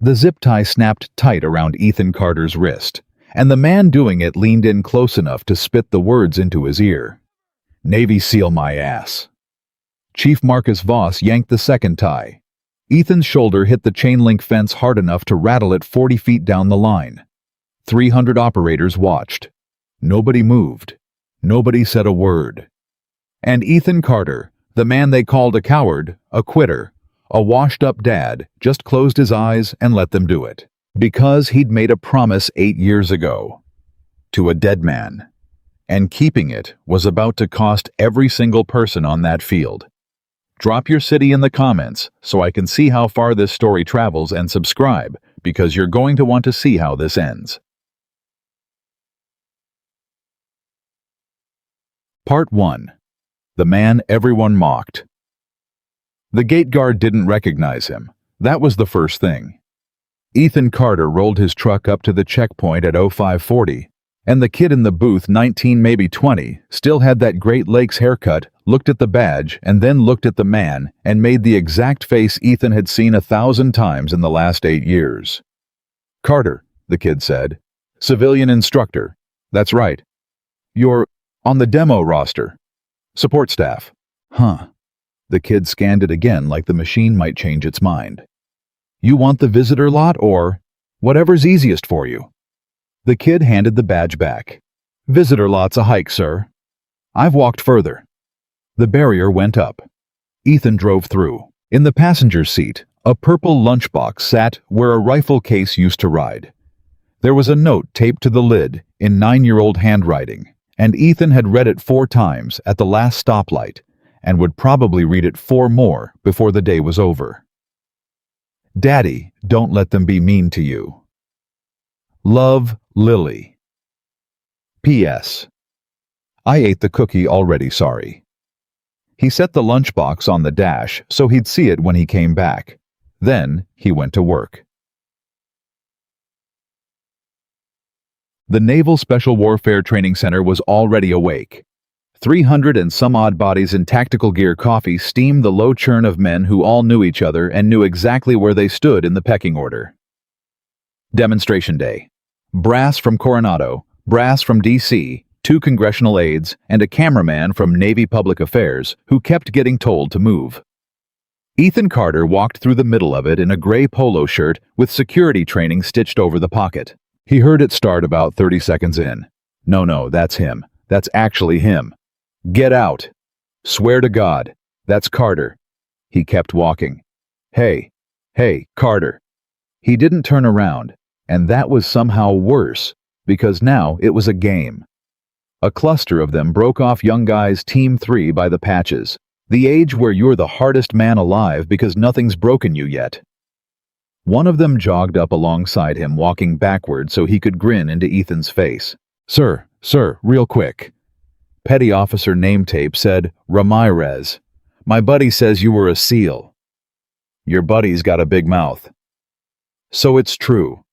The zip tie snapped tight around Ethan Carter's wrist, and the man doing it leaned in close enough to spit the words into his ear. "Navy SEAL my ass." Chief Marcus Voss yanked the second tie. Ethan's shoulder hit the chain-link fence hard enough to rattle it 40 feet down the line. 300 operators watched. Nobody moved. Nobody said a word. And Ethan Carter, the man they called a coward, a quitter, a washed-up dad, just closed his eyes and let them do it. Because he'd made a promise 8 years ago. To a dead man. And keeping it was about to cost every single person on that field. Drop your city in the comments so I can see how far this story travels, and subscribe, because you're going to want to see how this ends. Part 1. The man everyone mocked. The gate guard didn't recognize him. That was the first thing. Ethan Carter rolled his truck up to the checkpoint at 0540, and the kid in the booth, 19 maybe 20, still had that Great Lakes haircut, looked at the badge, and then looked at the man and made the exact face Ethan had seen 1,000 times in the last 8 years. "Carter," the kid said. "Civilian instructor. That's right. You're on the demo roster. Support staff." "Huh." The kid scanned it again like the machine might change its mind. "You want the visitor lot or whatever's easiest for you?" The kid handed the badge back. "Visitor lot's a hike, sir. I've walked further." The barrier went up. Ethan drove through. In the passenger's seat, a purple lunchbox sat where a rifle case used to ride. There was a note taped to the lid in 9-year-old handwriting, and Ethan had read it 4 times at the last stoplight, and would probably read it 4 more before the day was over. "Daddy, don't let them be mean to you. Love, Lily. P.S. I ate the cookie already, sorry." He set the lunchbox on the dash so he'd see it when he came back. Then he went to work. The Naval Special Warfare Training Center was already awake. 300 and some odd bodies in tactical gear coffee steamed the low churn of men who all knew each other and knew exactly where they stood in the pecking order. Demonstration day. Brass from Coronado, brass from D.C., 2 congressional aides, and a cameraman from Navy Public Affairs who kept getting told to move. Ethan Carter walked through the middle of it in a gray polo shirt with security training stitched over the pocket. He heard it start about 30 seconds in. No, that's him. That's actually him. "Get out. Swear to God. That's Carter." He kept walking. Hey, Carter." He didn't turn around, and that was somehow worse, because now it was a game. A cluster of them broke off young guys Team 3 by the patches, the age where you're the hardest man alive because nothing's broken you yet. One of them jogged up alongside him, walking backward so he could grin into Ethan's face. Sir, real quick." Petty officer name tape said, "Ramirez. My buddy says you were a SEAL." "Your buddy's got a big mouth." "So it's true."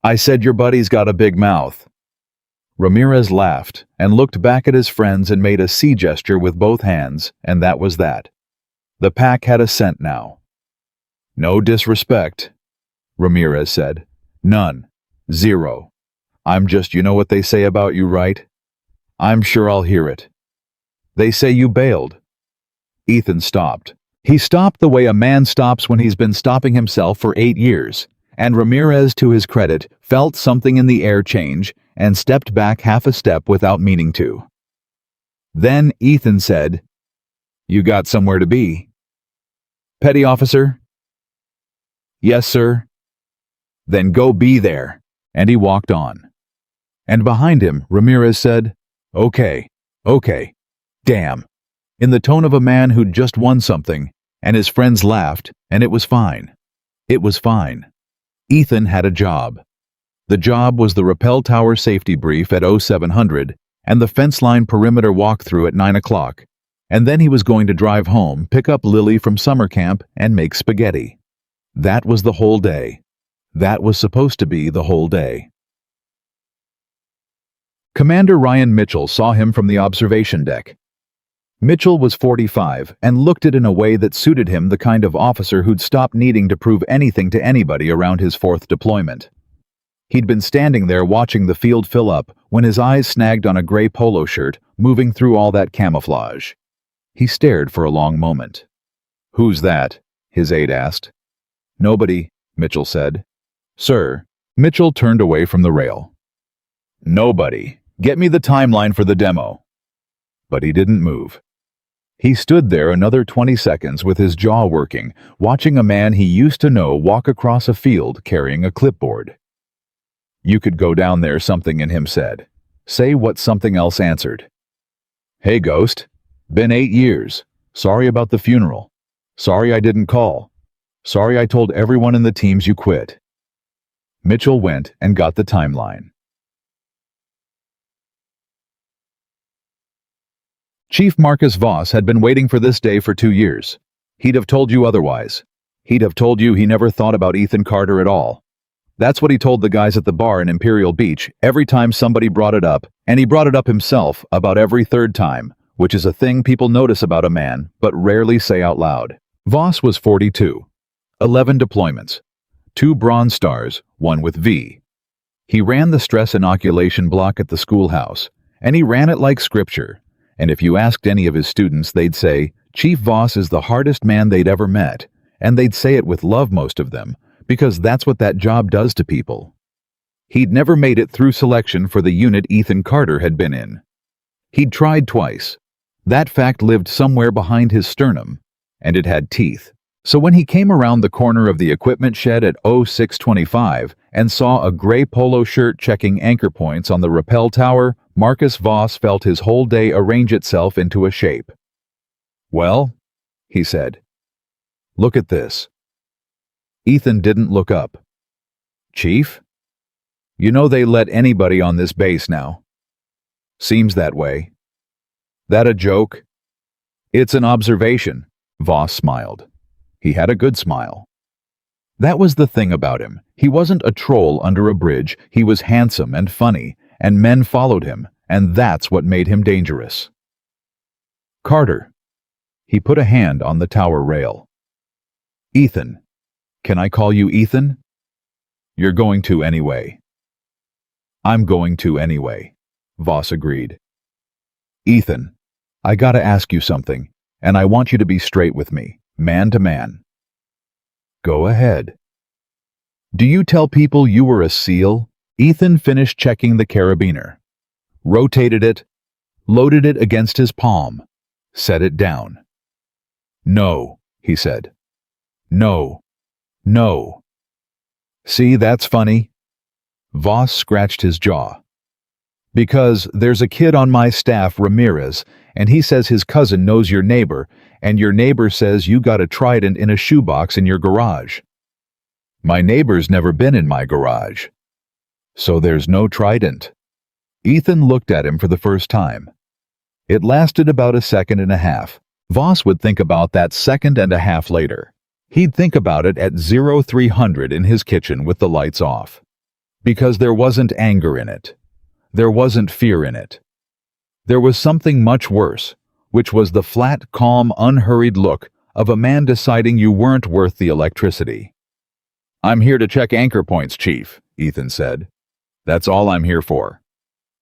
"I said your buddy's got a big mouth." Ramirez laughed and looked back at his friends and made a C gesture with both hands, and that was that. The pack had a scent now. "No disrespect," Ramirez said. "None. Zero. I'm just, you know what they say about you, right? I'm sure I'll hear it. They say you bailed." Ethan stopped. He stopped the way a man stops when he's been stopping himself for 8 years, and Ramirez, to his credit, felt something in the air change and stepped back half a step without meaning to. Then Ethan said, "You got somewhere to be." "Petty officer?" "Yes, sir." "Then go be there." And he walked on. And behind him, Ramirez said, Okay. Damn." In the tone of a man who'd just won something, and his friends laughed, and it was fine. It was fine. Ethan had a job. The job was the rappel tower safety brief at 0700 and the fence line perimeter walkthrough at 9 o'clock, and then he was going to drive home, pick up Lily from summer camp, and make spaghetti. That was the whole day. That was supposed to be the whole day. Commander Ryan Mitchell saw him from the observation deck. Mitchell was 45 and looked it in a way that suited him, the kind of officer who'd stop needing to prove anything to anybody around his fourth deployment. He'd been standing there watching the field fill up when his eyes snagged on a gray polo shirt moving through all that camouflage. He stared for a long moment. "Who's that?" his aide asked. "Nobody," Mitchell said. "Sir." Mitchell turned away from the rail. "Nobody. Get me the timeline for the demo." But he didn't move. He stood there another 20 seconds with his jaw working, watching a man he used to know walk across a field carrying a clipboard. "You could go down there," something in him said. "Say what something else answered. Hey, Ghost. Been 8 years. Sorry about the funeral. Sorry I didn't call. Sorry I told everyone in the teams you quit." Mitchell went and got the timeline. Chief Marcus Voss had been waiting for this day for 2 years. He'd have told you otherwise. He'd have told you he never thought about Ethan Carter at all. That's what he told the guys at the bar in Imperial Beach every time somebody brought it up, and he brought it up himself about every third time, which is a thing people notice about a man but rarely say out loud. Voss was 42. 11 deployments. 2 Bronze Stars, 1 with V. He ran the stress inoculation block at the schoolhouse, and he ran it like scripture. And if you asked any of his students, they'd say, Chief Voss is the hardest man they'd ever met, and they'd say it with love, most of them, because that's what that job does to people. He'd never made it through selection for the unit Ethan Carter had been in. He'd tried twice. That fact lived somewhere behind his sternum, and it had teeth. So when he came around the corner of the equipment shed at 0625 and saw a gray polo shirt checking anchor points on the rappel tower, Marcus Voss felt his whole day arrange itself into a shape. "Well," he said, "look at this." Ethan didn't look up. "Chief? You know they let anybody on this base now. Seems that way. That a joke?" "It's an observation," Voss smiled. He had a good smile. That was the thing about him. He wasn't a troll under a bridge. He was handsome and funny, and men followed him, and that's what made him dangerous. "Carter." He put a hand on the tower rail. "Ethan. Can I call you Ethan?" "You're going to anyway." "I'm going to anyway," Voss agreed. "Ethan, I gotta ask you something, and I want you to be straight with me, man to man." "Go ahead." "Do you tell people you were a SEAL?" Ethan finished checking the carabiner, rotated it, loaded it against his palm, set it down. "No," he said. "No. No." "See, that's funny." Voss scratched his jaw. "Because there's a kid on my staff, Ramirez, and he says his cousin knows your neighbor, and your neighbor says you got a trident in a shoebox in your garage." "My neighbor's never been in my garage." "So there's no trident." Ethan looked at him for the first time. It lasted about a second and a half. Voss would think about that second and a half later. He'd think about it at 0300 in his kitchen with the lights off. Because there wasn't anger in it. There wasn't fear in it. There was something much worse, which was the flat, calm, unhurried look of a man deciding you weren't worth the electricity. "I'm here to check anchor points, Chief," Ethan said. "That's all I'm here for."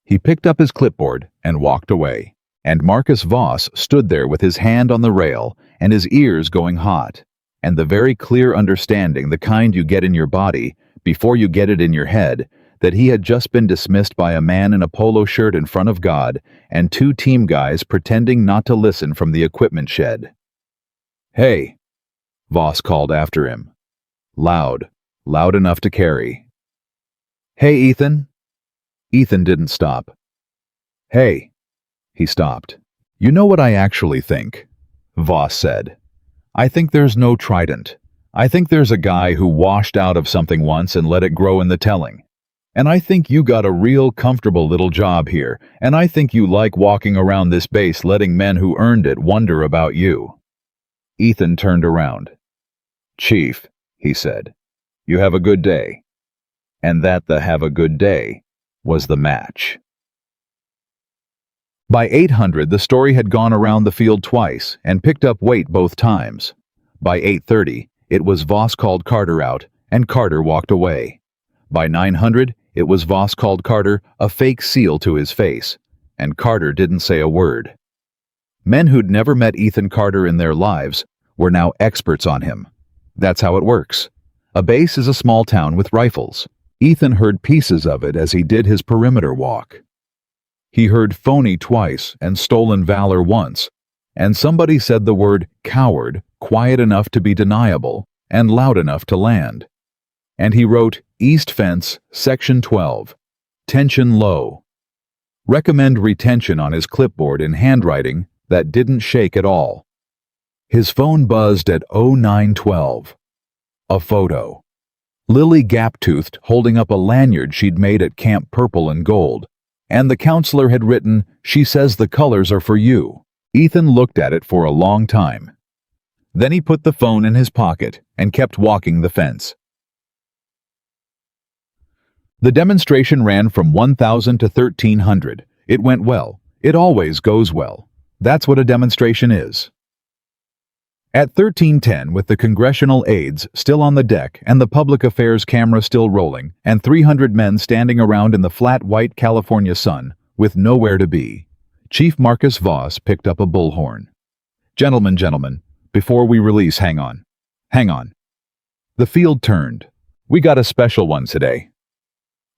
He picked up his clipboard and walked away, and Marcus Voss stood there with his hand on the rail and his ears going hot, and the very clear understanding, the kind you get in your body before you get it in your head, that he had just been dismissed by a man in a polo shirt in front of God and 2 team guys pretending not to listen from the equipment shed. "Hey," Voss called after him. Loud enough to carry. "Hey, Ethan." Ethan didn't stop. "Hey." He stopped. "You know what I actually think?" Voss said. "I think there's no trident. I think there's a guy who washed out of something once and let it grow in the telling. And I think you got a real comfortable little job here, and I think you like walking around this base letting men who earned it wonder about you." Ethan turned around. "Chief," he said, "you have a good day." And that the "have a good day" was the match. By 800, the story had gone around the field twice and picked up weight both times. By 8:30, it was Voss called Carter out, and Carter walked away. By 900, it was Voss called Carter a fake seal to his face, and Carter didn't say a word. Men who'd never met Ethan Carter in their lives were now experts on him. That's how it works. A base is a small town with rifles. Ethan heard pieces of it as he did his perimeter walk. He heard phony twice and stolen valor once, and somebody said the word coward quiet enough to be deniable and loud enough to land. And he wrote East Fence, Section 12, Tension Low. Recommend retention on his clipboard in handwriting that didn't shake at all. His phone buzzed at 0912. A photo. Lily gap-toothed holding up a lanyard she'd made at Camp Purple and Gold, and the counselor had written, "She says the colors are for you." Ethan looked at it for a long time. Then he put the phone in his pocket and kept walking the fence. The demonstration ran from 1,000 to 1,300. It went well. It always goes well. That's what a demonstration is. At 1310, with the congressional aides still on the deck and the public affairs camera still rolling, and 300 men standing around in the flat white California sun with nowhere to be, Chief Marcus Voss picked up a bullhorn. Gentlemen, before we release, hang on. The field turned. We got a special one today.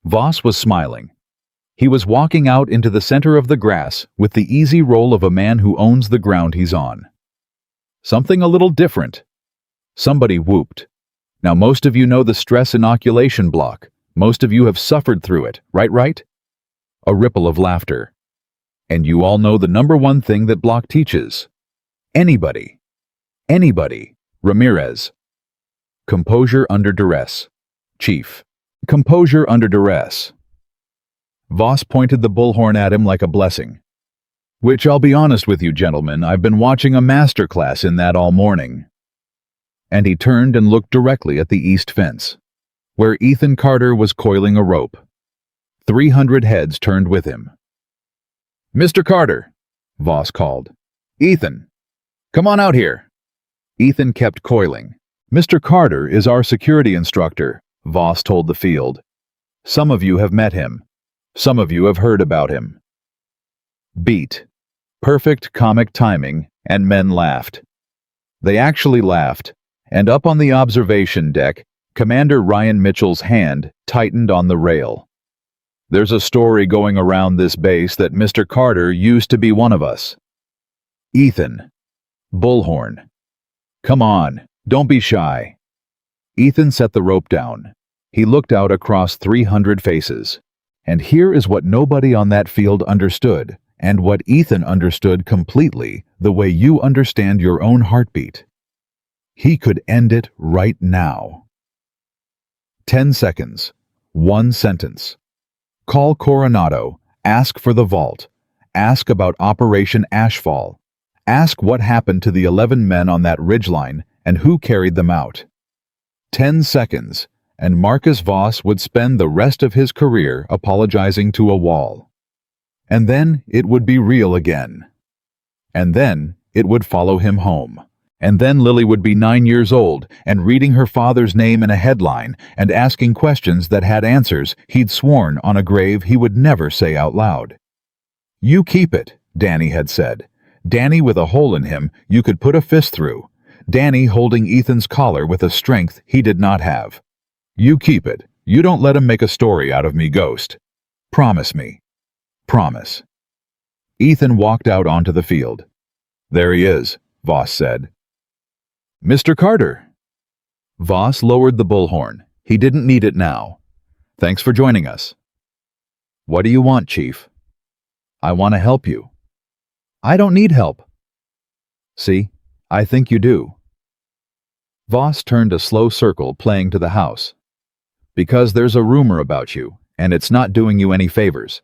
Voss was smiling. He was walking out into the center of the grass with the easy roll of a man who owns the ground he's on. Something a little different. Somebody whooped. Now most of you know the stress inoculation block. Most of you have suffered through it, right? A ripple of laughter. And you all know the number one thing that block teaches. Anybody. Ramirez. Composure under duress. Chief. Composure under duress. Voss pointed the bullhorn at him like a blessing. Which, I'll be honest with you, gentlemen, I've been watching a master class in that all morning. And he turned and looked directly at the east fence, where Ethan Carter was coiling a rope. 300 heads turned with him. "Mr. Carter," Voss called. "Ethan, come on out here." Ethan kept coiling. "Mr. Carter is our security instructor," Voss told the field. "Some of you have met him. Some of you have heard about him." Beat. Perfect comic timing, and men laughed. They actually laughed, and up on the observation deck, Commander Ryan Mitchell's hand tightened on the rail. "There's a story going around this base that Mr. Carter used to be one of us." "Ethan." Bullhorn. "Come on, don't be shy." Ethan set the rope down. He looked out across 300 faces. And here is what nobody on that field understood, and what Ethan understood completely, the way you understand your own heartbeat. He could end it right now. 10 seconds. 1 sentence. Call Coronado. Ask for the vault. Ask about Operation Ashfall. Ask what happened to the 11 men on that ridgeline and who carried them out. 10 seconds, and Marcus Voss would spend the rest of his career apologizing to a wall. And then it would be real again. And then it would follow him home. And then Lily would be 9 years old and reading her father's name in a headline and asking questions that had answers he'd sworn on a grave he would never say out loud. "You keep it," Danny had said. Danny with a hole in him you could put a fist through. Danny holding Ethan's collar with a strength he did not have. "You keep it. You don't let him make a story out of me, Ghost. Promise me. Promise." Ethan walked out onto the field. "There he is," Voss said. "Mr. Carter." Voss lowered the bullhorn. He didn't need it now. "Thanks for joining us." "What do you want, Chief?" "I want to help you." "I don't need help." "See, I think you do." Voss turned a slow circle playing to the house. "Because there's a rumor about you, and it's not doing you any favors.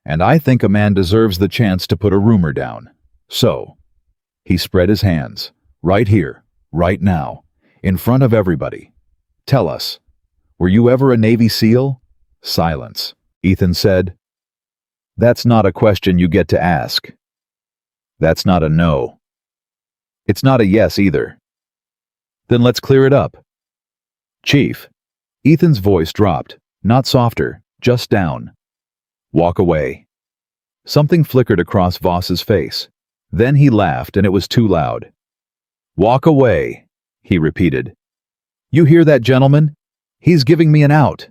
And I think a man deserves the chance to put a rumor down. So," he spread his hands, "right here, right now, in front of everybody. Tell us, were you ever a Navy SEAL?" Silence. Ethan said, That's not a question you get to ask. That's not a no. It's not a yes either. Then let's clear it up. Chief. Ethan's voice dropped, not softer, just down. Walk away. Something flickered across Voss's face. Then he laughed, and it was too loud. Walk away, he repeated. You hear that, gentlemen? He's giving me an out.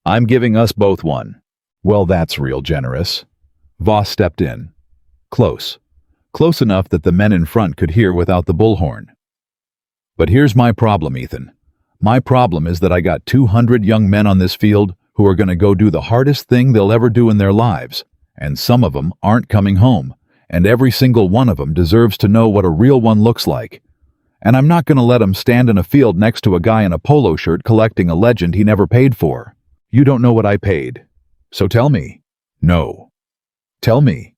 I'm giving us both one. Well, that's real generous. Voss stepped in. Close. Close enough that the men in front could hear without the bullhorn. But here's my problem, Ethan. My problem is that I got 200 young men on this field who are going to go do the hardest thing they'll ever do in their lives, and some of them aren't coming home, and every single one of them deserves to know what a real one looks like. And I'm not going to let them stand in a field next to a guy in a polo shirt collecting a legend he never paid for. You don't know what I paid. So tell me. No. Tell me.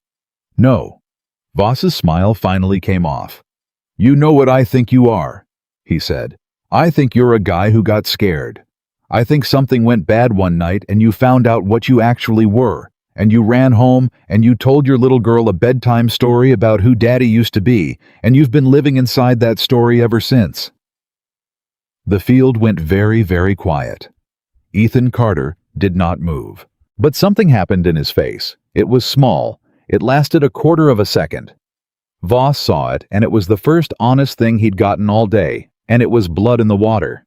No. Voss's smile finally came off. You know what I think you are, he said. I think you're a guy who got scared. I think something went bad one night and you found out what you actually were, and you ran home and you told your little girl a bedtime story about who Daddy used to be, and you've been living inside that story ever since. The field went very, very quiet. Ethan Carter did not move. But something happened in his face. It was small. It lasted a quarter of a second. Voss saw it, and it was the first honest thing he'd gotten all day, and it was blood in the water.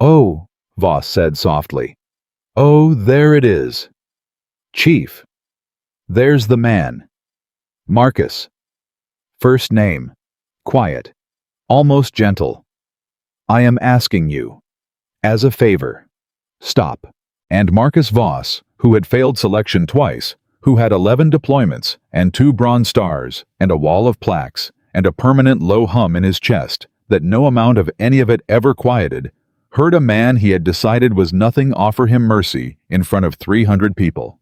Oh, Voss said softly. Oh, there it is. Chief. There's the man. Marcus. First name. Quiet. Almost gentle. I am asking you. As a favor. Stop. And Marcus Voss, who had failed selection twice, who had 11 deployments and 2 Bronze Stars and a wall of plaques and a permanent low hum in his chest that no amount of any of it ever quieted, heard a man he had decided was nothing offer him mercy in front of 300 people.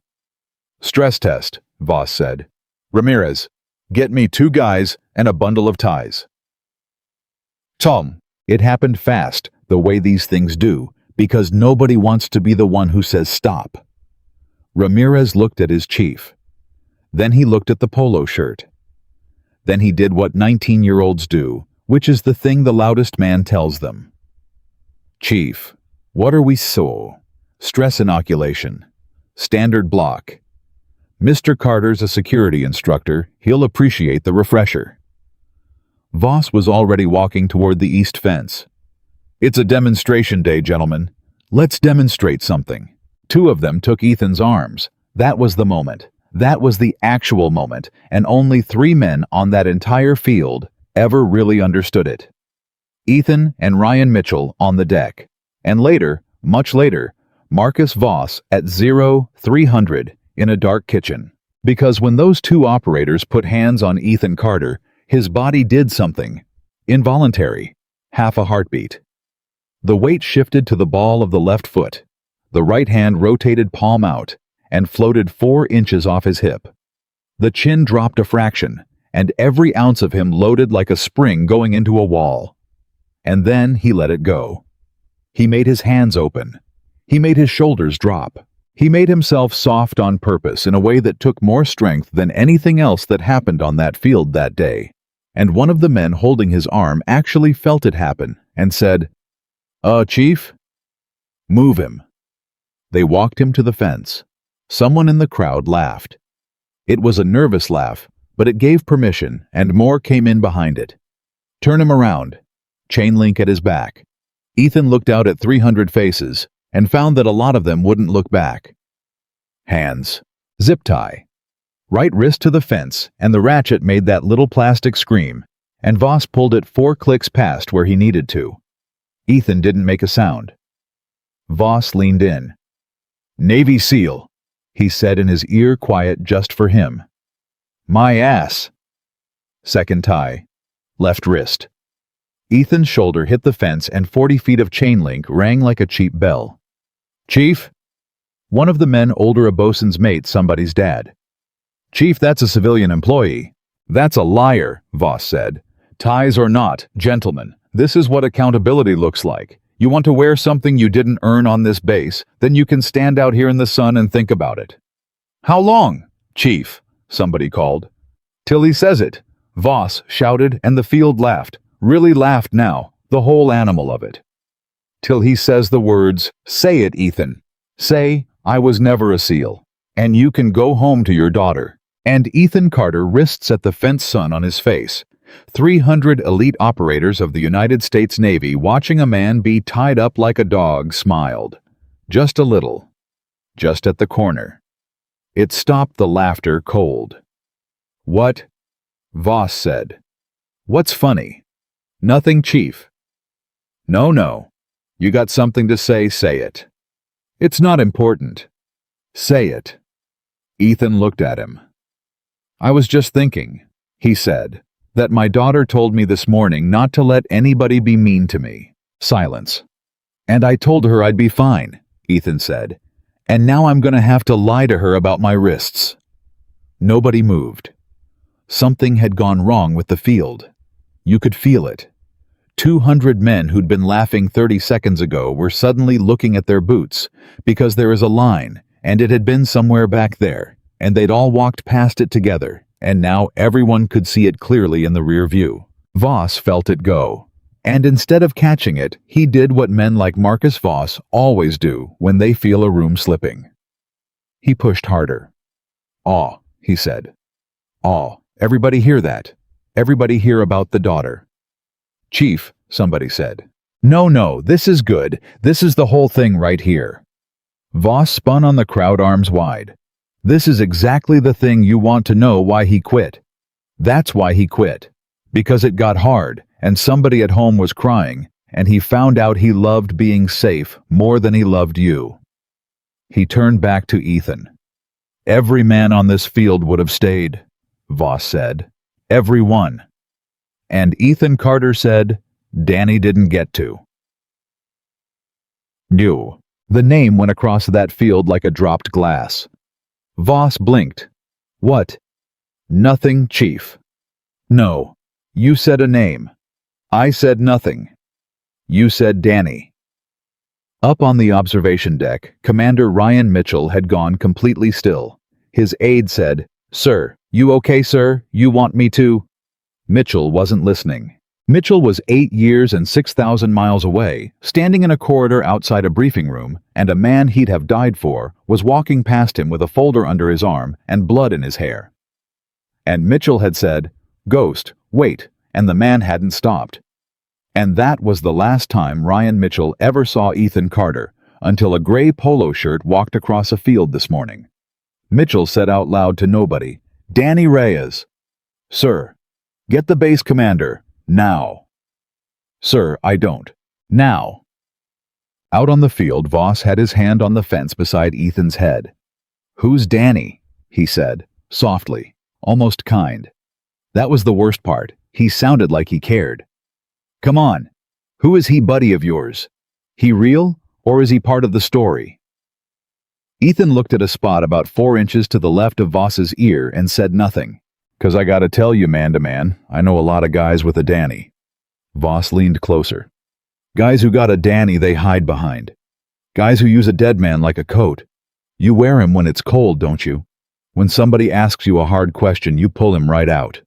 Stress test, Voss said. Ramirez, get me 2 guys and a bundle of ties. Tom, it happened fast, the way these things do, because nobody wants to be the one who says stop. Ramirez looked at his chief. Then he looked at the polo shirt. Then he did what 19-year-olds do, which is the thing the loudest man tells them. Chief, what are we so? Stress inoculation. Standard block. Mr. Carter's a security instructor. He'll appreciate the refresher. Voss was already walking toward the east fence. It's a demonstration day, gentlemen. Let's demonstrate something. 2 of them took Ethan's arms. That was the moment. That was the actual moment, and only 3 men on that entire field ever really understood it. Ethan and Ryan Mitchell on the deck, and later, much later, Marcus Voss at 0300 in a dark kitchen. Because when those 2 operators put hands on Ethan Carter, his body did something. Involuntary. Half a heartbeat. The weight shifted to the ball of the left foot. The right hand rotated palm out and floated 4 inches off his hip. The chin dropped a fraction, and every ounce of him loaded like a spring going into a wall. And then he let it go. He made his hands open. He made his shoulders drop. He made himself soft on purpose in a way that took more strength than anything else that happened on that field that day. And one of the men holding his arm actually felt it happen and said, Chief? Move him. They walked him to the fence. Someone in the crowd laughed. It was a nervous laugh, but it gave permission, and more came in behind it. Turn him around. Chain link at his back. Ethan looked out at 300 faces and found that a lot of them wouldn't look back. Hands. Zip tie. Right wrist to the fence, and the ratchet made that little plastic scream, and Voss pulled it 4 clicks past where he needed to. Ethan didn't make a sound. Voss leaned in. Navy SEAL, he said in his ear, quiet just for him. My ass. Second tie. Left wrist. Ethan's shoulder hit the fence and 40 feet of chain link rang like a cheap bell. Chief? One of the men older a bosun's mate, somebody's dad. Chief, that's a civilian employee. That's a liar, Voss said. Ties or not, gentlemen, this is what accountability looks like. You want to wear something you didn't earn on this base, then you can stand out here in the sun and think about it. How long? "Chief," somebody called. "Till he says it," Voss shouted, and the field laughed. Really laughed now, the whole animal of it. "Till he says the words, 'Say it, Ethan. Say, I was never a SEAL. And you can go home to your daughter.'" And Ethan Carter, wrists at the fence sun on his face. 300 elite operators of the United States Navy watching a man be tied up like a dog smiled. Just a little. Just at the corner. It stopped the laughter cold. "What?" Voss said. "What's funny?" "Nothing, Chief." No. You got something to say it. It's not important. Say it." Ethan looked at him. "I was just thinking," he said, "that my daughter told me this morning not to let anybody be mean to me." Silence. "And I told her I'd be fine," Ethan said. "And now I'm going to have to lie to her about my wrists." Nobody moved. Something had gone wrong with the field. You could feel it. 200 men who'd been laughing 30 seconds ago were suddenly looking at their boots, because there is a line, and it had been somewhere back there, and they'd all walked past it together, and now everyone could see it clearly in the rear view. Voss felt it go, and instead of catching it, he did what men like Marcus Voss always do when they feel a room slipping. He pushed harder. "Aw," he said. "Aw, everybody hear that? Everybody hear about the daughter." "Chief," somebody said. No, this is good. This is the whole thing right here." Voss spun on the crowd, arms wide. "This is exactly the thing you want to know why he quit. That's why he quit. Because it got hard, and somebody at home was crying, and he found out he loved being safe more than he loved you." He turned back to Ethan. "Every man on this field would have stayed," Voss said. "Every one." And Ethan Carter said, "Danny didn't get to." "You." The name went across that field like a dropped glass. Voss blinked. "What?" "Nothing, Chief." "No. You said a name." "I said nothing." "You said Danny." Up on the observation deck, Commander Ryan Mitchell had gone completely still. His aide said, "Sir, you okay, sir? You want me to—" Mitchell wasn't listening. Mitchell was 8 years and 6,000 miles away, standing in a corridor outside a briefing room, and a man he'd have died for was walking past him with a folder under his arm and blood in his hair. And Mitchell had said, "Ghost, wait," and the man hadn't stopped. And that was the last time Ryan Mitchell ever saw Ethan Carter, until a gray polo shirt walked across a field this morning. Mitchell said out loud to nobody, "Danny Reyes." "Sir." "Get the base commander. Now." "Sir, I don't." "Now." Out on the field, Voss had his hand on the fence beside Ethan's head. "Who's Danny?" he said, softly, almost kind. That was the worst part. He sounded like he cared. "Come on. Who is he, buddy of yours? He real, or is he part of the story?" Ethan looked at a spot about 4 inches to the left of Voss's ear and said nothing. "'Cause I gotta tell you, man to man, I know a lot of guys with a Danny." Voss leaned closer. "Guys who got a Danny they hide behind. Guys who use a dead man like a coat. You wear him when it's cold, don't you? When somebody asks you a hard question, you pull him right out."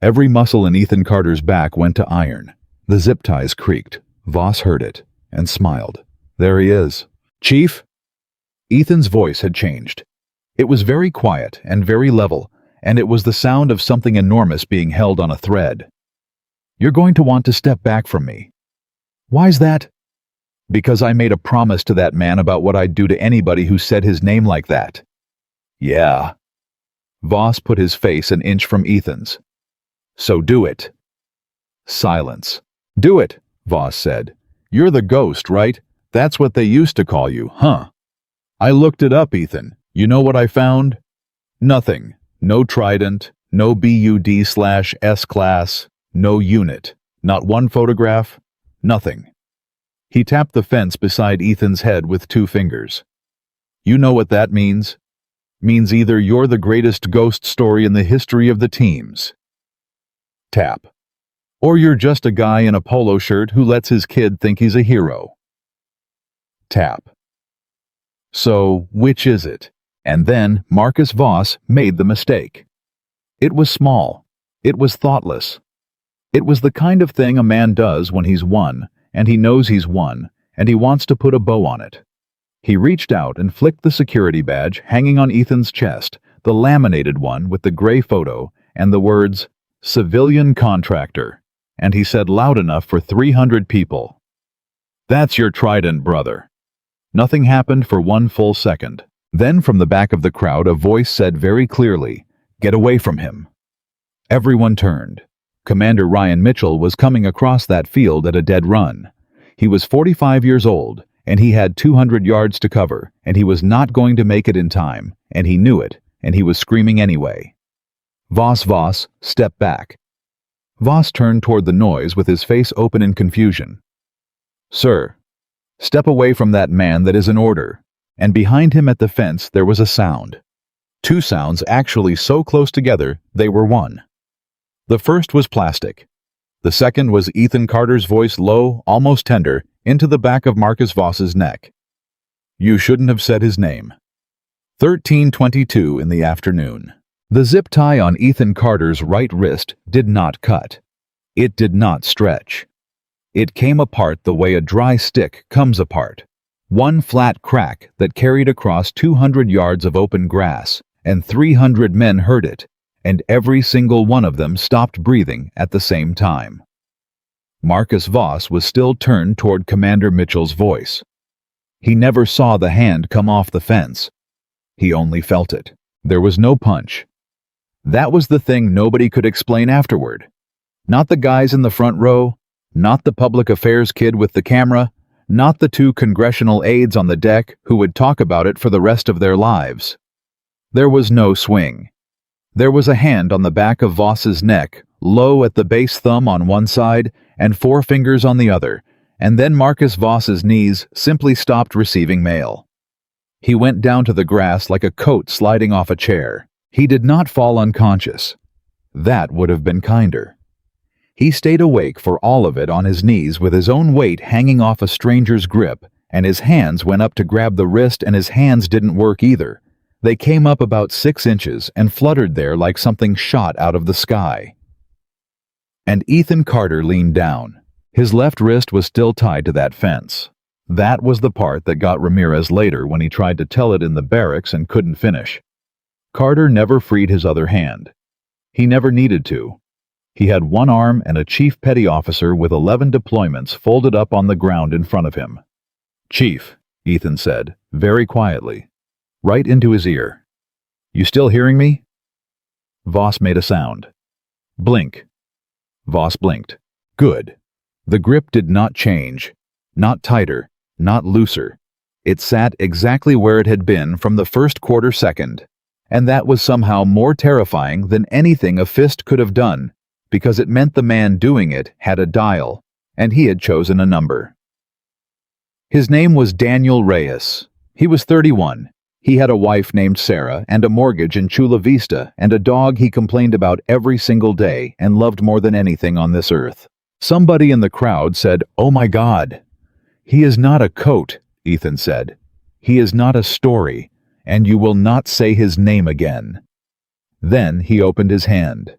Every muscle in Ethan Carter's back went to iron. The zip ties creaked. Voss heard it and smiled. "There he is." "Chief?" Ethan's voice had changed. It was very quiet and very level, and it was the sound of something enormous being held on a thread. "You're going to want to step back from me." "Why's that?" "Because I made a promise to that man about what I'd do to anybody who said his name like that." "Yeah." Voss put his face an inch from Ethan's. "So do it." Silence. "Do it," Voss said. "You're the ghost, right? That's what they used to call you, huh?" "I looked it up, Ethan. You know what I found?" "Nothing. No Trident, no BUD/S class, no unit. Not one photograph. Nothing." He tapped the fence beside Ethan's head with 2 fingers. "You know what that means? Means either you're the greatest ghost story in the history of the teams. Tap. Or you're just a guy in a polo shirt who lets his kid think he's a hero. Tap. So, which is it? And then Marcus Voss made the mistake. It was small. It was thoughtless. It was the kind of thing a man does when he's won, and he knows he's won, and he wants to put a bow on it. He reached out and flicked the security badge hanging on Ethan's chest, the laminated one with the gray photo and the words, "Civilian Contractor," and he said loud enough for 300 people, "That's your trident, brother." Nothing happened for 1 full second. Then from the back of the crowd a voice said very clearly, "Get away from him." Everyone turned. Commander Ryan Mitchell was coming across that field at a dead run. He was 45 years old, and he had 200 yards to cover, and he was not going to make it in time, and he knew it, and he was screaming anyway. Voss, step back." Voss turned toward the noise with his face open in confusion. "Sir, step away from that man, that is an order." And behind him at the fence there was a sound. 2 sounds actually so close together they were one. The first was plastic. The second was Ethan Carter's voice, low, almost tender, into the back of Marcus Voss's neck. "You shouldn't have said his name." 13:22 in the afternoon. The zip tie on Ethan Carter's right wrist did not cut. It did not stretch. It came apart the way a dry stick comes apart. One flat crack that carried across 200 yards of open grass, and 300 men heard it, and every single one of them stopped breathing at the same time. Marcus Voss was still turned toward Commander Mitchell's voice. He never saw the hand come off the fence. He only felt it. There was no punch. That was the thing nobody could explain afterward. Not the guys in the front row, not the public affairs kid with the camera, not the 2 congressional aides on the deck who would talk about it for the rest of their lives. There was no swing. There was a hand on the back of Voss's neck, low at the base thumb on one side and 4 fingers on the other, and then Marcus Voss's knees simply stopped receiving mail. He went down to the grass like a coat sliding off a chair. He did not fall unconscious. That would have been kinder. He stayed awake for all of it on his knees with his own weight hanging off a stranger's grip, and his hands went up to grab the wrist, and his hands didn't work either. They came up about 6 inches and fluttered there like something shot out of the sky. And Ethan Carter leaned down. His left wrist was still tied to that fence. That was the part that got Ramirez later when he tried to tell it in the barracks and couldn't finish. Carter never freed his other hand. He never needed to. He had one arm and a chief petty officer with 11 deployments folded up on the ground in front of him. "Chief," Ethan said, very quietly, right into his ear. "You still hearing me?" Voss made a sound. "Blink." Voss blinked. Good. The grip did not change. Not tighter, not looser. It sat exactly where it had been from the first quarter second. And that was somehow more terrifying than anything a fist could have done, because it meant the man doing it had a dial, and he had chosen a number. His name was Daniel Reyes. He was 31. He had a wife named Sarah and a mortgage in Chula Vista and a dog he complained about every single day and loved more than anything on this earth. Somebody in the crowd said, "Oh my God." "He is not a coat," Ethan said. "He is not a story, and you will not say his name again." Then he opened his hand.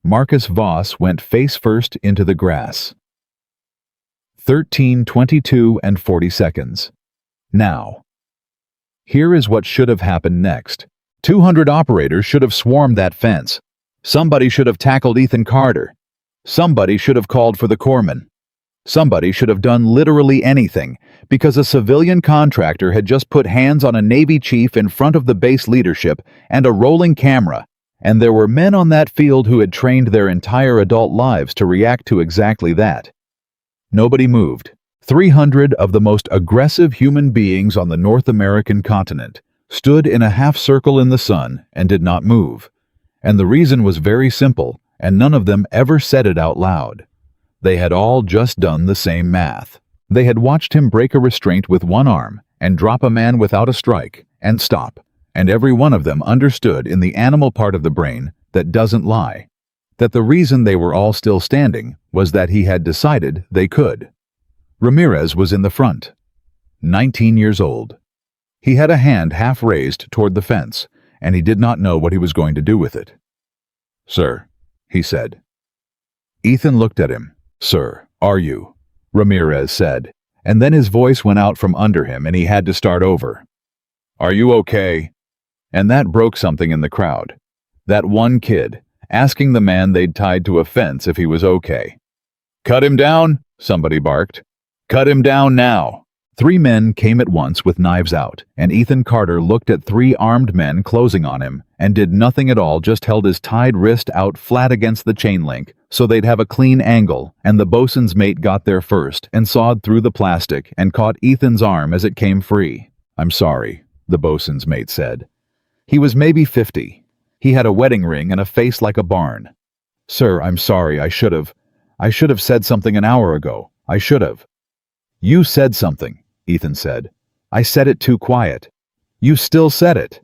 Marcus Voss went face first into the grass. 13:22 and 40 seconds. Now. Here is what should have happened next. 200 operators should have swarmed that fence. Somebody should have tackled Ethan Carter. Somebody should have called for the corpsman. Somebody should have done literally anything, because a civilian contractor had just put hands on a Navy chief in front of the base leadership and a rolling camera, and there were men on that field who had trained their entire adult lives to react to exactly that. Nobody moved. 300 of the most aggressive human beings on the North American continent stood in a half circle in the sun and did not move. And the reason was very simple, and none of them ever said it out loud. They had all just done the same math. They had watched him break a restraint with one arm and drop a man without a strike and stop, and every one of them understood in the animal part of the brain that doesn't lie, that the reason they were all still standing was that he had decided they could. Ramirez was in the front, 19 years old. He had a hand half raised toward the fence, and he did not know what he was going to do with it. "Sir," he said. Ethan looked at him. "Sir, are you?" Ramirez said, and then his voice went out from under him and he had to start over. "Are you okay?" And that broke something in the crowd. That one kid, asking the man they'd tied to a fence if he was okay. "Cut him down," somebody barked. "Cut him down now." 3 men came at once with knives out, and Ethan Carter looked at 3 armed men closing on him and did nothing at all, just held his tied wrist out flat against the chain link so they'd have a clean angle, and the bosun's mate got there first and sawed through the plastic and caught Ethan's arm as it came free. "I'm sorry," the bosun's mate said. He was maybe 50. He had a wedding ring and a face like a barn. "Sir, I'm sorry, I should have said something an hour ago. I should have." "You said something," Ethan said. "I said it too quiet." "You still said it."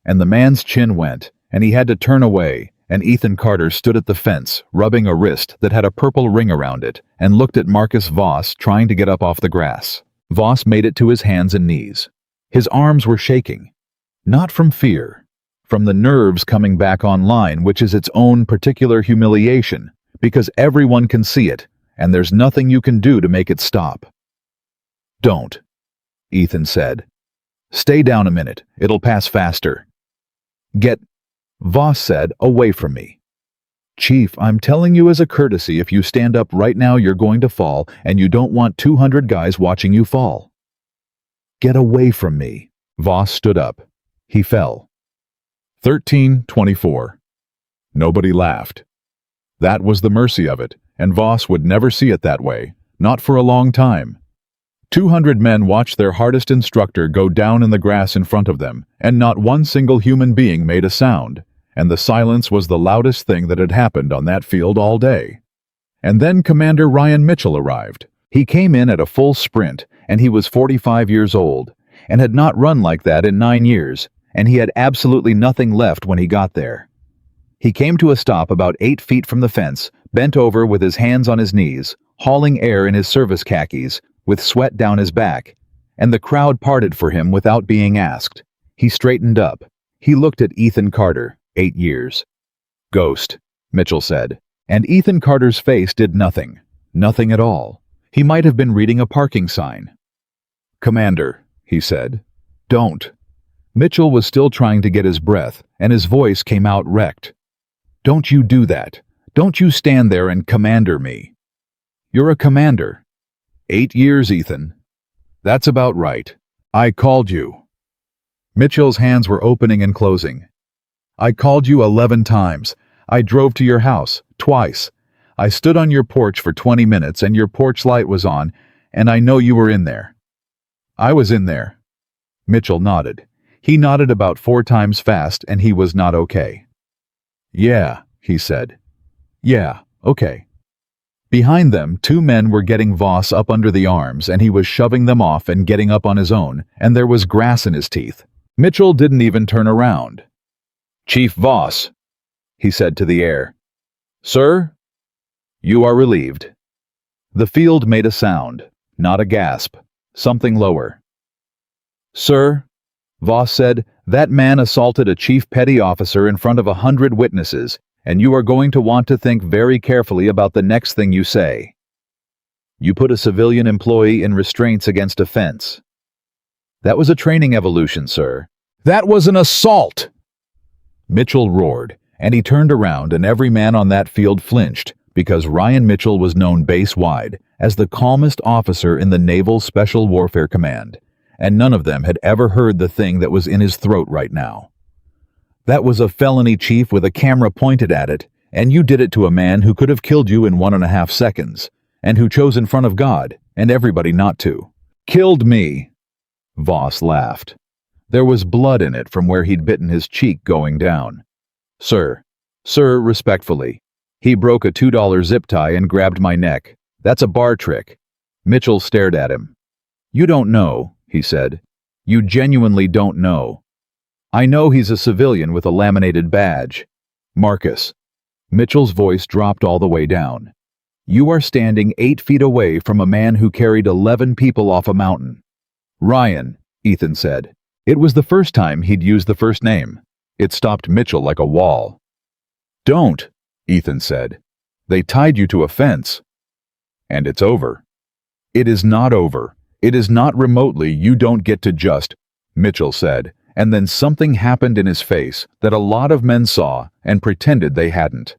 And the man's chin went, and he had to turn away, and Ethan Carter stood at the fence, rubbing a wrist that had a purple ring around it, and looked at Marcus Voss trying to get up off the grass. Voss made it to his hands and knees. His arms were shaking. Not from fear, from the nerves coming back online, which is its own particular humiliation, because everyone can see it, and there's nothing you can do to make it stop. "Don't," Ethan said. "Stay down a minute. It'll pass faster." "Get," Voss said, "away from me." "Chief, I'm telling you as a courtesy, if you stand up right now you're going to fall, and you don't want 200 guys watching you fall." "Get away from me." Voss stood up. He fell. 13:24. Nobody laughed. That was the mercy of it, and Voss would never see it that way, not for a long time. 200 men watched their hardest instructor go down in the grass in front of them, and not one single human being made a sound, and the silence was the loudest thing that had happened on that field all day. And then Commander Ryan Mitchell arrived. He came in at a full sprint, and he was 45 years old, and had not run like that in 9 years, and he had absolutely nothing left when he got there. He came to a stop about 8 feet from the fence, bent over with his hands on his knees, hauling air in his service khakis, with sweat down his back, and the crowd parted for him without being asked. He straightened up. He looked at Ethan Carter, 8 years. "Ghost," Mitchell said, and Ethan Carter's face did nothing. Nothing at all. He might have been reading a parking sign. "Commander," he said. "Don't." Mitchell was still trying to get his breath, and his voice came out wrecked. "Don't you do that. Don't you stand there and commander me. You're a commander." 8 years, Ethan. "That's about right. I called you." Mitchell's hands were opening and closing. "I called you 11 times. I drove to your house, twice. I stood on your porch for 20 minutes and your porch light was on, and I know you were in there." "I was in there." Mitchell nodded. He nodded about 4 times fast, and he was not okay. "Yeah," he said. "Yeah, okay." Behind them, 2 men were getting Voss up under the arms, and he was shoving them off and getting up on his own, and there was grass in his teeth. Mitchell didn't even turn around. "Chief Voss," he said to the air. "Sir?" "You are relieved." The field made a sound, not a gasp, something lower. "Sir," Voss said, "that man assaulted a chief petty officer in front of 100 witnesses, and you are going to want to think very carefully about the next thing you say. You put a civilian employee in restraints against offense. That was a training evolution, sir. That was an assault!" Mitchell roared, and he turned around, and every man on that field flinched, because Ryan Mitchell was known base-wide as the calmest officer in the Naval Special Warfare Command, and none of them had ever heard the thing that was in his throat right now. That was a felony, chief, with a camera pointed at it, and you did it to a man who could have killed you in 1.5 seconds, and who chose in front of God and everybody not to. "Killed me," Voss laughed. There was blood in it from where he'd bitten his cheek going down. Sir, respectfully. He broke a $2 zip tie and grabbed my neck. That's a bar trick." Mitchell stared at him. "You don't know," he said. "You genuinely don't know. I know he's a civilian with a laminated badge. Marcus." Mitchell's voice dropped all the way down. "You are standing 8 feet away from a man who carried 11 people off a mountain." "Ryan," Ethan said, It was the first time he'd used the first name. It stopped Mitchell like a wall. "Don't," Ethan said. "They tied you to a fence." "And it's over." "It is not over. It is not remotely. You don't get to just," Mitchell said, and then something happened in his face that a lot of men saw and pretended they hadn't.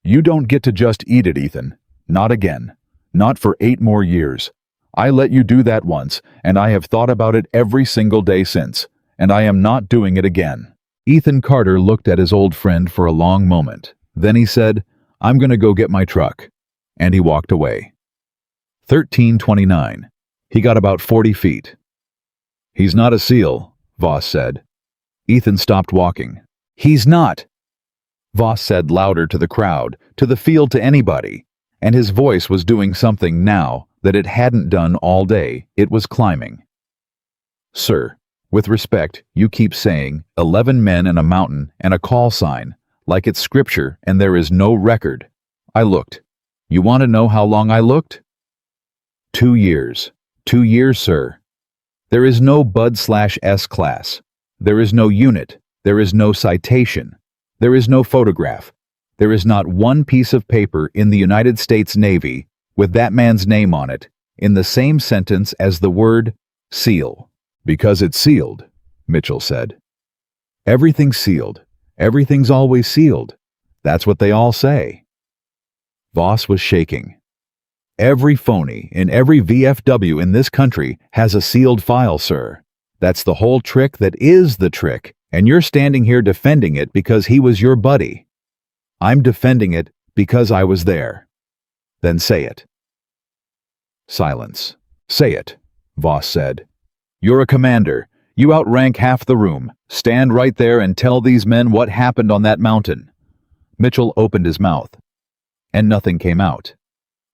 "You don't get to just eat it, Ethan. Not again. Not for 8 more years. I let you do that once, and I have thought about it every single day since, and I am not doing it again." Ethan Carter looked at his old friend for a long moment. Then he said, "I'm going to go get my truck." And he walked away. 1329. He got about 40 feet. "He's not a SEAL," Voss said. Ethan stopped walking. "He's not," Voss said louder to the crowd, to the field, to anybody. And his voice was doing something now that it hadn't done all day. It was climbing. "Sir, with respect, you keep saying 11 men and a mountain and a call sign, like it's scripture and there is no record. I looked. You want to know how long I looked? 2 years. 2 years, sir. There is no Bud/S class. There is no unit. There is no citation. There is no photograph. There is not one piece of paper in the United States Navy with that man's name on it in the same sentence as the word SEAL. Because it's sealed," Mitchell said. "Everything's sealed. Everything's always sealed. That's what they all say." Voss was shaking. "Every phony in every VFW in this country has a sealed file, sir. That's the whole trick that is the trick, and you're standing here defending it because he was your buddy. I'm defending it because I was there." "Then say it." Silence. "Say it," Voss said. "You're a commander. You outrank half the room. Stand right there and tell these men what happened on that mountain." Mitchell opened his mouth, and nothing came out.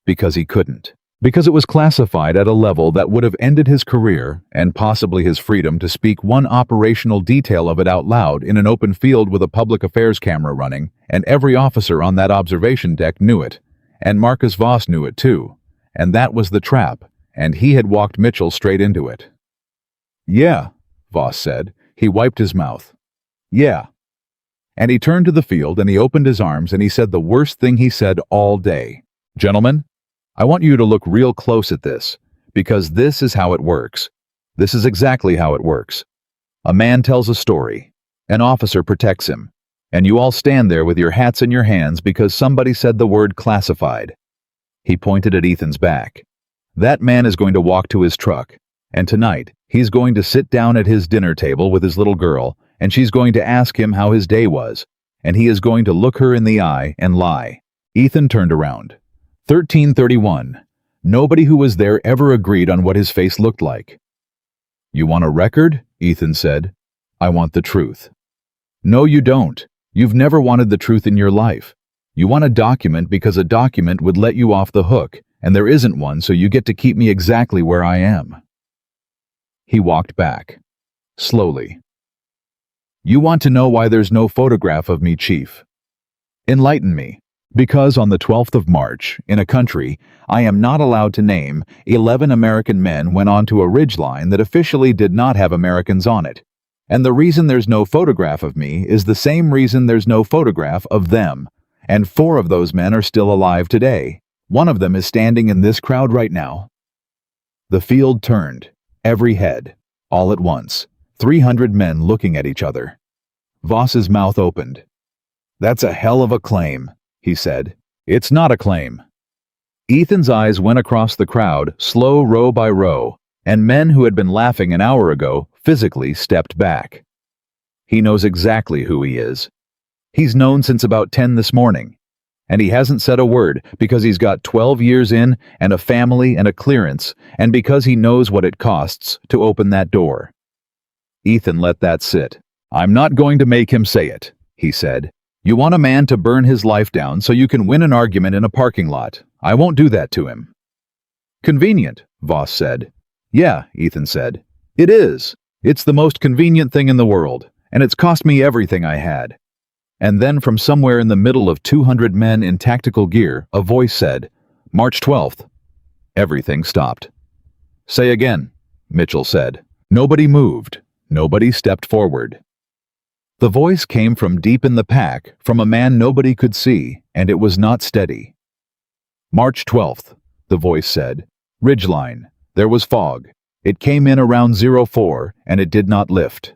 Because he couldn't. Because it was classified at a level that would have ended his career and possibly his freedom to speak one operational detail of it out loud in an open field with a public affairs camera running, and every officer on that observation deck knew it. And Marcus Voss knew it too. And that was the trap, and he had walked Mitchell straight into it. "Yeah," Voss said. He wiped his mouth. "Yeah." And he turned to the field and he opened his arms and he said the worst thing he said all day. "Gentlemen, I want you to look real close at this, because this is how it works. This is exactly how it works. A man tells a story. An officer protects him. And you all stand there with your hats in your hands because somebody said the word classified." He pointed at Ethan's back. "That man is going to walk to his truck, and tonight he's going to sit down at his dinner table with his little girl, and she's going to ask him how his day was, and he is going to look her in the eye and lie." Ethan turned around. 1331. Nobody who was there ever agreed on what his face looked like. "You want a record?" Ethan said. "I want the truth." "No, you don't. You've never wanted the truth in your life. You want a document because a document would let you off the hook, and there isn't one, so you get to keep me exactly where I am." He walked back. Slowly. "You want to know why there's no photograph of me, Chief? Enlighten me. Because on the 12th of March, in a country I am not allowed to name, 11 American men went onto a ridgeline that officially did not have Americans on it. And the reason there's no photograph of me is the same reason there's no photograph of them. And 4 of those men are still alive today. One of them is standing in this crowd right now." The field turned, every head, all at once, 300 men looking at each other. Voss's mouth opened. "That's a hell of a claim," he said. "It's not a claim." Ethan's eyes went across the crowd, slow row by row, and men who had been laughing an hour ago physically stepped back. He knows exactly who he is. He's known since about 10 this morning, and he hasn't said a word because he's got 12 years in and a family and a clearance, and because he knows what it costs to open that door. Ethan let that sit. "I'm not going to make him say it," he said. "You want a man to burn his life down so you can win an argument in a parking lot. I won't do that to him." "Convenient," Voss said. "Yeah," Ethan said. "It is. It's the most convenient thing in the world, and it's cost me everything I had." And then from somewhere in the middle of 200 men in tactical gear, a voice said, "March 12th. Everything stopped. "Say again," Mitchell said. Nobody moved. Nobody stepped forward. The voice came from deep in the pack, from a man nobody could see, and it was not steady. March 12th, the voice said. Ridgeline. There was fog. It came in around 04, and it did not lift.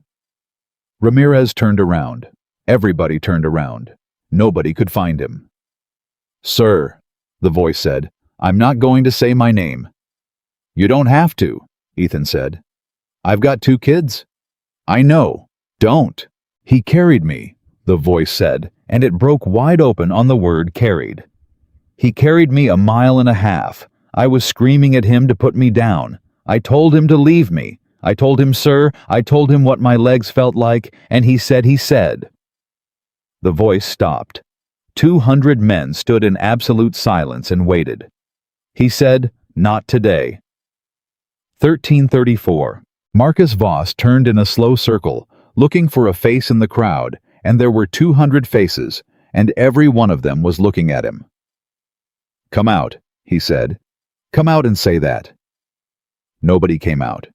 Ramirez turned around. Everybody turned around. Nobody could find him. Sir, the voice said, I'm not going to say my name. You don't have to, Ethan said. I've got 2 kids. I know. Don't. He carried me, the voice said, and it broke wide open on the word carried. He carried me 1.5 miles. I was screaming at him to put me down. I told him to leave me. I told him, sir, I told him what my legs felt like, and he said. The voice stopped. 200 men stood in absolute silence and waited. He said, not today. 1334. Marcus Voss turned in a slow circle, looking for a face in the crowd, and there were 200 faces, and every one of them was looking at him. Come out, he said. Come out and say that. Nobody came out.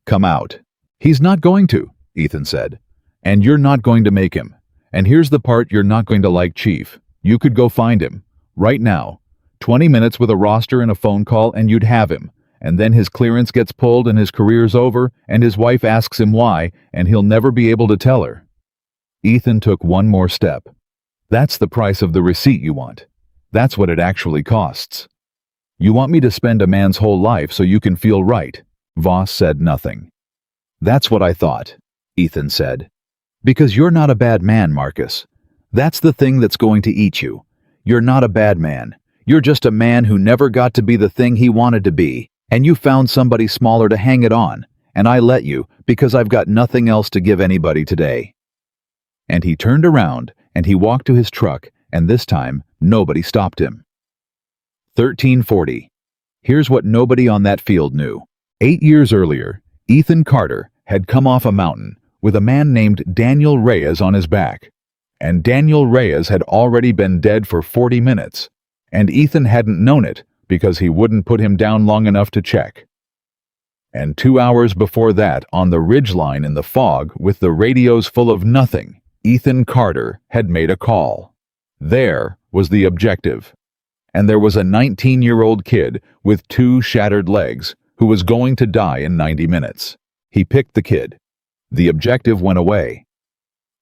Come out. He's not going to, Ethan said. And you're not going to make him. And here's the part you're not going to like, Chief. You could go find him. Right now. 20 minutes with a roster and a phone call and you'd have him. And then his clearance gets pulled and his career's over, and his wife asks him why, and he'll never be able to tell her. Ethan took one more step. That's the price of the receipt you want. That's what it actually costs. You want me to spend a man's whole life so you can feel right. Voss said nothing. That's what I thought, Ethan said. Because you're not a bad man, Marcus. That's the thing that's going to eat you. You're not a bad man. You're just a man who never got to be the thing he wanted to be, and you found somebody smaller to hang it on, and I let you because I've got nothing else to give anybody today. And he turned around and he walked to his truck, and this time nobody stopped him. 1340. Here's what nobody on that field knew. 8 years earlier, Ethan Carter had come off a mountain with a man named Daniel Reyes on his back. And Daniel Reyes had already been dead for 40 minutes, and Ethan hadn't known it because he wouldn't put him down long enough to check. And 2 hours before that, on the ridgeline in the fog with the radios full of nothing, Ethan Carter had made a call. There was the objective. And there was a 19-year-old kid with 2 shattered legs who was going to die in 90 minutes. He picked the kid. The objective went away.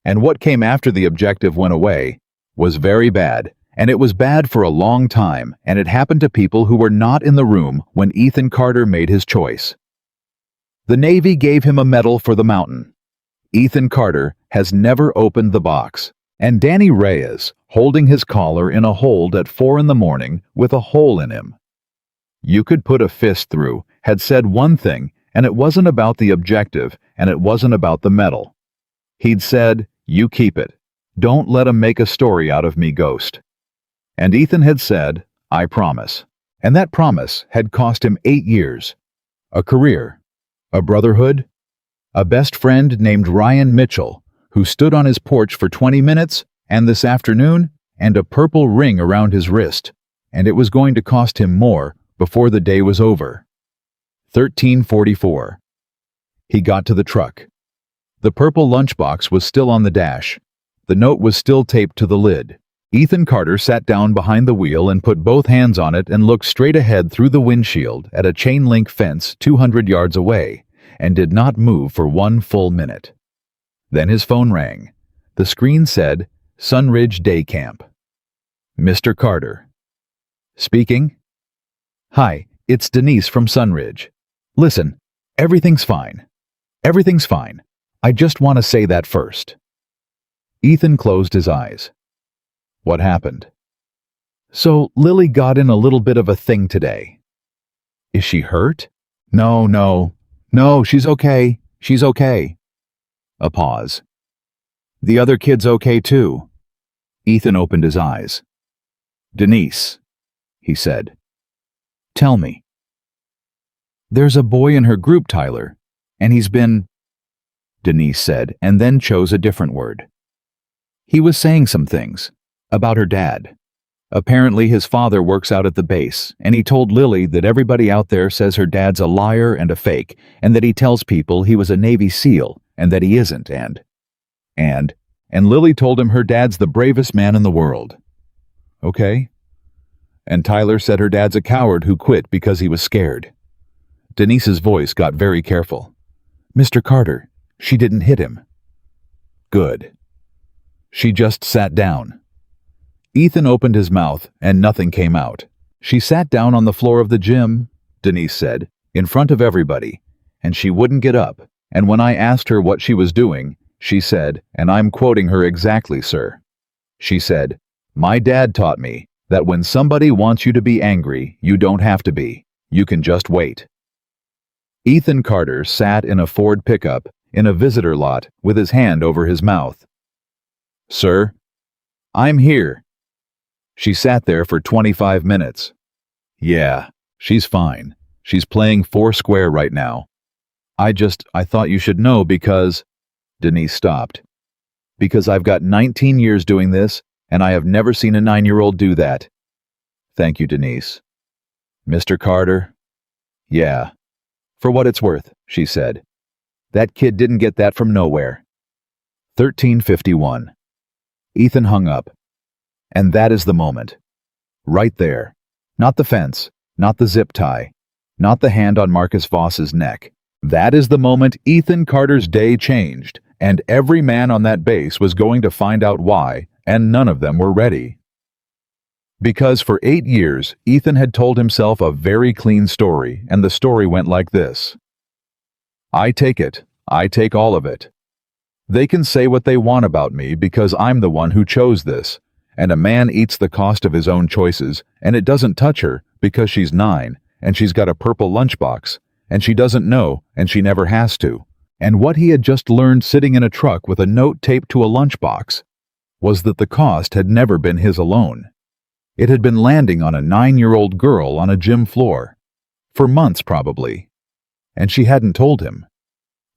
And what came after the objective went away was very bad, and it was bad for a long time, and it happened to people who were not in the room when Ethan Carter made his choice. The Navy gave him a medal for the mountain. Ethan Carter has never opened the box, and Danny Reyes, holding his collar in a hold at 4 a.m. with a hole in him. You could put a fist through, had said one thing, and it wasn't about the objective, and it wasn't about the medal. He'd said, you keep it. Don't let 'em make a story out of me, Ghost. And Ethan had said, I promise. And that promise had cost him 8 years. A career. A brotherhood. A best friend named Ryan Mitchell, who stood on his porch for 20 minutes, and this afternoon, and a purple ring around his wrist. And it was going to cost him more before the day was over. 1344. He got to the truck. The purple lunchbox was still on the dash. The note was still taped to the lid. Ethan Carter sat down behind the wheel and put both hands on it and looked straight ahead through the windshield at a chain-link fence 200 yards away, and did not move for 1 full minute. Then his phone rang. The screen said, Sunridge Day Camp. Mr. Carter. Speaking. Hi, it's Denise from Sunridge. Listen, everything's fine. Everything's fine. I just want to say that first. Ethan closed his eyes. What happened? So Lily got in a little bit of a thing today. Is she hurt? No, she's okay. She's okay. A pause. The other kid's okay too. Ethan opened his eyes. Denise, he said. Tell me. There's a boy in her group, Tyler, and he's been... Denise said, and then chose a different word. He was saying some things. About her dad. Apparently his father works out at the base, and he told Lily that everybody out there says her dad's a liar and a fake, and that he tells people he was a Navy SEAL, and that he isn't, and Lily told him her dad's the bravest man in the world. Okay. And Tyler said her dad's a coward who quit because he was scared. Denise's voice got very careful. Mr. Carter, she didn't hit him. Good. She just sat down. Ethan opened his mouth, and nothing came out. She sat down on the floor of the gym, Denise said, in front of everybody, and she wouldn't get up, and when I asked her what she was doing, she said, and I'm quoting her exactly, sir. She said, "My dad taught me that when somebody wants you to be angry, you don't have to be. You can just wait." Ethan Carter sat in a Ford pickup in a visitor lot with his hand over his mouth. "Sir, I'm here." She sat there for 25 minutes. "Yeah, she's fine. She's playing foursquare right now. I thought you should know because..." Denise stopped. "Because I've got 19 years doing this, and I have never seen a 9-year-old do that." "Thank you, Denise." "Mr. Carter?" "Yeah. For what it's worth," she said. "That kid didn't get that from nowhere." 13:51. Ethan hung up. And that is the moment. Right there. Not the fence, not the zip tie, not the hand on Marcus Voss's neck. That is the moment Ethan Carter's day changed, and every man on that base was going to find out why, and none of them were ready. Because for 8 years, Ethan had told himself a very clean story, and the story went like this. I take it. I take all of it. They can say what they want about me because I'm the one who chose this. And a man eats the cost of his own choices, and it doesn't touch her because she's 9, and she's got a purple lunchbox, and she doesn't know, and she never has to. And what he had just learned sitting in a truck with a note taped to a lunchbox was that the cost had never been his alone. It had been landing on a 9-year-old girl on a gym floor. For months, probably. And she hadn't told him.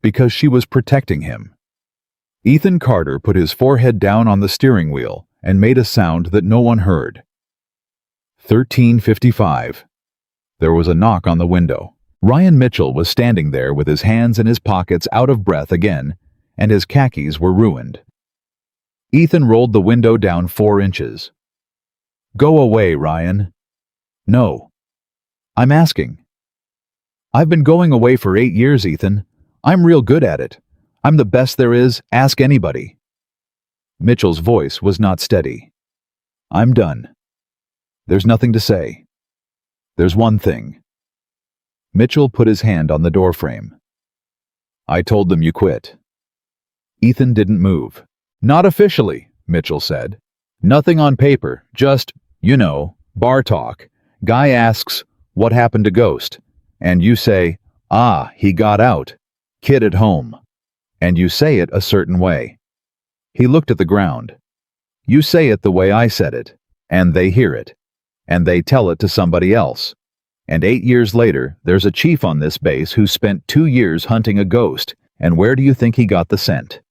Because she was protecting him. Ethan Carter put his forehead down on the steering wheel and made a sound that no one heard. 13:55. There was a knock on the window. Ryan Mitchell was standing there with his hands in his pockets, out of breath again, and his khakis were ruined. Ethan rolled the window down 4 inches. "Go away, Ryan." "No. I'm asking." "I've been going away for 8 years, Ethan. I'm real good at it. I'm the best there is, ask anybody." Mitchell's voice was not steady. "I'm done. There's nothing to say. There's one thing." Mitchell put his hand on the doorframe. "I told them you quit." Ethan didn't move. "Not officially," Mitchell said. "Nothing on paper, just, bar talk. Guy asks, 'What happened to Ghost?' And you say, 'Ah, he got out. Kid at home.' And you say it a certain way." He looked at the ground. "You say it the way I said it, and they hear it, and they tell it to somebody else. And 8 years later, there's a chief on this base who spent 2 years hunting a ghost, and where do you think he got the scent?"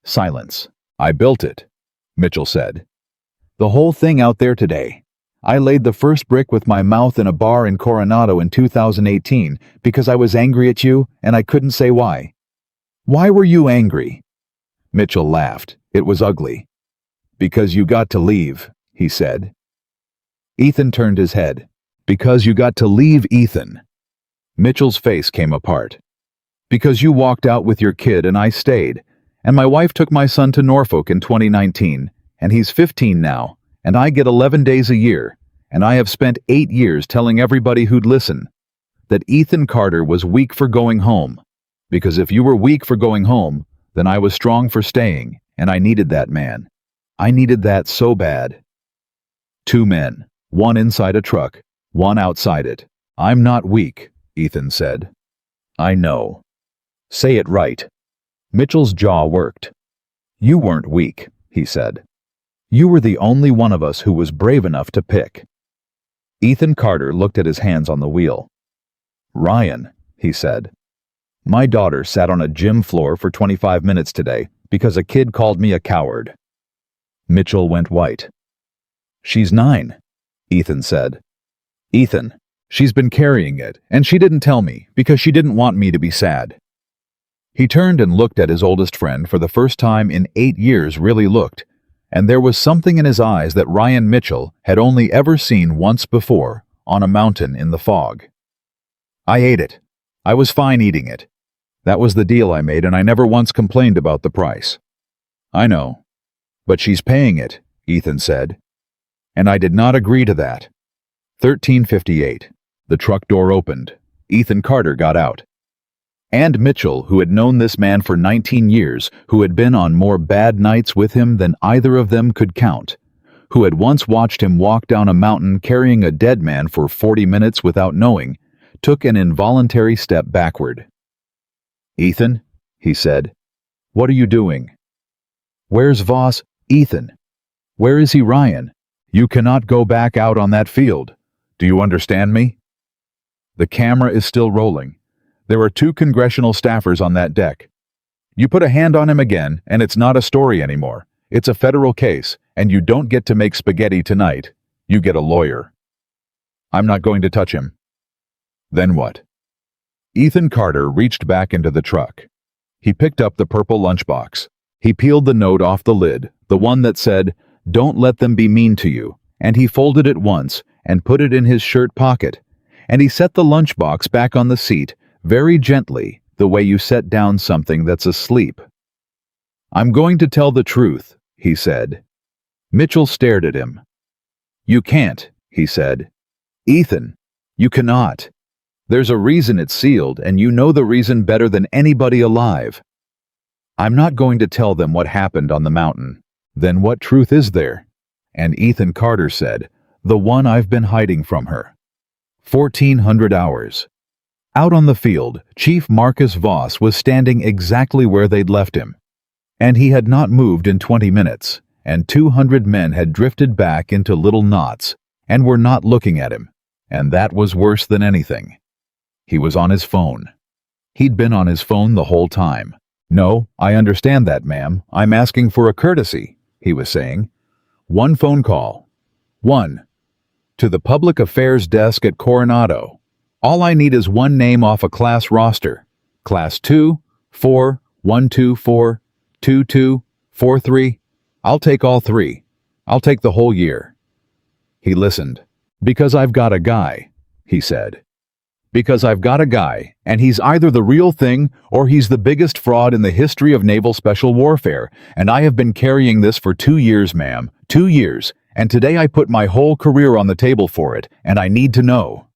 Silence. "I built it," Mitchell said. "The whole thing out there today. I laid the first brick with my mouth in a bar in Coronado in 2018 because I was angry at you and I couldn't say why." "Why were you angry?" Mitchell laughed. It was ugly. "Because you got to leave," he said. Ethan turned his head. "Because you got to leave, Ethan." Mitchell's face came apart. "Because you walked out with your kid and I stayed, and my wife took my son to Norfolk in 2019, and he's 15 now, and I get 11 days a year, and I have spent 8 years telling everybody who'd listen that Ethan Carter was weak for going home, because if you were weak for going home, then I was strong for staying, and I needed that man. I needed that so bad." 2 men, one inside a truck, one outside it. "I'm not weak," Ethan said. "I know. Say it right." Mitchell's jaw worked. "You weren't weak," he said. "You were the only one of us who was brave enough to pick." Ethan Carter looked at his hands on the wheel. "Ryan," he said. "My daughter sat on a gym floor for 25 minutes today because a kid called me a coward." Mitchell went white. "She's 9. Ethan said. Ethan, she's been carrying it, and she didn't tell me because she didn't want me to be sad. He turned and looked at his oldest friend for the first time in 8 years, really looked, and there was something in his eyes that Ryan Mitchell had only ever seen once before on a mountain in the fog. I ate it. I was fine eating it. That was the deal I made, and I never once complained about the price. I know. But she's paying it, Ethan said. And I did not agree to that. 13:58. The truck door opened. Ethan Carter got out. And Mitchell, who had known this man for 19 years, who had been on more bad nights with him than either of them could count, who had once watched him walk down a mountain carrying a dead man for 40 minutes without knowing, took an involuntary step backward. Ethan, he said, what are you doing? Where's Voss? Ethan. Where is he, Ryan? You cannot go back out on that field. Do you understand me? The camera is still rolling. There are 2 congressional staffers on that deck. You put a hand on him again, and it's not a story anymore. It's a federal case, and you don't get to make spaghetti tonight. You get a lawyer. I'm not going to touch him. Then what? Ethan Carter reached back into the truck. He picked up the purple lunchbox. He peeled the note off the lid, the one that said, "Don't let them be mean to you," and he folded it once and put it in his shirt pocket, and he set the lunchbox back on the seat, very gently, the way you set down something that's asleep. I'm going to tell the truth, he said. Mitchell stared at him. You can't, he said. Ethan, you cannot. There's a reason it's sealed, and you know the reason better than anybody alive. I'm not going to tell them what happened on the mountain. Then what truth is there? And Ethan Carter said, the one I've been hiding from her. 1400 hours. Out on the field, Chief Marcus Voss was standing exactly where they'd left him. And he had not moved in 20 minutes, and 200 men had drifted back into little knots, and were not looking at him, and that was worse than anything. He was on his phone. He'd been on his phone the whole time. No, I understand that, ma'am. I'm asking for a courtesy, he was saying. 1 phone call. 1. To the public affairs desk at Coronado. All I need is 1 name off a class roster. Class 2, 4, 124, 22, 43. I'll take all 3. I'll take the whole year. He listened. Because I've got a guy, he said. Because I've got a guy, and he's either the real thing or he's the biggest fraud in the history of naval special warfare, and I have been carrying this for 2 years, ma'am. 2 years, and today I put my whole career on the table for it, and I need to know.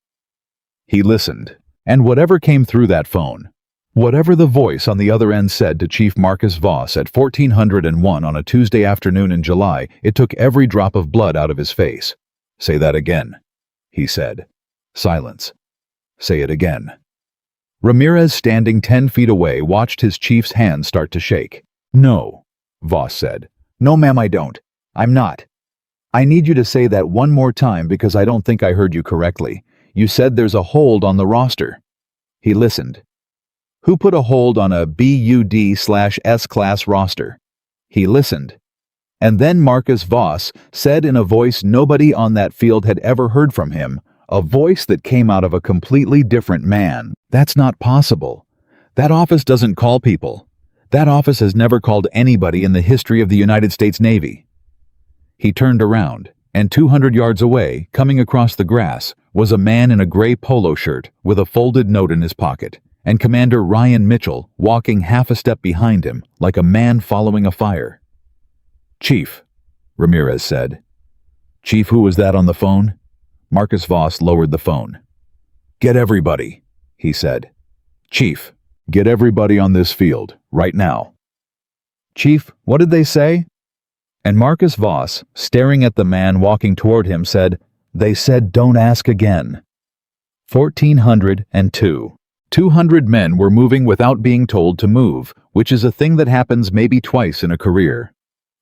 He listened, and whatever came through that phone, whatever the voice on the other end said to Chief Marcus Voss at 1401 on a Tuesday afternoon in July, it took every drop of blood out of his face. Say that again, he said. Silence. Say it again. Ramirez, standing 10 feet away, watched his chief's hand start to shake. No, Voss said. No, ma'am, I don't. I'm not. I need you to say that one more time because I don't think I heard you correctly. You said there's a hold on the roster. He listened. Who put a hold on a BUD/S class roster? He listened. And then Marcus Voss said in a voice nobody on that field had ever heard from him, a voice that came out of a completely different man. That's not possible. That office doesn't call people. That office has never called anybody in the history of the United States Navy. He turned around, and 200 yards away, coming across the grass, was a man in a gray polo shirt with a folded note in his pocket, and Commander Ryan Mitchell walking half a step behind him like a man following a fire. Chief, Ramirez said. Chief, who was that on the phone? Marcus Voss lowered the phone. Get everybody, he said. Chief, get everybody on this field, right now. Chief, what did they say? And Marcus Voss, staring at the man walking toward him, said, They said don't ask again. 1402. 200 men were moving without being told to move, which is a thing that happens maybe twice in a career.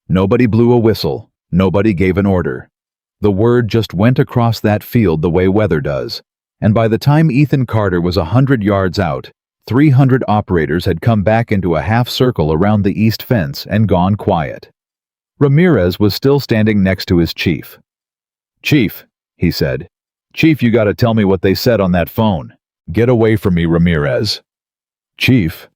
Nobody blew a whistle. Nobody gave an order. The word just went across that field the way weather does, and by the time Ethan Carter was 100 yards out, 300 operators had come back into a half circle around the east fence and gone quiet. Ramirez was still standing next to his chief. Chief, he said. Chief, you gotta tell me what they said on that phone. Get away from me, Ramirez. Chief,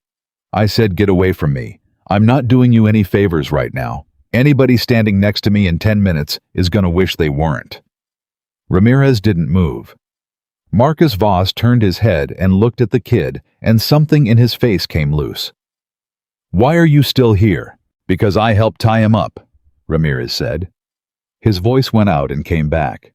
I said get away from me. I'm not doing you any favors right now. Anybody standing next to me in 10 minutes is gonna wish they weren't. Ramirez didn't move. Marcus Voss turned his head and looked at the kid, and something in his face came loose. Why are you still here? Because I helped tie him up, Ramirez said. His voice went out and came back.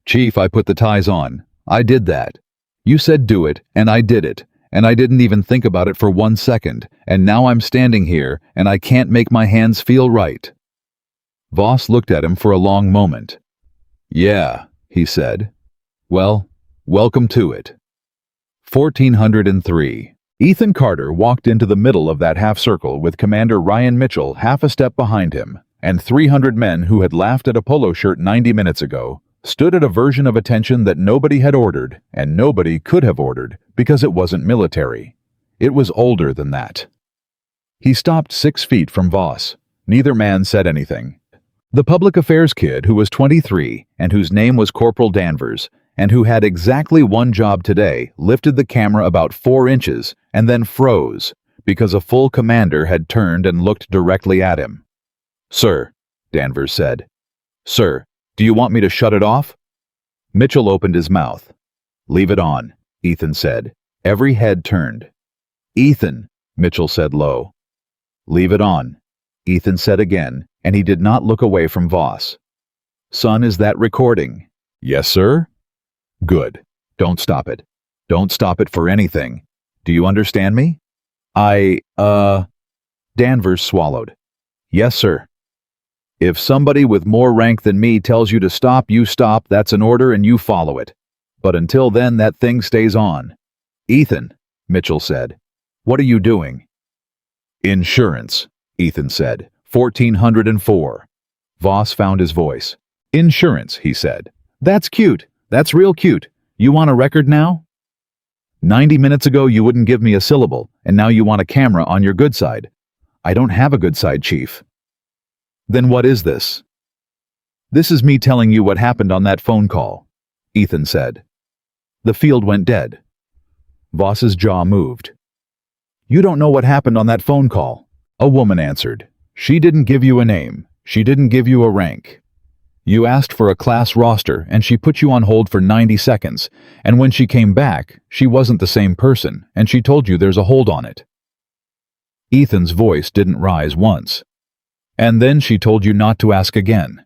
Chief, I put the ties on. I did that. You said do it, and I did it, and I didn't even think about it for 1 second, and now I'm standing here, and I can't make my hands feel right. Voss looked at him for a long moment. Yeah, he said. Well, welcome to it. 1403. Ethan Carter walked into the middle of that half-circle with Commander Ryan Mitchell half a step behind him, and 300 men who had laughed at a polo shirt 90 minutes ago stood at a version of attention that nobody had ordered, and nobody could have ordered, because it wasn't military. It was older than that. He stopped 6 feet from Voss. Neither man said anything. The public affairs kid, who was 23, and whose name was Corporal Danvers, and who had exactly one job today, lifted the camera about 4 inches, and then froze, because a full commander had turned and looked directly at him. Sir, Danvers said. Sir, do you want me to shut it off? Mitchell opened his mouth. Leave it on, Ethan said. Every head turned. Ethan, Mitchell said low. Leave it on, Ethan said again, and he did not look away from Voss. Son, is that recording? Yes, sir. Good. Don't stop it. Don't stop it for anything. Do you understand me? Danvers swallowed. Yes, sir. If somebody with more rank than me tells you to stop, you stop. That's an order and you follow it. But until then, that thing stays on. Ethan, Mitchell said. What are you doing? Insurance, Ethan said. 1404. Voss found his voice. Insurance, he said. That's cute. That's real cute. You want a record now? 90 minutes ago you wouldn't give me a syllable, and now you want a camera on your good side. I don't have a good side, Chief. Then what is this? This is me telling you what happened on that phone call, Ethan said. The field went dead. Voss's jaw moved. You don't know what happened on that phone call, a woman answered. She didn't give you a name. She didn't give you a rank. You asked for a class roster, and she put you on hold for 90 seconds, and when she came back, she wasn't the same person, and she told you there's a hold on it. Ethan's voice didn't rise once. And then she told you not to ask again.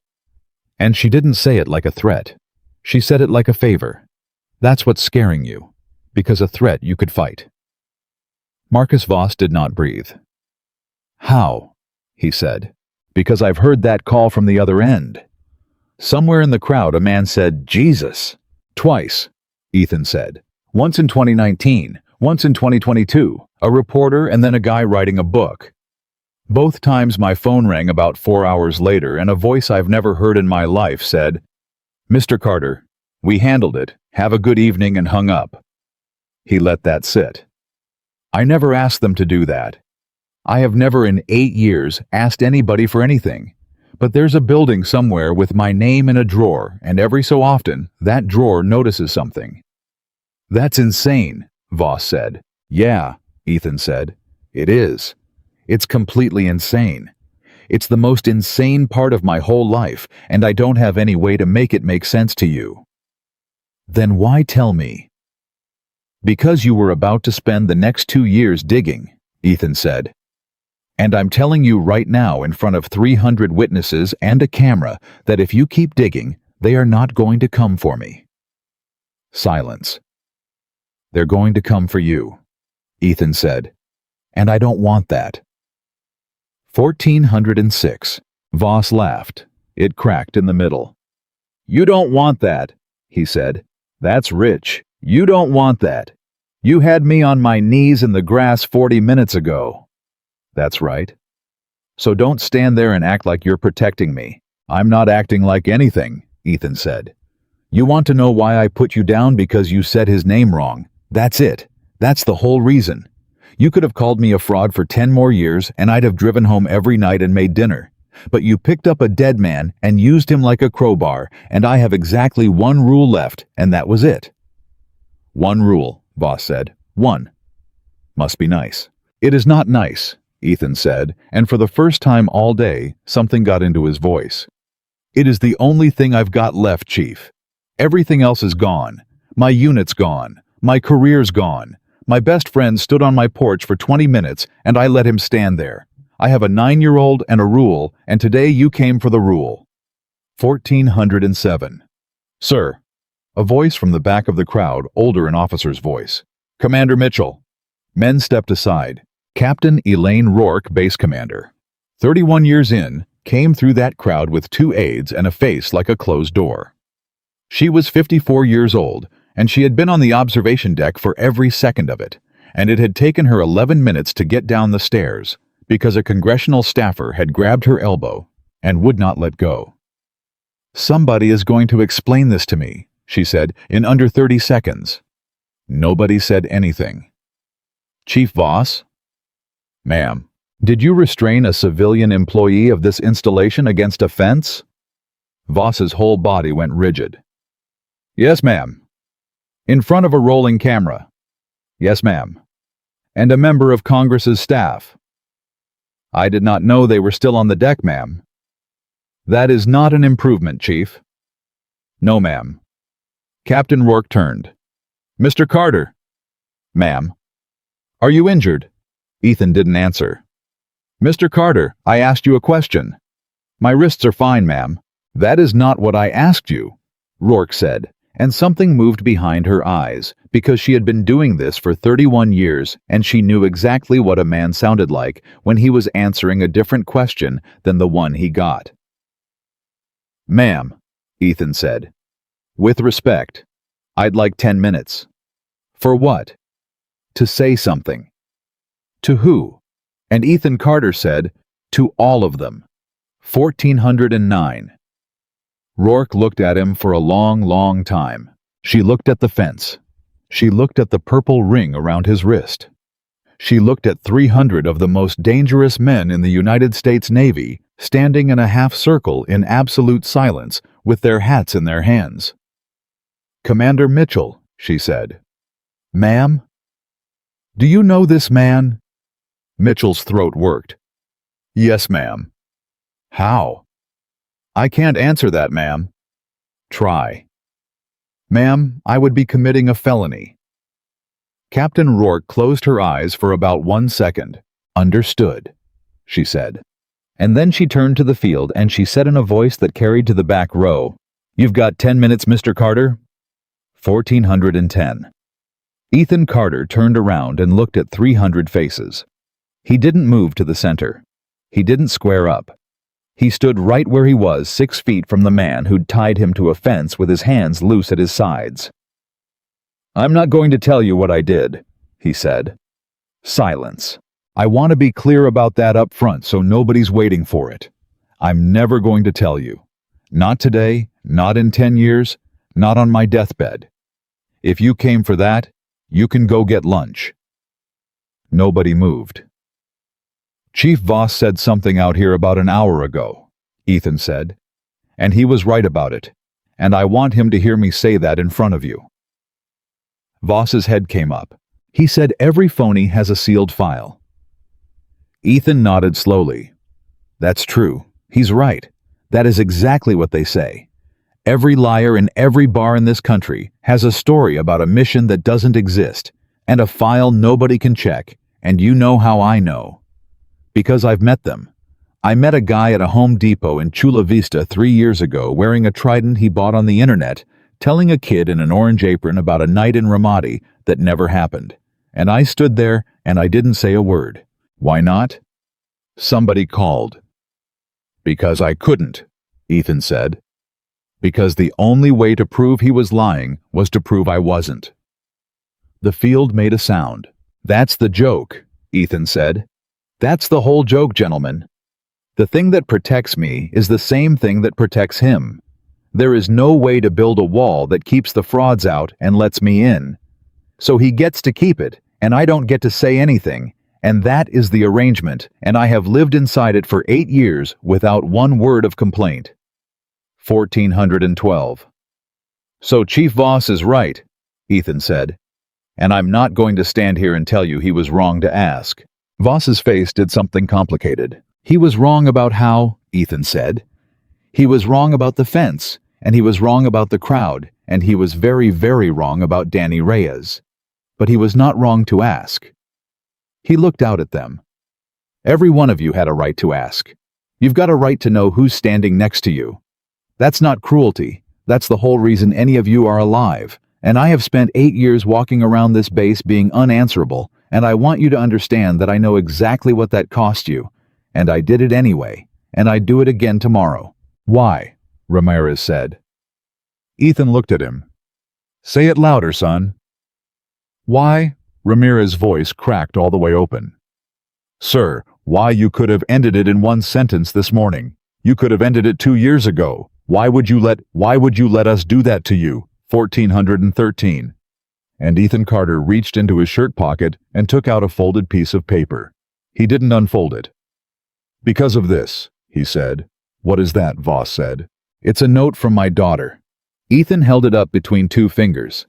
And she didn't say it like a threat. She said it like a favor. That's what's scaring you, because a threat you could fight. Marcus Voss did not breathe. How? He said. Because I've heard that call from the other end. Somewhere in the crowd a man said, Jesus. Twice, Ethan said. Once in 2019, once in 2022, a reporter and then a guy writing a book. Both times my phone rang about 4 hours later and a voice I've never heard in my life said, Mr. Carter, we handled it. Have a good evening, and hung up. He let that sit. I never asked them to do that. I have never in 8 years asked anybody for anything. But there's a building somewhere with my name in a drawer, and every so often, that drawer notices something. That's insane, Voss said. Yeah, Ethan said. It is. It's completely insane. It's the most insane part of my whole life, and I don't have any way to make it make sense to you. Then why tell me? Because you were about to spend the next 2 years digging, Ethan said. And I'm telling you right now in front of 300 witnesses and a camera that if you keep digging, they are not going to come for me. Silence. They're going to come for you, Ethan said. And I don't want that. 1406. Voss laughed. It cracked in the middle. You don't want that, he said. That's rich. You don't want that. You had me on my knees in the grass 40 minutes ago. That's right. So don't stand there and act like you're protecting me. I'm not acting like anything, Ethan said. You want to know why I put you down because you said his name wrong. That's it. That's the whole reason. You could have called me a fraud for 10 more years and I'd have driven home every night and made dinner. But you picked up a dead man and used him like a crowbar, and I have exactly one rule left, and that was it." "One rule," Voss said. "One. Must be nice." "It is not nice," Ethan said, and for the first time all day, something got into his voice. "It is the only thing I've got left, Chief. Everything else is gone. My unit's gone. My career's gone. My best friend stood on my porch for 20 minutes, and I let him stand there. I have a 9-year-old and a rule, and today you came for the rule." 1407. "Sir." A voice from the back of the crowd, older an officer's voice. "Commander Mitchell." Men stepped aside. Captain Elaine Rourke, base commander. 31 years in, came through that crowd with 2 aides and a face like a closed door. She was 54 years old, and she had been on the observation deck for every second of it, and it had taken her 11 minutes to get down the stairs, because a congressional staffer had grabbed her elbow and would not let go. "Somebody is going to explain this to me," she said, in under 30 seconds. Nobody said anything. "Chief Voss?" "Ma'am, did you restrain a civilian employee of this installation against offense?" Voss's whole body went rigid. "Yes, ma'am." "In front of a rolling camera?" "Yes, ma'am." "And a member of Congress's staff?" "I did not know they were still on the deck, ma'am." "That is not an improvement, Chief." "No, ma'am." Captain Rourke turned. "Mr. Carter." "Ma'am." "Are you injured?" Ethan didn't answer. "Mr. Carter, I asked you a question." "My wrists are fine, ma'am." "That is not what I asked you," Rourke said, and something moved behind her eyes, because she had been doing this for 31 years, and she knew exactly what a man sounded like when he was answering a different question than the one he got. "Ma'am," Ethan said, "with respect, I'd like 10 minutes. For what?" "To say something." "To who?" And Ethan Carter said, "To all of them." 1409. Rourke looked at him for a long, long time. She looked at the fence. She looked at the purple ring around his wrist. She looked at 300 of the most dangerous men in the United States Navy standing in a half circle in absolute silence with their hats in their hands. "Commander Mitchell," she said. "Ma'am?" "Do you know this man?" Mitchell's throat worked. "Yes, ma'am." "How?" "I can't answer that, ma'am." "Try." "Ma'am, I would be committing a felony." Captain Rourke closed her eyes for about 1 second. "Understood," she said. And then she turned to the field and she said in a voice that carried to the back row, "You've got 10 minutes, Mr. Carter." 1410. Ethan Carter turned around and looked at 300 faces. He didn't move to the center. He didn't square up. He stood right where he was, 6 feet from the man who'd tied him to a fence with his hands loose at his sides. "I'm not going to tell you what I did," he said. Silence. "I want to be clear about that up front so nobody's waiting for it. I'm never going to tell you. Not today, not in 10 years, not on my deathbed. If you came for that, you can go get lunch." Nobody moved. "Chief Voss said something out here about an hour ago," Ethan said. "And he was right about it. And I want him to hear me say that in front of you." Voss's head came up. He said every phony has a sealed file. Ethan nodded slowly. "That's true. He's right. That is exactly what they say. Every liar in every bar in this country has a story about a mission that doesn't exist, and a file nobody can check, and you know how I know. Because I've met them. I met a guy at a Home Depot in Chula Vista 3 years ago wearing a trident he bought on the internet, telling a kid in an orange apron about a night in Ramadi that never happened. And I stood there and I didn't say a word. Why not? Somebody called." "Because I couldn't," Ethan said. "Because the only way to prove he was lying was to prove I wasn't." The field made a sound. "That's the joke," Ethan said. "That's the whole joke, gentlemen. The thing that protects me is the same thing that protects him. There is no way to build a wall that keeps the frauds out and lets me in. So he gets to keep it, and I don't get to say anything, And that is the arrangement, and I have lived inside it for 8 years without one word of complaint. 1412. So Chief Voss is right, Ethan said. And I'm not going to stand here and tell you he was wrong to ask. Voss's face did something complicated. He was wrong about how, Ethan said. He was wrong about the fence, and he was wrong about the crowd, and he was very, very wrong about Danny Reyes. But he was not wrong to ask. He looked out at them. Every one of you had a right to ask. You've got a right to know who's standing next to you. That's not cruelty. That's the whole reason any of you are alive. And I have spent 8 years walking around this base being unanswerable, and I want you to understand that I know exactly what that cost you. And I did it anyway, and I'd do it again tomorrow. Why? Ramirez said. Ethan looked at him. Say it louder, son. Why? Ramirez's voice cracked all the way open. Sir, why you could have ended it in one sentence this morning. You could have ended it 2 years ago. Why would you let us do that to you? 1413. And Ethan Carter reached into his shirt pocket and took out a folded piece of paper. He didn't unfold it. Because of this, he said. What is that? Voss said. It's a note from my daughter. Ethan held it up between 2 fingers.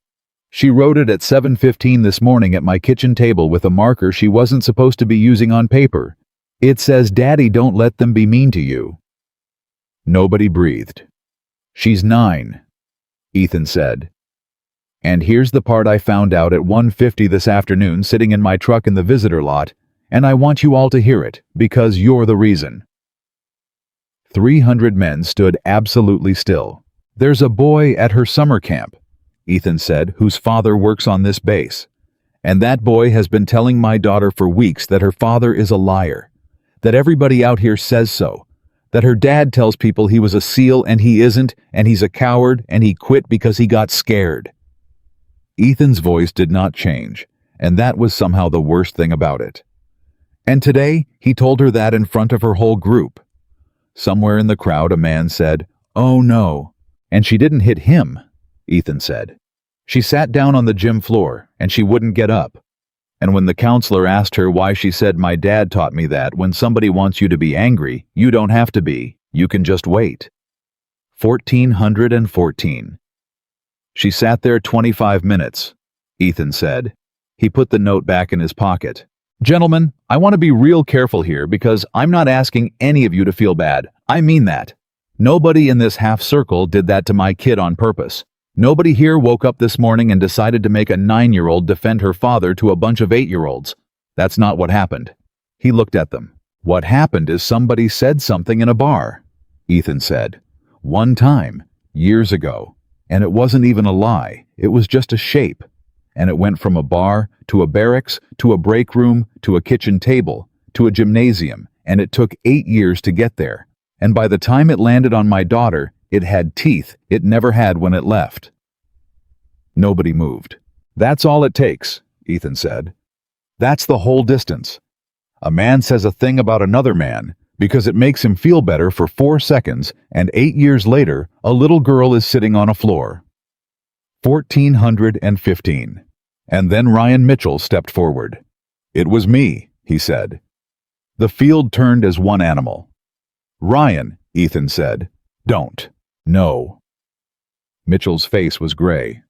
She wrote it at 7:15 this morning at my kitchen table with a marker she wasn't supposed to be using on paper. It says, Daddy, don't let them be mean to you. Nobody breathed. She's 9, Ethan said. And here's the part I found out at 1:50 this afternoon sitting in my truck in the visitor lot, and I want you all to hear it, because you're the reason. 300 men stood absolutely still. There's a boy at her summer camp, Ethan said, whose father works on this base. And that boy has been telling my daughter for weeks that her father is a liar, that everybody out here says so, that her dad tells people he was a SEAL and he isn't, and he's a coward and he quit because he got scared. Ethan's voice did not change, and that was somehow the worst thing about it. And today, he told her that in front of her whole group. Somewhere in the crowd a man said, "Oh no," and she didn't hit him, Ethan said. She sat down on the gym floor, and she wouldn't get up. And when the counselor asked her why, she said, "My dad taught me that when somebody wants you to be angry, you don't have to be. You can just wait." 1414. She sat there 25 minutes, Ethan said. He put the note back in his pocket. Gentlemen, I want to be real careful here because I'm not asking any of you to feel bad. I mean that. Nobody in this half circle did that to my kid on purpose. Nobody here woke up this morning and decided to make a 9-year-old defend her father to a bunch of 8-year-olds. That's not what happened. He looked at them. What happened is somebody said something in a bar, Ethan said. One time, years ago. And it wasn't even a lie. It was just a shape. And it went from a bar to a barracks to a break room to a kitchen table to a gymnasium, and it took 8 years to get there. And by the time it landed on my daughter, it had teeth it never had when it left. Nobody moved. That's all it takes, Ethan said. That's the whole distance. A man says a thing about another man because it makes him feel better for 4 seconds, and 8 years later, a little girl is sitting on a floor. 1415. And then Ryan Mitchell stepped forward. It was me, he said. The field turned as one animal. Ryan, Ethan said. Don't. No. Mitchell's face was gray.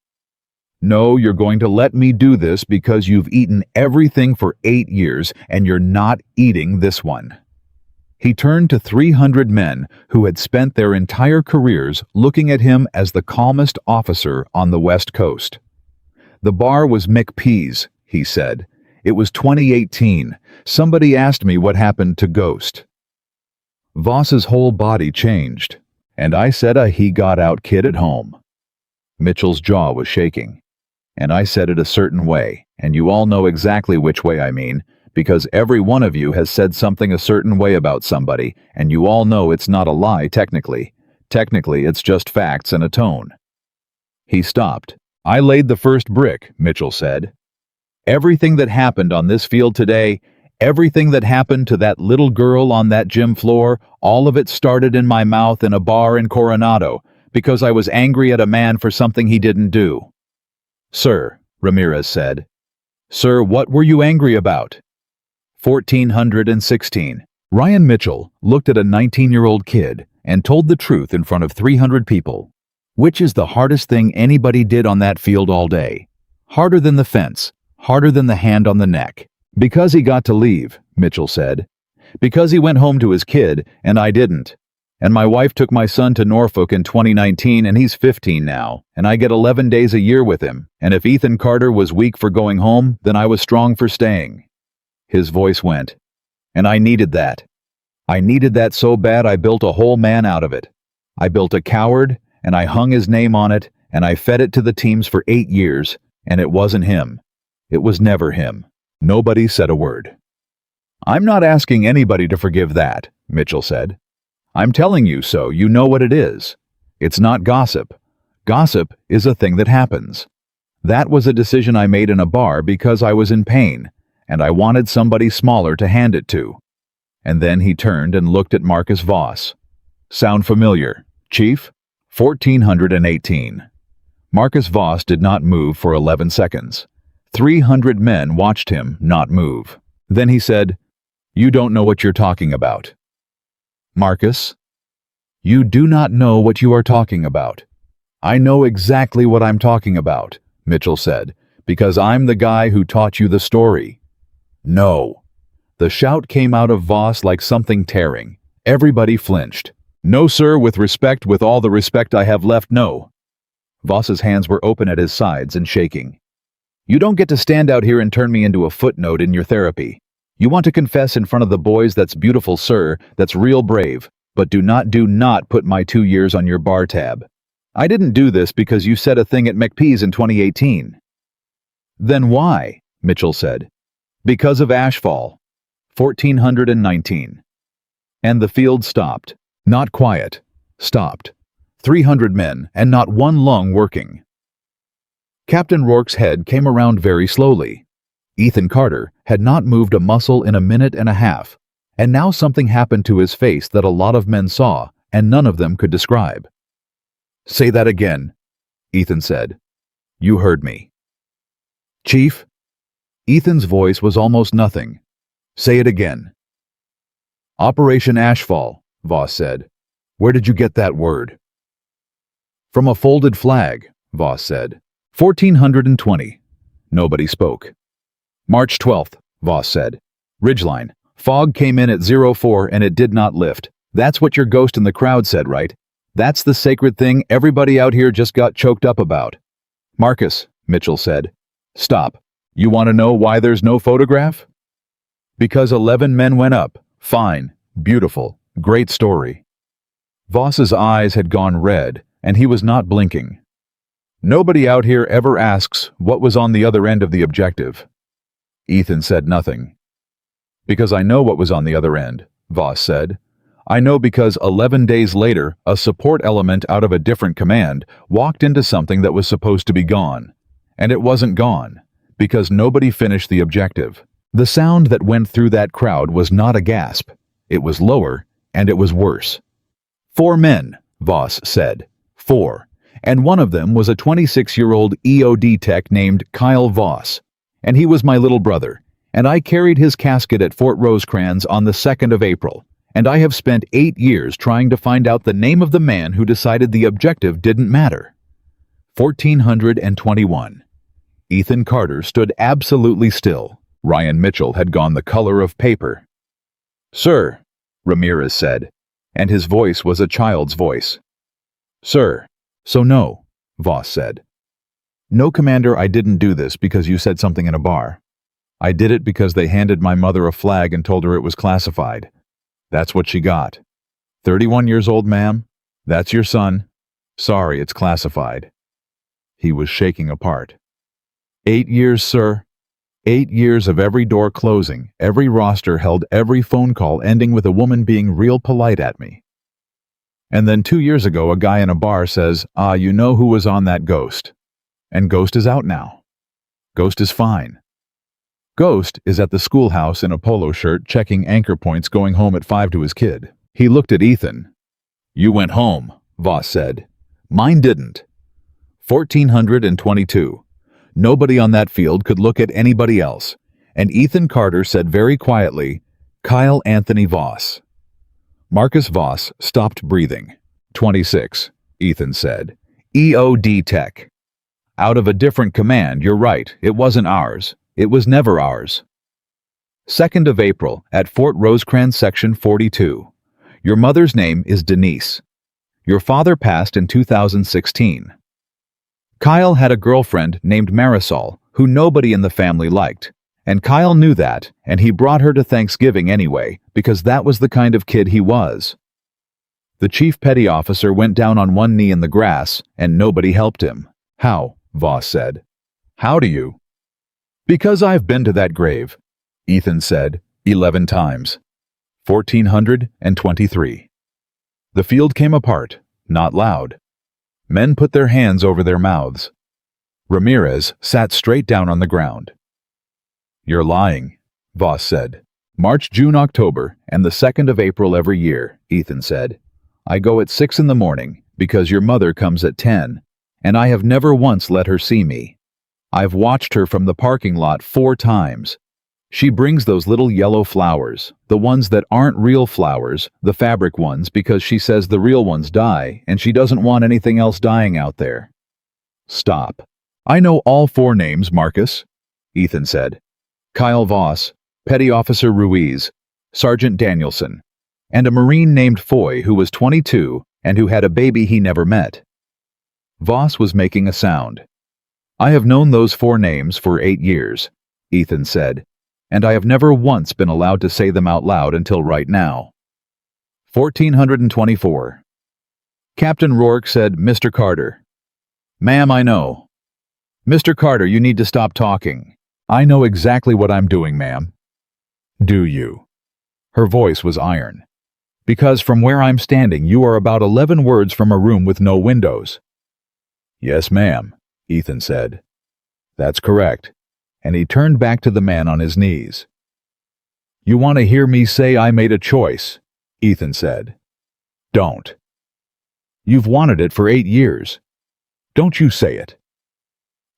No, you're going to let me do this because you've eaten everything for 8 years and you're not eating this one. He turned to 300 men who had spent their entire careers looking at him as the calmest officer on the West Coast. The bar was McPee's, he said. It was 2018. Somebody asked me what happened to Ghost. Voss's whole body changed, and I said he got out kid at home. Mitchell's jaw was shaking. And I said it a certain way, and you all know exactly which way I mean, because every one of you has said something a certain way about somebody, and you all know it's not a lie technically. Technically, it's just facts and a tone. He stopped. I laid the first brick, Mitchell said. Everything that happened on this field today, everything that happened to that little girl on that gym floor, all of it started in my mouth in a bar in Coronado, because I was angry at a man for something he didn't do. Sir, Ramirez said. Sir, what were you angry about? 1416. Ryan Mitchell looked at a 19-year-old kid and told the truth in front of 300 people. Which is the hardest thing anybody did on that field all day? Harder than the fence, harder than the hand on the neck. Because he got to leave, Mitchell said. Because he went home to his kid, and I didn't. And my wife took my son to Norfolk in 2019, and he's 15 now, and I get 11 days a year with him, and if Ethan Carter was weak for going home, then I was strong for staying. His voice went. And I needed that. I needed that so bad I built a whole man out of it. I built a coward, and I hung his name on it, and I fed it to the teams for 8 years, and it wasn't him. It was never him. Nobody said a word. I'm not asking anybody to forgive that, Mitchell said. I'm telling you so you know what it is. It's not gossip. Gossip is a thing that happens. That was a decision I made in a bar because I was in pain, and I wanted somebody smaller to hand it to. And then he turned and looked at Marcus Voss. Sound familiar, Chief? 1418. Marcus Voss did not move for 11 seconds. 300 men watched him not move. Then he said, You don't know what you're talking about. Marcus, you do not know what you are talking about. I know exactly what I'm talking about, Mitchell said, because I'm the guy who taught you the story. No. The shout came out of Voss like something tearing. Everybody flinched. No, sir, with all the respect I have left, no. Voss's hands were open at his sides and shaking. You don't get to stand out here and turn me into a footnote in your therapy. You want to confess in front of the boys, that's beautiful, sir, that's real brave, but do not put my 2 years on your bar tab. I didn't do this because you said a thing at McPee's in 2018. Then why? Mitchell said. Because of Ashfall. 1419. And the field stopped. Not quiet. Stopped. 300 men, and not one lung working. Captain Rourke's head came around very slowly. Ethan Carter had not moved a muscle in a minute and a half, and now something happened to his face that a lot of men saw, and none of them could describe. Say that again, Ethan said. You heard me. Chief? Ethan's voice was almost nothing. Say it again. Operation Ashfall, Voss said. Where did you get that word? From a folded flag, Voss said. 1420. Nobody spoke. March 12th, Voss said. Ridgeline. Fog came in at 04 and it did not lift. That's what your ghost in the crowd said, right? That's the sacred thing everybody out here just got choked up about. Marcus, Mitchell said. Stop. You want to know why there's no photograph? Because 11 men went up. Fine. Beautiful. Great story. Voss's eyes had gone red, and he was not blinking. Nobody out here ever asks what was on the other end of the objective. Ethan said nothing. Because I know what was on the other end, Voss said. I know because 11 days later, a support element out of a different command walked into something that was supposed to be gone. And it wasn't gone, because nobody finished the objective. The sound that went through that crowd was not a gasp. It was lower, and it was worse. 4 men, Voss said. 4. And one of them was a 26-year-old EOD tech named Kyle Voss. And he was my little brother, and I carried his casket at Fort Rosecrans on the 2nd of April, and I have spent 8 years trying to find out the name of the man who decided the objective didn't matter. 1421. Ethan Carter stood absolutely still. Ryan Mitchell had gone the color of paper. Sir, Ramirez said, and his voice was a child's voice. Sir, so no, Voss said. No, Commander, I didn't do this because you said something in a bar. I did it because they handed my mother a flag and told her it was classified. That's what she got. 31 years old, ma'am. That's your son. Sorry, it's classified. He was shaking apart. 8 years, sir. 8 years of every door closing, every roster held, every phone call ending with a woman being real polite at me. And then 2 years ago, a guy in a bar says, you know who was on that Ghost. And Ghost is out now. Ghost is fine. Ghost is at the schoolhouse in a polo shirt checking anchor points going home at 5 to his kid. He looked at Ethan. You went home, Voss said. Mine didn't. 1422. Nobody on that field could look at anybody else. and Ethan Carter said very quietly, "Kyle Anthony Voss." Marcus Voss stopped breathing. 26, Ethan said. EOD Tech. Out of a different command, you're right, it wasn't ours. It was never ours. 2nd of April, at Fort Rosecrans Section 42. Your mother's name is Denise. Your father passed in 2016. Kyle had a girlfriend named Marisol, who nobody in the family liked. And Kyle knew that, and he brought her to Thanksgiving anyway, because that was the kind of kid he was. The chief petty officer went down on one knee in the grass, and nobody helped him. How? Voss said. How do you? Because I've been to that grave, Ethan said, 11 times. 1423. The field came apart, not loud. Men put their hands over their mouths. Ramirez sat straight down on the ground. You're lying, Voss said. March, June, October, and the 2nd of April every year, Ethan said. I go at 6 in the morning because your mother comes at 10, and I have never once let her see me. I've watched her from the parking lot 4 times. She brings those little yellow flowers, the ones that aren't real flowers, the fabric ones, because she says the real ones die, and she doesn't want anything else dying out there. Stop. I know all 4 names, Marcus, Ethan said. Kyle Voss, Petty Officer Ruiz, Sergeant Danielson, and a Marine named Foy who was 22 and who had a baby he never met. Voss was making a sound. I have known those 4 names for 8 years, Ethan said, and I have never once been allowed to say them out loud until right now. 1424. Captain Rourke said, Mr. Carter. Ma'am, I know. Mr. Carter, you need to stop talking. I know exactly what I'm doing, ma'am. Do you? Her voice was iron. Because from where I'm standing, you are about 11 words from a room with no windows. Yes, ma'am, Ethan said. That's correct. And he turned back to the man on his knees. You want to hear me say I made a choice, Ethan said. Don't. You've wanted it for 8 years. Don't you say it.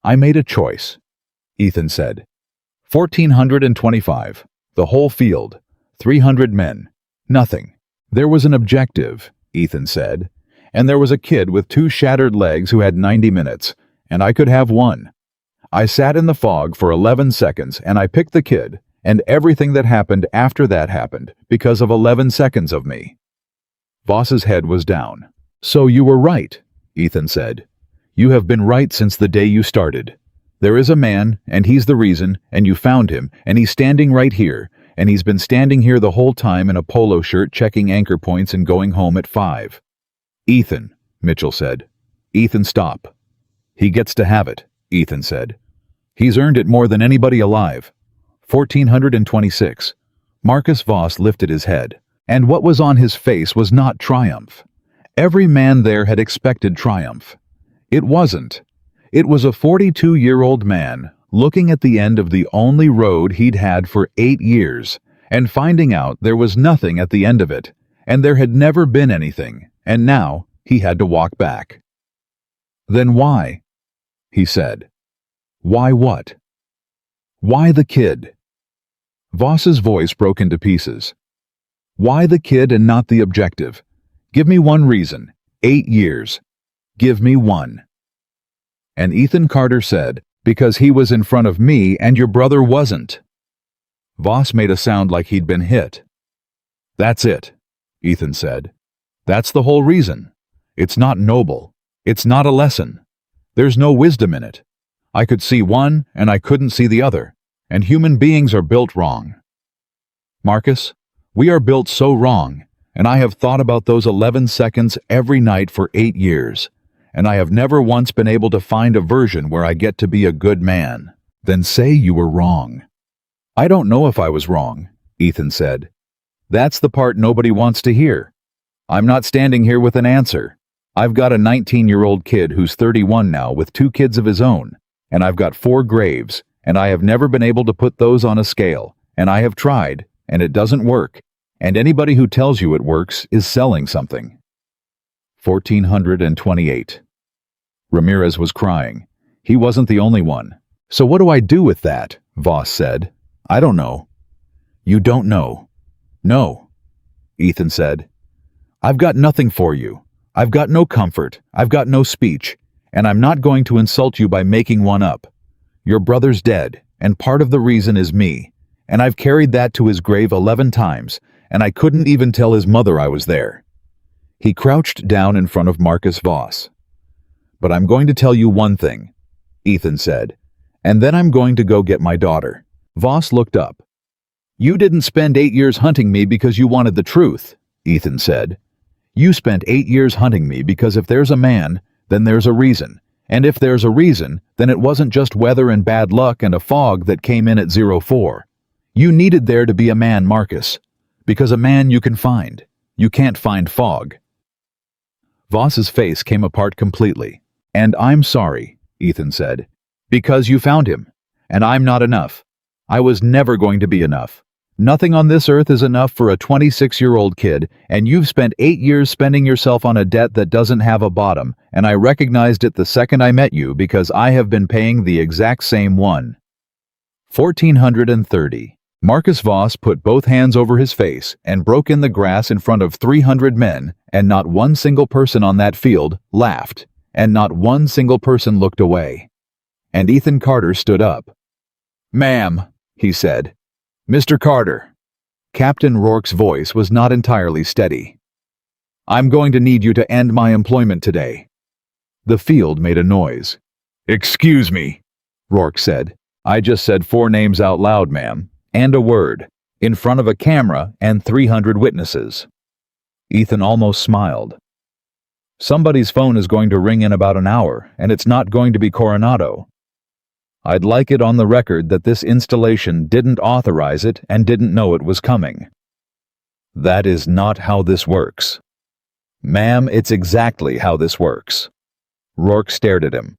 I made a choice, Ethan said. 1425. The whole field. 300 men. Nothing. There was an objective, Ethan said, and there was a kid with 2 shattered legs who had 90 minutes, and I could have 1. I sat in the fog for 11 seconds, and I picked the kid, and everything that happened after that happened because of 11 seconds of me. Voss's head was down. So you were right, Ethan said. You have been right since the day you started. There is a man, and he's the reason, and you found him, and he's standing right here, and he's been standing here the whole time in a polo shirt checking anchor points and going home at 5. Ethan, Mitchell said. Ethan, stop. He gets to have it, Ethan said. He's earned it more than anybody alive. 1426. Marcus Voss lifted his head, and what was on his face was not triumph. Every man there had expected triumph. It wasn't. It was a 42-year-old man looking at the end of the only road he'd had for 8 years and finding out there was nothing at the end of it, and there had never been anything, and now he had to walk back. Then why? He said. Why what? Why the kid? Voss's voice broke into pieces. Why the kid and not the objective? Give me one reason. 8 years. Give me one. And Ethan Carter said, because he was in front of me and your brother wasn't. Voss made a sound like he'd been hit. That's it, Ethan said. That's the whole reason. It's not noble. It's not a lesson. There's no wisdom in it. I could see one and I couldn't see the other, and human beings are built wrong. Marcus, we are built so wrong, and I have thought about those 11 seconds every night for 8 years. And I have never once been able to find a version where I get to be a good man. Then say you were wrong. I don't know if I was wrong, Ethan said. That's the part nobody wants to hear. I'm not standing here with an answer. I've got a 19-year-old kid who's 31 now with 2 kids of his own, and I've got 4 graves, and I have never been able to put those on a scale, and I have tried, and it doesn't work, and anybody who tells you it works is selling something. 1428. Ramirez was crying. He wasn't the only one. So what do I do with that? Voss said. I don't know. You don't know. No, Ethan said. I've got nothing for you. I've got no comfort. I've got no speech. And I'm not going to insult you by making one up. Your brother's dead, and part of the reason is me. And I've carried that to his grave 11 times, and I couldn't even tell his mother I was there. He crouched down in front of Marcus Voss. But I'm going to tell you one thing, Ethan said, and then I'm going to go get my daughter. Voss looked up. You didn't spend 8 years hunting me because you wanted the truth, Ethan said. You spent 8 years hunting me because if there's a man, then there's a reason. And if there's a reason, then it wasn't just weather and bad luck and a fog that came in at 04. You needed there to be a man, Marcus. Because a man you can find. You can't find fog. Voss's face came apart completely. And I'm sorry, Ethan said. Because you found him. And I'm not enough. I was never going to be enough. Nothing on this earth is enough for a 26-year-old kid, and you've spent 8 years spending yourself on a debt that doesn't have a bottom, and I recognized it the second I met you because I have been paying the exact same one. 1430. Marcus Voss put both hands over his face and broke in the grass in front of 300 men, and not one single person on that field laughed, and not one single person looked away. And Ethan Carter stood up. Ma'am, he said. Mr. Carter. Captain Rourke's voice was not entirely steady. I'm going to need you to end my employment today. The field made a noise. Excuse me, Rourke said. I just said 4 names out loud, ma'am, and a word, in front of a camera and 300 witnesses. Ethan almost smiled. Somebody's phone is going to ring in about an hour, and it's not going to be Coronado. I'd like it on the record that this installation didn't authorize it and didn't know it was coming. That is not how this works. Ma'am, it's exactly how this works. Rourke stared at him.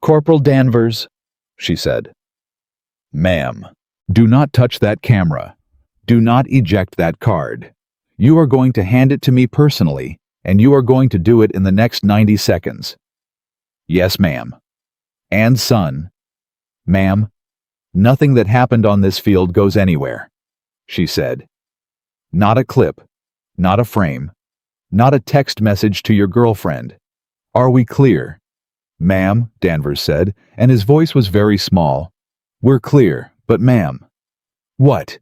Corporal Danvers, she said. Ma'am, do not touch that camera. Do not eject that card. You are going to hand it to me personally, and you are going to do it in the next 90 seconds. Yes, ma'am. And son, ma'am, nothing that happened on this field goes anywhere, she said. Not a clip, not a frame, not a text message to your girlfriend. Are we clear? Ma'am, Danvers said, and his voice was very small. We're clear, but ma'am. What?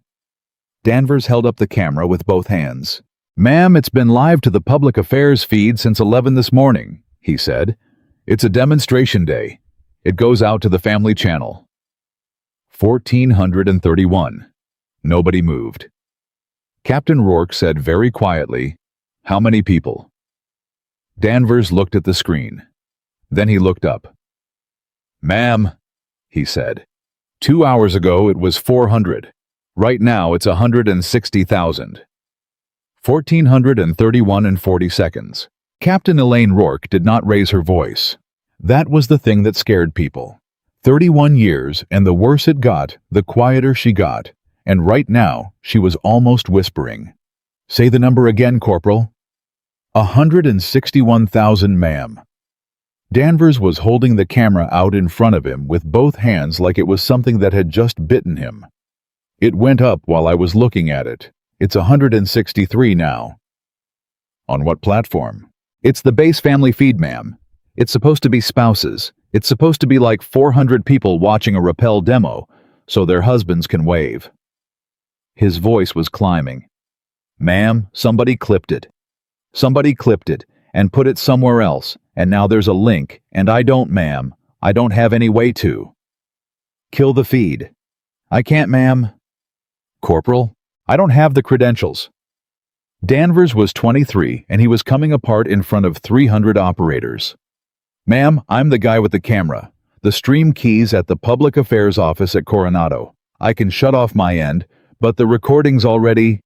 Danvers held up the camera with both hands. Ma'am, it's been live to the public affairs feed since 11 this morning, he said. It's a demonstration day. It goes out to the family channel. 1431. Nobody moved. Captain Rourke said very quietly, How many people? Danvers looked at the screen. Then he looked up. Ma'am, he said. 2 hours ago it was 400. Right now it's 160,000. 1431 and 40 seconds. Captain Elaine Rourke did not raise her voice. That was the thing that scared people. 31 years, and the worse it got, the quieter she got. And right now, she was almost whispering. Say the number again, Corporal. 161,000, ma'am. Danvers was holding the camera out in front of him with both hands like it was something that had just bitten him. It went up while I was looking at it. It's 163 now. On what platform? It's the base family feed, ma'am. It's supposed to be spouses. It's supposed to be like 400 people watching a rappel demo, so their husbands can wave. His voice was climbing. Ma'am, somebody clipped it. Somebody clipped it and put it somewhere else, and now there's a link, and I don't, ma'am. I don't have any way to. Kill the feed. I can't, ma'am. Corporal, I don't have the credentials. Danvers was 23, and he was coming apart in front of 300 operators. Ma'am, I'm the guy with the camera. The stream key's at the public affairs office at Coronado. I can shut off my end, but the recording's already...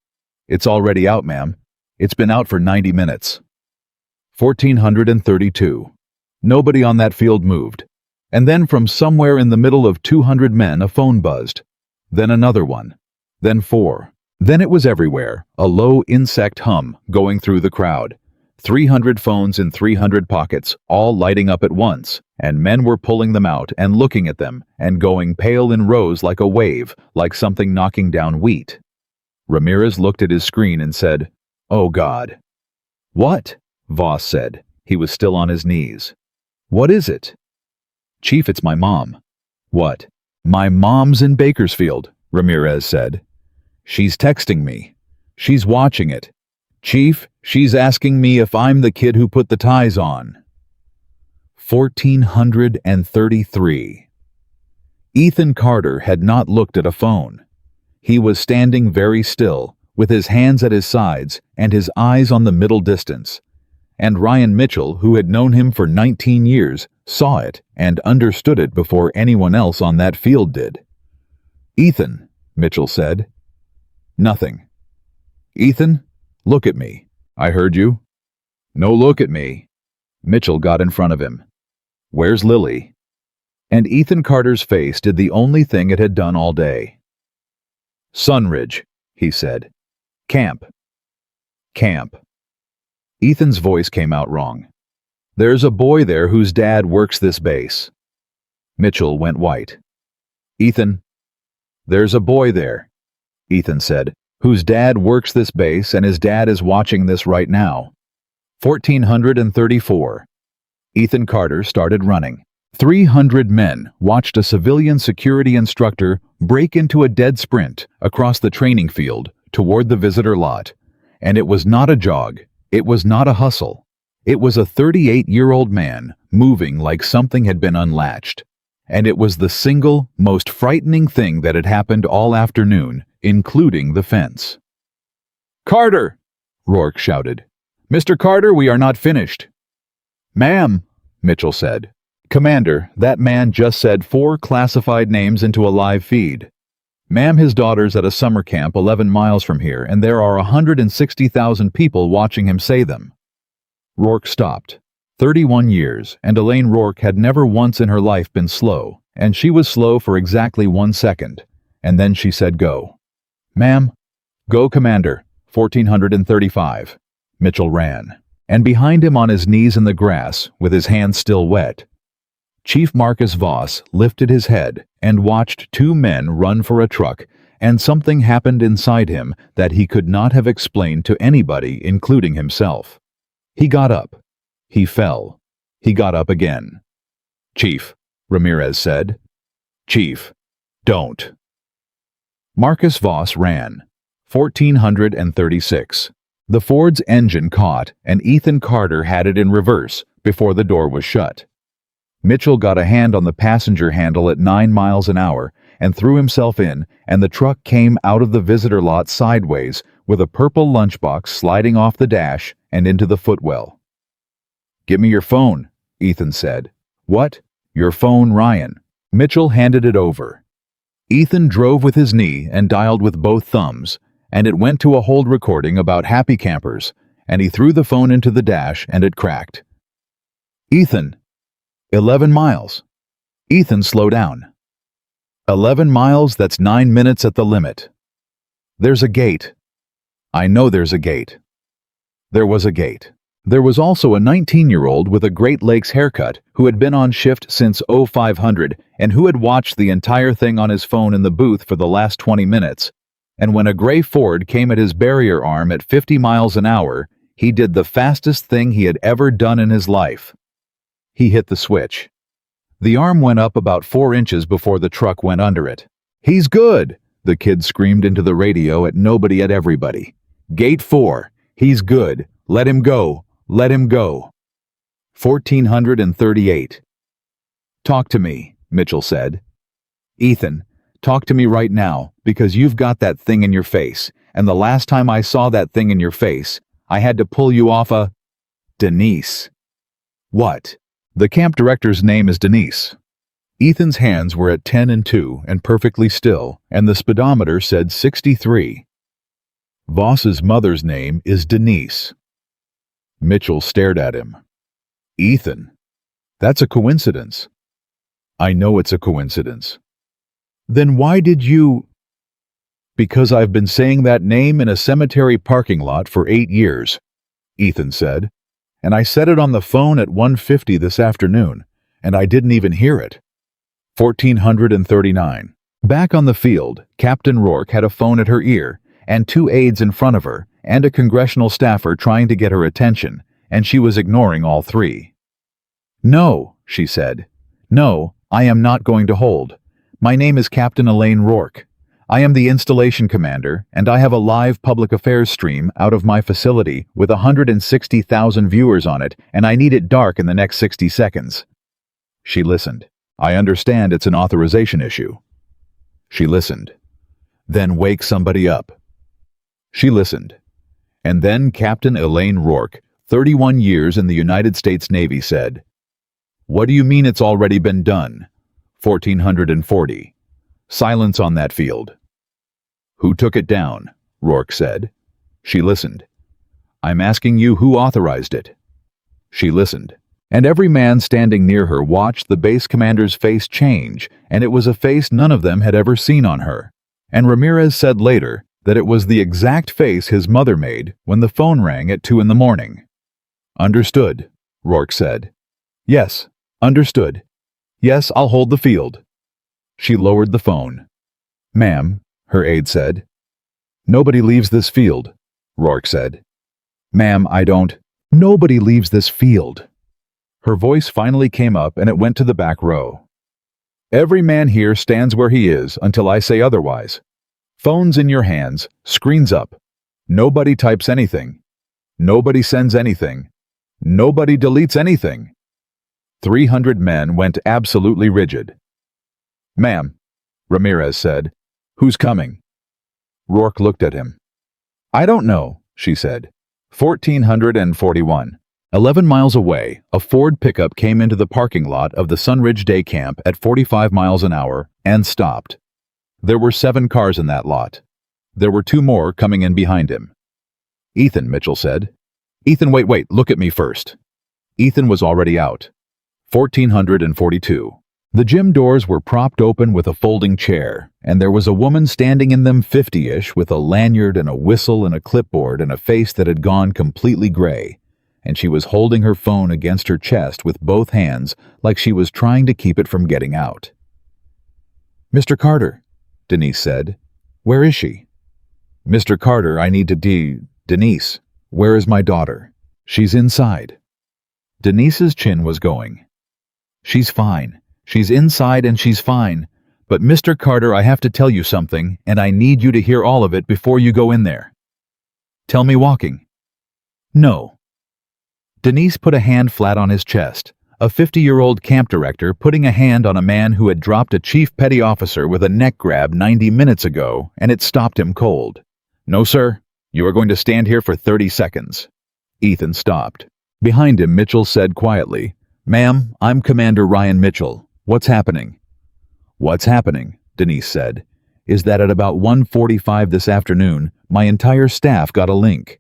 It's already out, ma'am. It's been out for 90 minutes. 1432. Nobody on that field moved. And then from somewhere in the middle of 200 men a phone buzzed. Then another one. Then 4. Then it was everywhere, a low insect hum going through the crowd. 300 phones in 300 pockets, all lighting up at once, and men were pulling them out and looking at them and going pale in rows like a wave, like something knocking down wheat. Ramirez looked at his screen and said, "Oh God." "What?" Voss said. He was still on his knees. "What is it?" "Chief, it's my mom." "What?" "My mom's in Bakersfield," Ramirez said. "She's texting me. She's watching it. Chief, she's asking me if I'm the kid who put the ties on." 1433. Ethan Carter had not looked at a phone. He was standing very still, with his hands at his sides and his eyes on the middle distance. And Ryan Mitchell, who had known him for 19 years, saw it and understood it before anyone else on that field did. "Ethan," Mitchell said. "Nothing." "Ethan, look at me. I heard you." "No, look at me." Mitchell got in front of him. "Where's Lily?" And Ethan Carter's face did the only thing it had done all day. "Sunridge," he said. "Camp." "Camp." Ethan's voice came out wrong. "There's a boy there whose dad works this base." Mitchell went white. "Ethan." "There's a boy there," Ethan said, "whose dad works this base, and his dad is watching this right now." 1434. Ethan Carter started running. 300 men watched a civilian security instructor break into a dead sprint across the training field toward the visitor lot. And it was not a jog. It was not a hustle. It was a 38-year-old man moving like something had been unlatched. And it was the single, most frightening thing that had happened all afternoon, including the fence. "Carter!" Rourke shouted. "Mr. Carter, we are not finished." "Ma'am," Mitchell said. "Commander, that man just said 4 classified names into a live feed. Ma'am, his daughter's at a summer camp 11 miles from here, and there are 160,000 people watching him say them." Rourke stopped. 31 years, and Elaine Rourke had never once in her life been slow, and she was slow for exactly 1 second, and then she said go. "Ma'am." "Go, Commander." 1435. Mitchell ran, and behind him on his knees in the grass, with his hands still wet, Chief Marcus Voss lifted his head and watched 2 men run for a truck, and something happened inside him that he could not have explained to anybody, including himself. He got up. He fell. He got up again. "Chief," Ramirez said. "Chief, don't." Marcus Voss ran. 1436. The Ford's engine caught, and Ethan Carter had it in reverse before the door was shut. Mitchell got a hand on the passenger handle at 9 miles an hour and threw himself in, and the truck came out of the visitor lot sideways with a purple lunchbox sliding off the dash and into the footwell. "Give me your phone," Ethan said. "What?" "Your phone, Ryan." Mitchell handed it over. Ethan drove with his knee and dialed with both thumbs, and it went to a hold recording about happy campers, and he threw the phone into the dash and it cracked. "Ethan." 11 miles. Ethan, slow down. 11 miles, that's 9 minutes at the limit. There's a gate. I know there's a gate. There was a gate. There was also a 19-year-old with a Great Lakes haircut who had been on shift since 0500 and who had watched the entire thing on his phone in the booth for the last 20 minutes. And when a gray Ford came at his barrier arm at 50 miles an hour, he did the fastest thing he had ever done in his life. He hit the switch. The arm went up about 4 inches before the truck went under it. "He's good!" the kid screamed into the radio at nobody, at everybody. "Gate 4. He's good. Let him go. Let him go." 1438. "Talk to me," Mitchell said. "Ethan, talk to me right now, because you've got that thing in your face, and the last time I saw that thing in your face, I had to pull you off a—" "Denise." "What?" "The camp director's name is Denise." Ethan's hands were at 10 and 2 and perfectly still, and the speedometer said 63. "Voss's mother's name is Denise." Mitchell stared at him. "Ethan, that's a coincidence." "I know it's a coincidence." "Then why did you—" "Because I've been saying that name in a cemetery parking lot for 8 years, Ethan said. And I said it on the phone at 1:50 this afternoon, and I didn't even hear it. 1439. Back on the field, Captain Rourke had a phone at her ear, and two aides in front of her, and a congressional staffer trying to get her attention, and she was ignoring all three. "No," she said. "No, I am not going to hold. My name is Captain Elaine Rourke. I am the installation commander, and I have a live public affairs stream out of my facility with 160,000 viewers on it, and I need it dark in the next 60 seconds. She listened. "I understand it's an authorization issue." She listened. "Then wake somebody up." She listened. And then Captain Elaine Rourke, 31 years in the United States Navy, said, "What do you mean it's already been done?" 1440. Silence on that field. "Who took it down?" Rourke said. She listened. "I'm asking you who authorized it." She listened. And every man standing near her watched the base commander's face change, and it was a face none of them had ever seen on her. And Ramirez said later that it was the exact face his mother made when the phone rang at 2 in the morning. "Understood," Rourke said. "Yes, understood. Yes, I'll hold the field." She lowered the phone. "Ma'am," her aide said. "Nobody leaves this field," Rourke said. "Ma'am, I don't." "Nobody leaves this field." Her voice finally came up and it went to the back row. "Every man here stands where he is until I say otherwise. Phones in your hands, screens up. Nobody types anything. Nobody sends anything. Nobody deletes anything." 300 men went absolutely rigid. "Ma'am," Ramirez said, "who's coming?" Rourke looked at him. "I don't know," she said. 1441. 11 miles away, a Ford pickup came into the parking lot of the Sunridge Day Camp at 45 miles an hour and stopped. There were 7 cars in that lot. There were 2 more coming in behind him. "Ethan," Mitchell said. "Ethan, wait, look at me first." Ethan was already out. 1442. The gym doors were propped open with a folding chair, and there was a woman standing in them 50-ish with a lanyard and a whistle and a clipboard and a face that had gone completely gray, and she was holding her phone against her chest with both hands like she was trying to keep it from getting out. "Mr. Carter," Denise said. "Where is she?" "Mr. Carter, I need to Denise, where is my daughter?" "She's inside." Denise's chin was going. "She's fine. She's inside and she's fine. But Mr. Carter, I have to tell you something, and I need you to hear all of it before you go in there." "Tell me walking." "No." Denise put a hand flat on his chest, a 50-year-old camp director putting a hand on a man who had dropped a chief petty officer with a neck grab 90 minutes ago, and it stopped him cold. "No, sir. You are going to stand here for 30 seconds. Ethan stopped. Behind him, Mitchell said quietly, "Ma'am, I'm Commander Ryan Mitchell. What's happening?" "What's happening," Denise said, "is that at about 1:45 this afternoon, my entire staff got a link."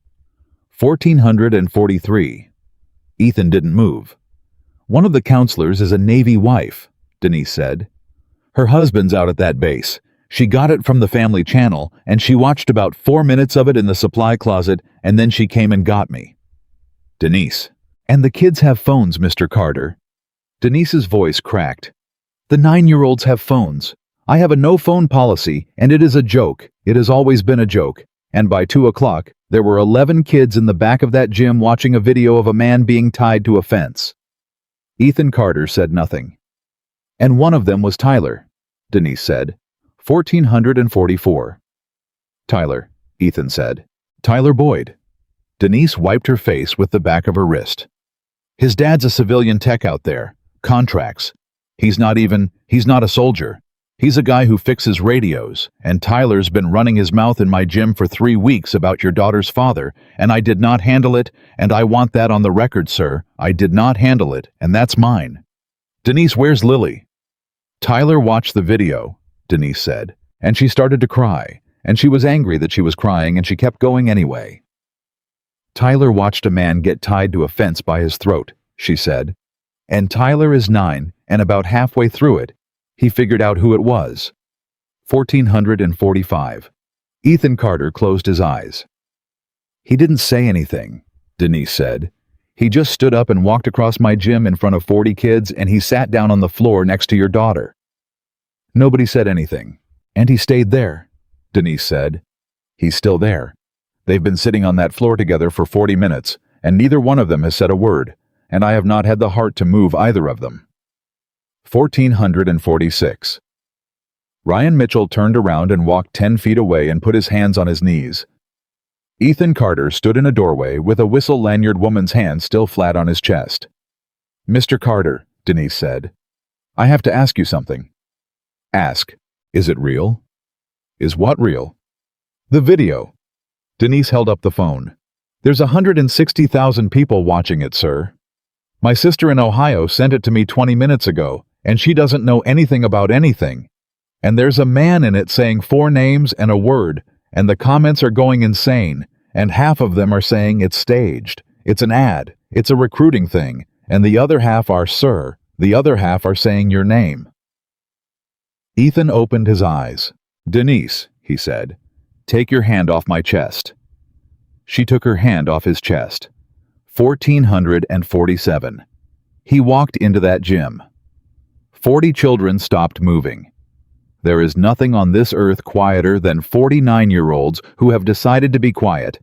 1443. Ethan didn't move. "One of the counselors is a Navy wife," Denise said. "Her husband's out at that base. She got it from the family channel, and she watched about 4 minutes of it in the supply closet, and then she came and got me." Denise. "And the kids have phones, Mr. Carter." Denise's voice cracked. "The 9-year-olds have phones. I have a no-phone policy, and it is a joke. It has always been a joke. And by 2 o'clock, there were 11 kids in the back of that gym watching a video of a man being tied to a fence." Ethan Carter said nothing. "And one of them was Tyler," Denise said. 1444. "Tyler," Ethan said. "Tyler Boyd." Denise wiped her face with the back of her wrist. "His dad's a civilian tech out there. Contracts. He's not a soldier. He's a guy who fixes radios, and Tyler's been running his mouth in my gym for 3 weeks about your daughter's father, and I did not handle it, and I want that on the record, sir. I did not handle it, and that's mine." "Denise, where's Lily?" "Tyler watched the video," Denise said, "and she started to cry, and she was angry that she was crying, and she kept going anyway." "Tyler watched a man get tied to a fence by his throat," she said, "and Tyler is 9, and about halfway through it, he figured out who it was." 1445. Ethan Carter closed his eyes. "He didn't say anything," Denise said. He just stood up and walked across my gym in front of 40 kids, and he sat down on the floor next to your daughter." Nobody said anything. "And he stayed there," Denise said. "He's still there. They've been sitting on that floor together for 40 minutes, and neither one of them has said a word, and I have not had the heart to move either of them." 1446. Ryan Mitchell turned around and walked 10 feet away and put his hands on his knees. Ethan Carter stood in a doorway with a whistle-lanyard woman's hand still flat on his chest. "Mr. Carter," Denise said, "I have to ask you something." "Ask. Is it real?" "Is what real?" "The video." Denise held up the phone. "There's 160,000 people watching it, sir. My sister in Ohio sent it to me 20 minutes ago, and she doesn't know anything about anything. And there's a man in it saying 4 names and a word, and the comments are going insane, and half of them are saying it's staged, it's an ad, it's a recruiting thing, and the other half are sir, the other half are saying your name." Ethan opened his eyes. "Denise," he said, "take your hand off my chest." She took her hand off his chest. 1447. He walked into that gym. 40 children stopped moving. There is nothing on this earth quieter than 49-year-olds who have decided to be quiet,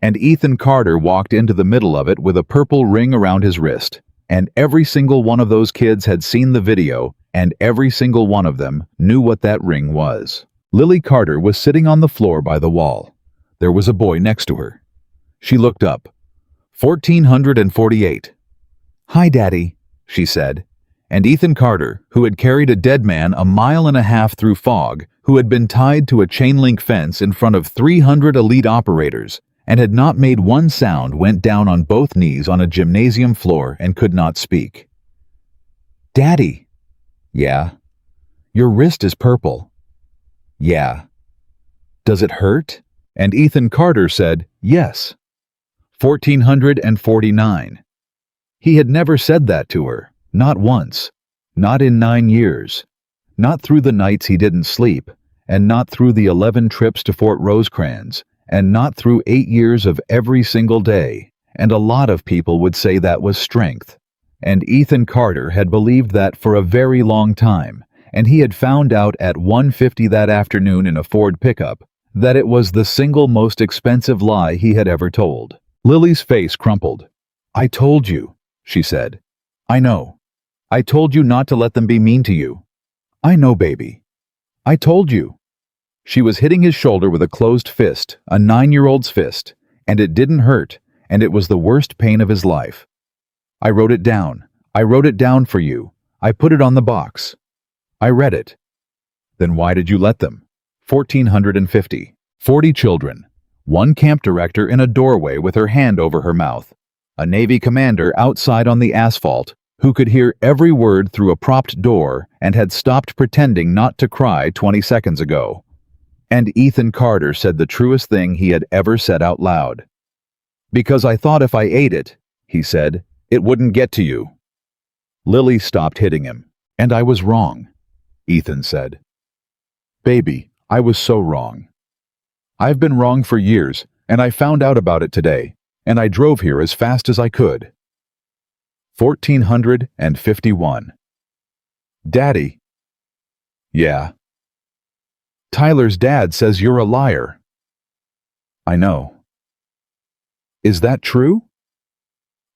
and Ethan Carter walked into the middle of it with a purple ring around his wrist, and every single one of those kids had seen the video, and every single one of them knew what that ring was. Lily Carter was sitting on the floor by the wall. There was a boy next to her. She looked up. 1448. "Hi, Daddy," she said. And Ethan Carter, who had carried a dead man a mile and a half through fog, who had been tied to a chain-link fence in front of 300 elite operators, and had not made one sound, went down on both knees on a gymnasium floor and could not speak. "Daddy." "Yeah." "Your wrist is purple." "Yeah." "Does it hurt?" And Ethan Carter said, "Yes." 1449. He had never said that to her. Not once. Not in 9 years. Not through the nights he didn't sleep, and not through the 11 trips to Fort Rosecrans, and not through 8 years of every single day. And a lot of people would say that was strength. And Ethan Carter had believed that for a very long time, and he had found out at 1:50 that afternoon in a Ford pickup that it was the single most expensive lie he had ever told. Lily's face crumpled. "I told you," she said. "I know. I told you not to let them be mean to you. I know, baby. I told you." She was hitting his shoulder with a closed fist, a 9-year-old's fist, and it didn't hurt, and it was the worst pain of his life. "I wrote it down. I wrote it down for you. I put it on the box. I read it." "Then why did you let them?" 1450. 40 children. One camp director in a doorway with her hand over her mouth. A Navy commander outside on the asphalt who could hear every word through a propped door and had stopped pretending not to cry 20 seconds ago. And Ethan Carter said the truest thing he had ever said out loud. "Because I thought if I ate it," he said, "it wouldn't get to you." Lily stopped hitting him. "And I was wrong," Ethan said. "Baby, I was so wrong. I've been wrong for years, and I found out about it today, and I drove here as fast as I could." 1451. "Daddy." "Yeah." "Tyler's dad says you're a liar." "I know." "Is that true?"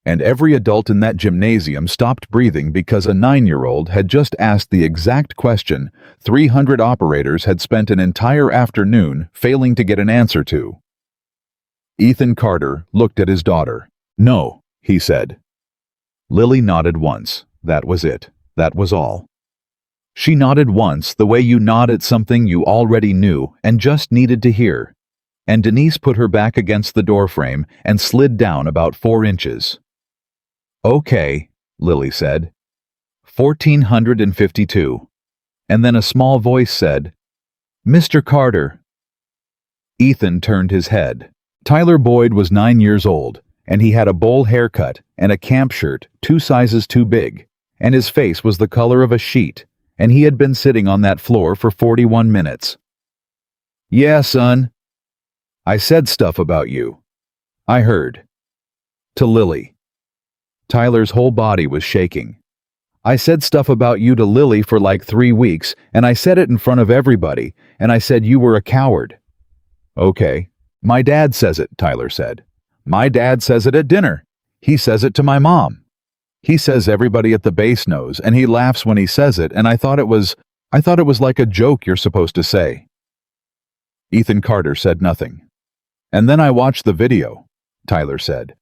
And every adult in that gymnasium stopped breathing because a 9-year-old had just asked the exact question 300 operators had spent an entire afternoon failing to get an answer to. Ethan Carter looked at his daughter. "No," he said. Lily nodded once. That was it. That was all. She nodded once the way you nod at something you already knew and just needed to hear. And Denise put her back against the doorframe and slid down about 4 inches. "Okay," Lily said. 1452. And then a small voice said, "Mr. Carter." Ethan turned his head. Tyler Boyd was 9 years old, and he had a bowl haircut and a camp shirt 2 sizes too big, and his face was the color of a sheet, and he had been sitting on that floor for 41 minutes. "Yeah, son. I said stuff about you. I heard." To Lily. Tyler's whole body was shaking. "I said stuff about you to Lily for like 3 weeks, and I said it in front of everybody, and I said you were a coward." "Okay. My dad says it," Tyler said. "My dad says it at dinner. He says it to my mom. He says everybody at the base knows, and he laughs when he says it, and I thought it was like a joke you're supposed to say." Ethan Carter said nothing. "And then I watched the video," Tyler said.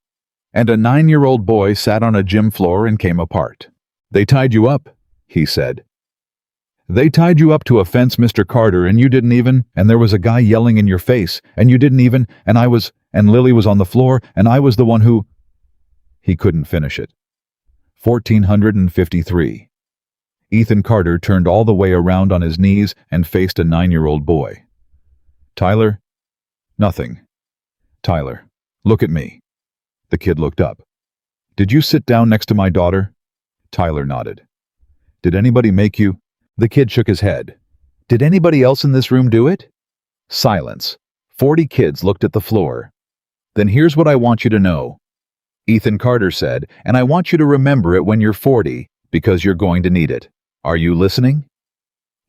"And a 9-year-old boy sat on a gym floor and came apart. They tied you up," he said. "They tied you up to a fence, Mr. Carter, and you didn't even, and there was a guy yelling in your face, and you didn't even, and Lily was on the floor, and I was the one who—" He couldn't finish it. 1453. Ethan Carter turned all the way around on his knees and faced a 9-year-old boy. "Tyler?" "Nothing." "Tyler, look at me." The kid looked up. "Did you sit down next to my daughter?" Tyler nodded. "Did anybody make you—" The kid shook his head. "Did anybody else in this room do it?" Silence. 40 kids looked at the floor. "Then here's what I want you to know," Ethan Carter said, "and I want you to remember it when you're 40, because you're going to need it. Are you listening?"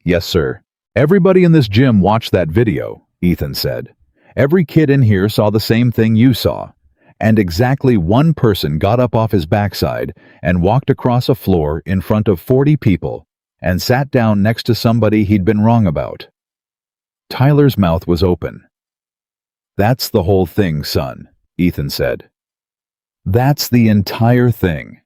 "Yes, sir." "Everybody in this gym watched that video," Ethan said. "Every kid in here saw the same thing you saw. And exactly one person got up off his backside and walked across a floor in front of 40 people and sat down next to somebody he'd been wrong about." Tyler's mouth was open. "That's the whole thing, son," Ethan said. "That's the entire thing.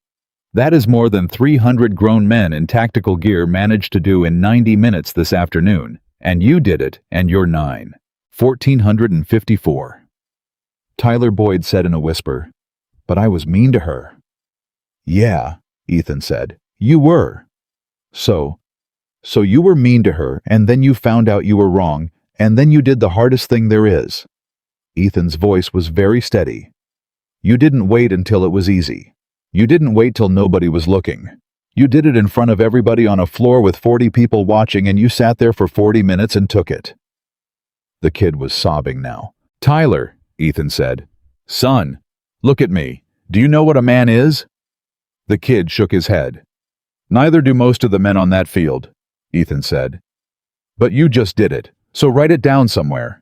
That is more than 300 grown men in tactical gear managed to do in 90 minutes this afternoon, and you did it, and you're 9. 1454. Tyler Boyd said in a whisper, "But I was mean to her." "Yeah," Ethan said, "you were. So you were mean to her, and then you found out you were wrong, and then you did the hardest thing there is." Ethan's voice was very steady. "You didn't wait until it was easy. You didn't wait till nobody was looking. You did it in front of everybody on a floor with 40 people watching, and you sat there for 40 minutes and took it." The kid was sobbing now. "Tyler," Ethan said. "Son, look at me. Do you know what a man is?" The kid shook his head. "Neither do most of the men on that field," Ethan said. "But you just did it, so write it down somewhere."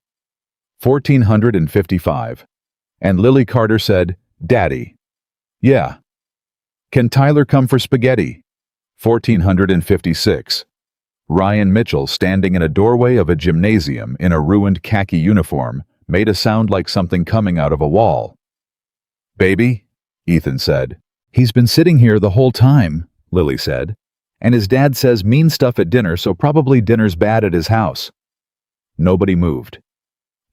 1455. And Lily Carter said, "Daddy." "Yeah." "Can Tyler come for spaghetti?" 1456. Ryan Mitchell, standing in a doorway of a gymnasium in a ruined khaki uniform, made a sound like something coming out of a wall. "Baby," Ethan said. "He's been sitting here the whole time," Lily said. "And his dad says mean stuff at dinner, so probably dinner's bad at his house." Nobody moved.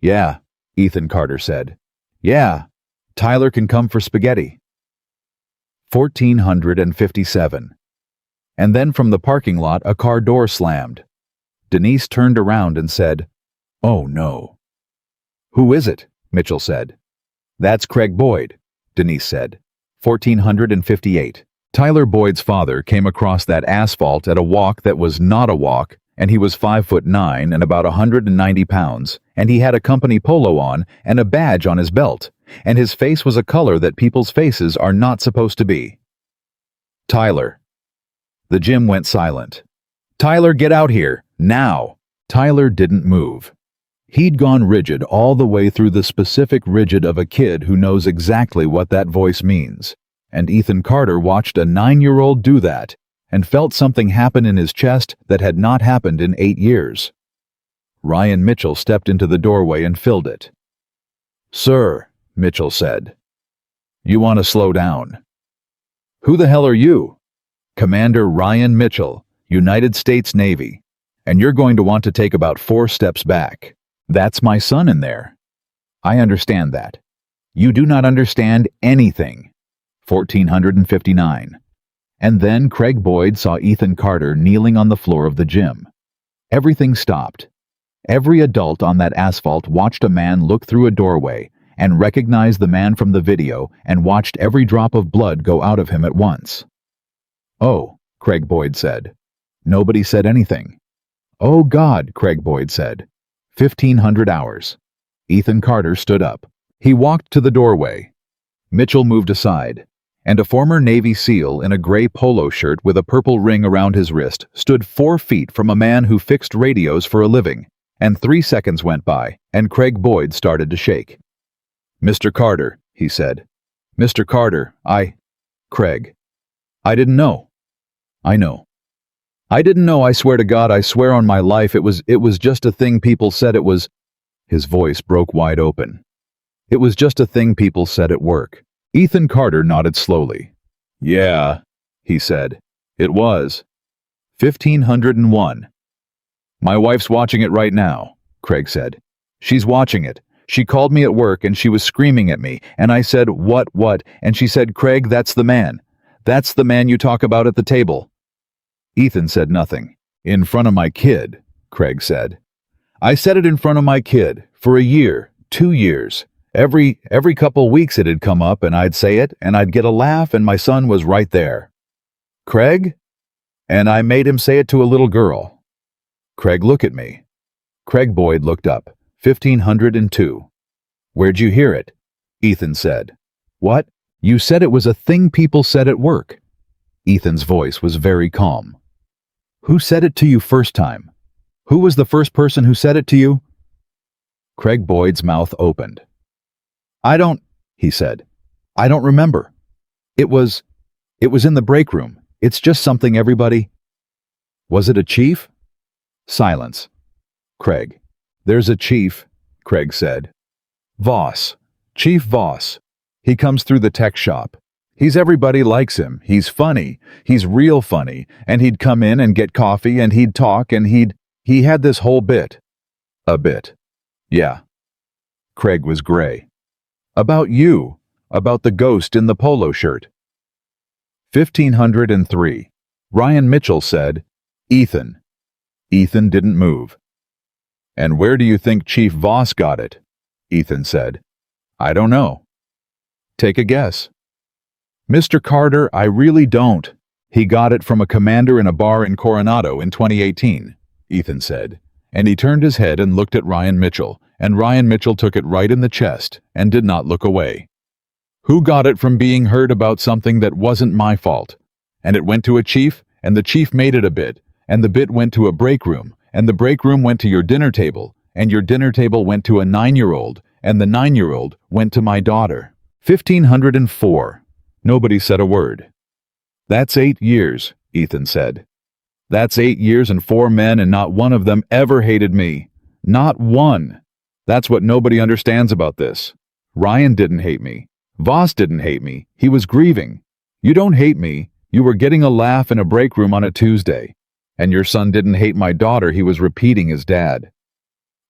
"Yeah," Ethan Carter said. "Yeah, Tyler can come for spaghetti." 1457. And then from the parking lot a car door slammed. Denise turned around and said, "Oh no." "Who is it?" Mitchell said. "That's Craig Boyd," Denise said. 1458. Tyler Boyd's father came across that asphalt at a walk that was not a walk, and he was 5'9" and about 190 pounds, and he had a company polo on and a badge on his belt, and his face was a color that people's faces are not supposed to be. "Tyler." The gym went silent. "Tyler, get out here, now!" Tyler didn't move. He'd gone rigid all the way through the specific rigid of a kid who knows exactly what that voice means, and Ethan Carter watched a 9-year-old do that and felt something happen in his chest that had not happened in 8 years. Ryan Mitchell stepped into the doorway and filled it. "Sir," Mitchell said, "you want to slow down." "Who the hell are you?" "Commander Ryan Mitchell, United States Navy, and you're going to want to take about 4 steps back. That's my son in there." "I understand that." "You do not understand anything." 1459. And then Craig Boyd saw Ethan Carter kneeling on the floor of the gym. Everything stopped. Every adult on that asphalt watched a man look through a doorway and recognized the man from the video and watched every drop of blood go out of him at once. "Oh," Craig Boyd said. Nobody said anything. "Oh God," Craig Boyd said. 1500 hours. Ethan Carter stood up. He walked to the doorway. Mitchell moved aside, and a former Navy SEAL in a gray polo shirt with a purple ring around his wrist stood 4 feet from a man who fixed radios for a living, and 3 seconds went by, and Craig Boyd started to shake. "Mr. Carter," he said. "Mr. Carter, Craig. I didn't know." "I know. I didn't know, I swear to God, I swear on my life, it was just a thing people said it was." His voice broke wide open. "It was just a thing people said at work." Ethan Carter nodded slowly. "Yeah," he said. "It was. 1501. "My wife's watching it right now," Craig said. "She's watching it. She called me at work and she was screaming at me, and I said, what? And she said, 'Craig, that's the man. That's the man you talk about at the table.'" Ethan said nothing. "In front of my kid," Craig said. "I said it in front of my kid, for a year, 2 years. Every couple weeks it'd come up and I'd say it, and I'd get a laugh, and my son was right there." "Craig?" "And I made him say it to a little girl." "Craig, look at me." Craig Boyd looked up. 1502. "Where'd you hear it?" Ethan said. "What? You said it was a thing people said at work." Ethan's voice was very calm. "Who said it to you first time? Who was the first person who said it to you?" Craig Boyd's mouth opened. He said. "I don't remember. It was in the break room. It's just something everybody—" "Was it a chief?" Silence. "Craig, there's a chief," Craig said. "Voss. Chief Voss. He comes through the tech shop. Everybody likes him. He's funny. He's real funny. And he'd come in and get coffee and he'd talk and he had this whole bit." "A bit. Yeah." Craig was gray. "About you. About the ghost in the polo shirt." 1503. Ryan Mitchell said, "Ethan." Ethan didn't move. "And where do you think Chief Voss got it?" Ethan said. "I don't know." "Take a guess." "Mr. Carter, I really don't. He got it from a commander in a bar in Coronado in 2018, Ethan said, and he turned his head and looked at Ryan Mitchell, and Ryan Mitchell took it right in the chest and did not look away. "Who got it from being heard about something that wasn't my fault? And it went to a chief, and the chief made it a bit, and the bit went to a break room, and the break room went to your dinner table, and your dinner table went to a 9-year-old, and the 9-year-old went to my daughter." 1504. Nobody said a word. "That's 8 years, Ethan said. "That's 8 years and 4 men, and not one of them ever hated me. Not one. That's what nobody understands about this. Ryan didn't hate me. Voss didn't hate me. He was grieving. You don't hate me. You were getting a laugh in a break room on a Tuesday. And your son didn't hate my daughter. He was repeating his dad."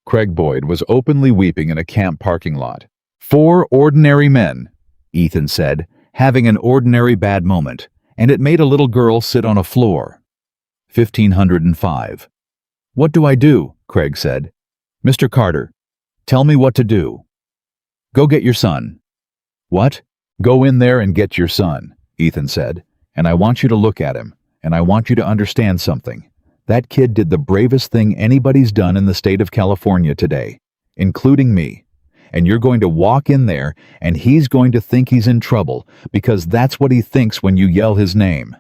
Craig Boyd was openly weeping in a camp parking lot. 4 ordinary men, Ethan said, having an ordinary bad moment, and it made a little girl sit on a floor. 1505. "What do I do?" Craig said. "Mr. Carter, tell me what to do." "Go get your son." "What?" "Go in there and get your son," Ethan said, "and I want you to look at him, and I want you to understand something. That kid did the bravest thing anybody's done in the state of California today, including me. And you're going to walk in there, and he's going to think he's in trouble, because that's what he thinks when you yell his name."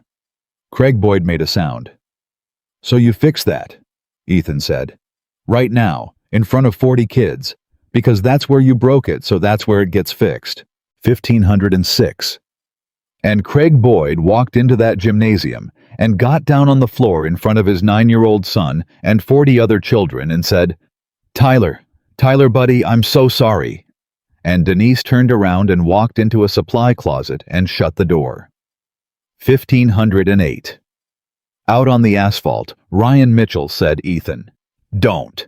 Craig Boyd made a sound. "So you fix that," Ethan said. "Right now, in front of 40 kids, because that's where you broke it, so that's where it gets fixed." 1506. And Craig Boyd walked into that gymnasium and got down on the floor in front of his 9-year-old son and 40 other children and said, Tyler, buddy, I'm so sorry." And Denise turned around and walked into a supply closet and shut the door. 1508. Out on the asphalt, Ryan Mitchell said, "Ethan, don't."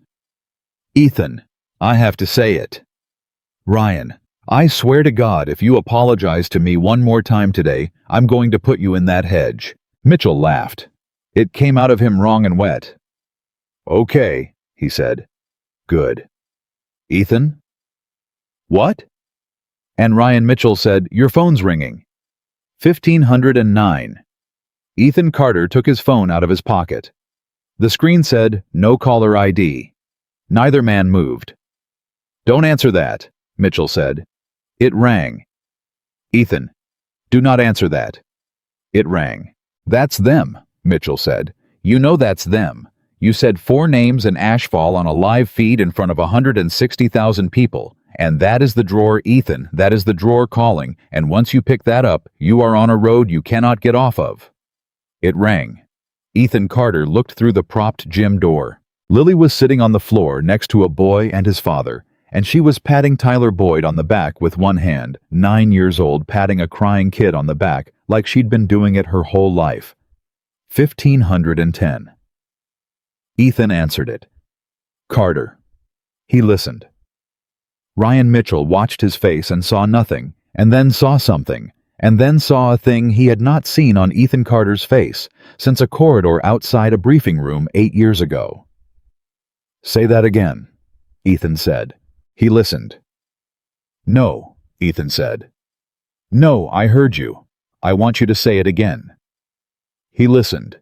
"Ethan, I have to say it." "Ryan, I swear to God, if you apologize to me one more time today, I'm going to put you in that hedge." Mitchell laughed. It came out of him wrong and wet. "Okay," he said. "Good. Ethan?" "What?" And Ryan Mitchell said, "Your phone's ringing." 1509. Ethan Carter took his phone out of his pocket. The screen said, "No caller ID." Neither man moved. "Don't answer that," Mitchell said. It rang. "Ethan, Do not answer that. It rang. That's them, Mitchell said. You know that's them. You said 4 names and ashfall on a live feed in front of 160,000 people. And that is the drawer, Ethan. That is the drawer calling. And once you pick that up, you are on a road you cannot get off of. It rang. Ethan Carter looked through the propped gym door. Lily was sitting on the floor next to a boy and his father, and she was patting Tyler Boyd on the back with one hand, 9 years old, patting a crying kid on the back like she'd been doing it her whole life. 1510. Ethan answered it. Carter. He listened. Ryan Mitchell watched his face and saw nothing, and then saw something, and then saw a thing he had not seen on Ethan Carter's face since a corridor outside a briefing room 8 years ago. Say that again, Ethan said. He listened. No, Ethan said. No, I heard you. I want you to say it again. He listened.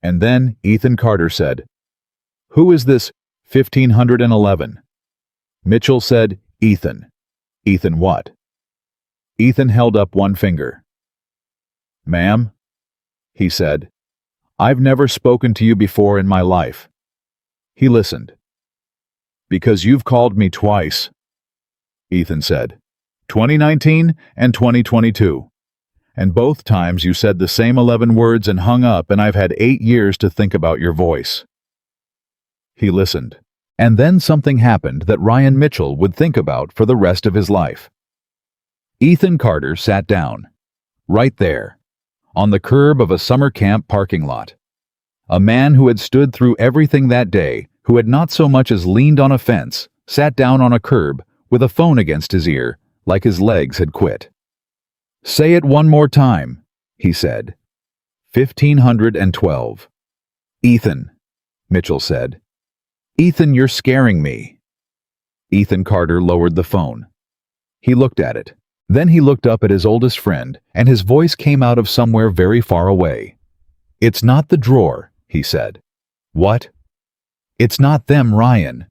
And then Ethan Carter said, Who is this 1511? Mitchell said, Ethan. Ethan what? Ethan held up one finger. Ma'am, he said, I've never spoken to you before in my life. He listened. Because you've called me twice, Ethan said. 2019 and 2022. And both times you said the same 11 words and hung up, and I've had 8 years to think about your voice. He listened. And then something happened that Ryan Mitchell would think about for the rest of his life. Ethan Carter sat down. Right there. On the curb of a summer camp parking lot. A man who had stood through everything that day, who had not so much as leaned on a fence, sat down on a curb with a phone against his ear, like his legs had quit. Say it one more time, he said. 1512. Ethan, Mitchell said. Ethan, you're scaring me. Ethan Carter lowered the phone. He looked at it. Then he looked up at his oldest friend, and his voice came out of somewhere very far away. It's not the drawer, he said. What? It's not them, Ryan.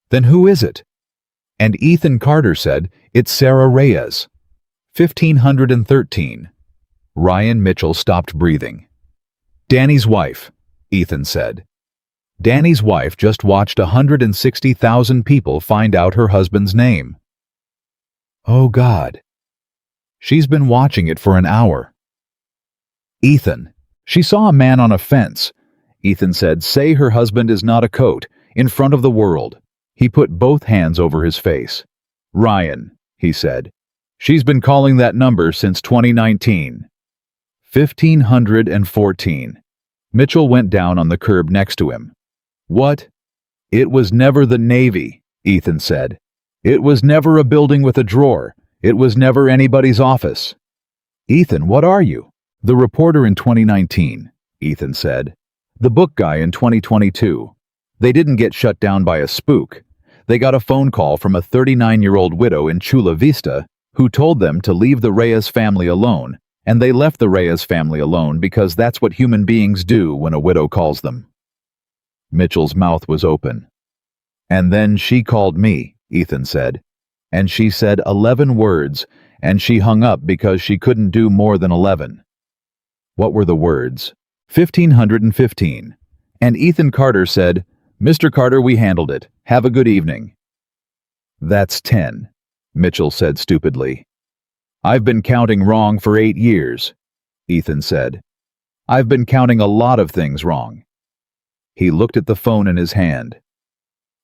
Then who is it? And Ethan Carter said, It's Sarah Reyes. 1513. Ryan Mitchell stopped breathing. Danny's wife, Ethan said. Danny's wife just watched 160,000 people find out her husband's name. Oh, God. She's been watching it for an hour. Ethan, she saw a man on a fence. Ethan said, Say her husband is not a coat, in front of the world. He put both hands over his face. Ryan, he said. She's been calling that number since 2019. 1514. Mitchell went down on the curb next to him. What? It was never the Navy, Ethan said. It was never a building with a drawer. It was never anybody's office. Ethan, what are you? The reporter in 2019, Ethan said. The book guy in 2022. They didn't get shut down by a spook. They got a phone call from a 39-year-old widow in Chula Vista who told them to leave the Reyes family alone, and they left the Reyes family alone because that's what human beings do when a widow calls them. Mitchell's mouth was open. And then she called me, Ethan said. And she said 11 words, and she hung up because she couldn't do more than 11. What were the words? 1515. And Ethan Carter said, Mr. Carter, we handled it. Have a good evening. That's 10, Mitchell said stupidly. I've been counting wrong for 8 years, Ethan said. I've been counting a lot of things wrong. He looked at the phone in his hand.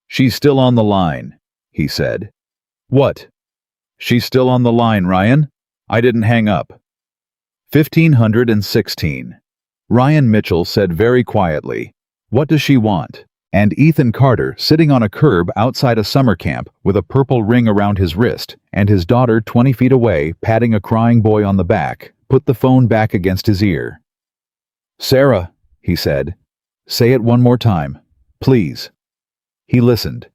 She's still on the line, he said. What? She's still on the line, Ryan? I didn't hang up. 1516. Ryan Mitchell said very quietly, What does she want? And Ethan Carter, sitting on a curb outside a summer camp with a purple ring around his wrist, and his daughter 20 feet away patting a crying boy on the back, put the phone back against his ear. Sarah, he said, say it one more time, please. He listened.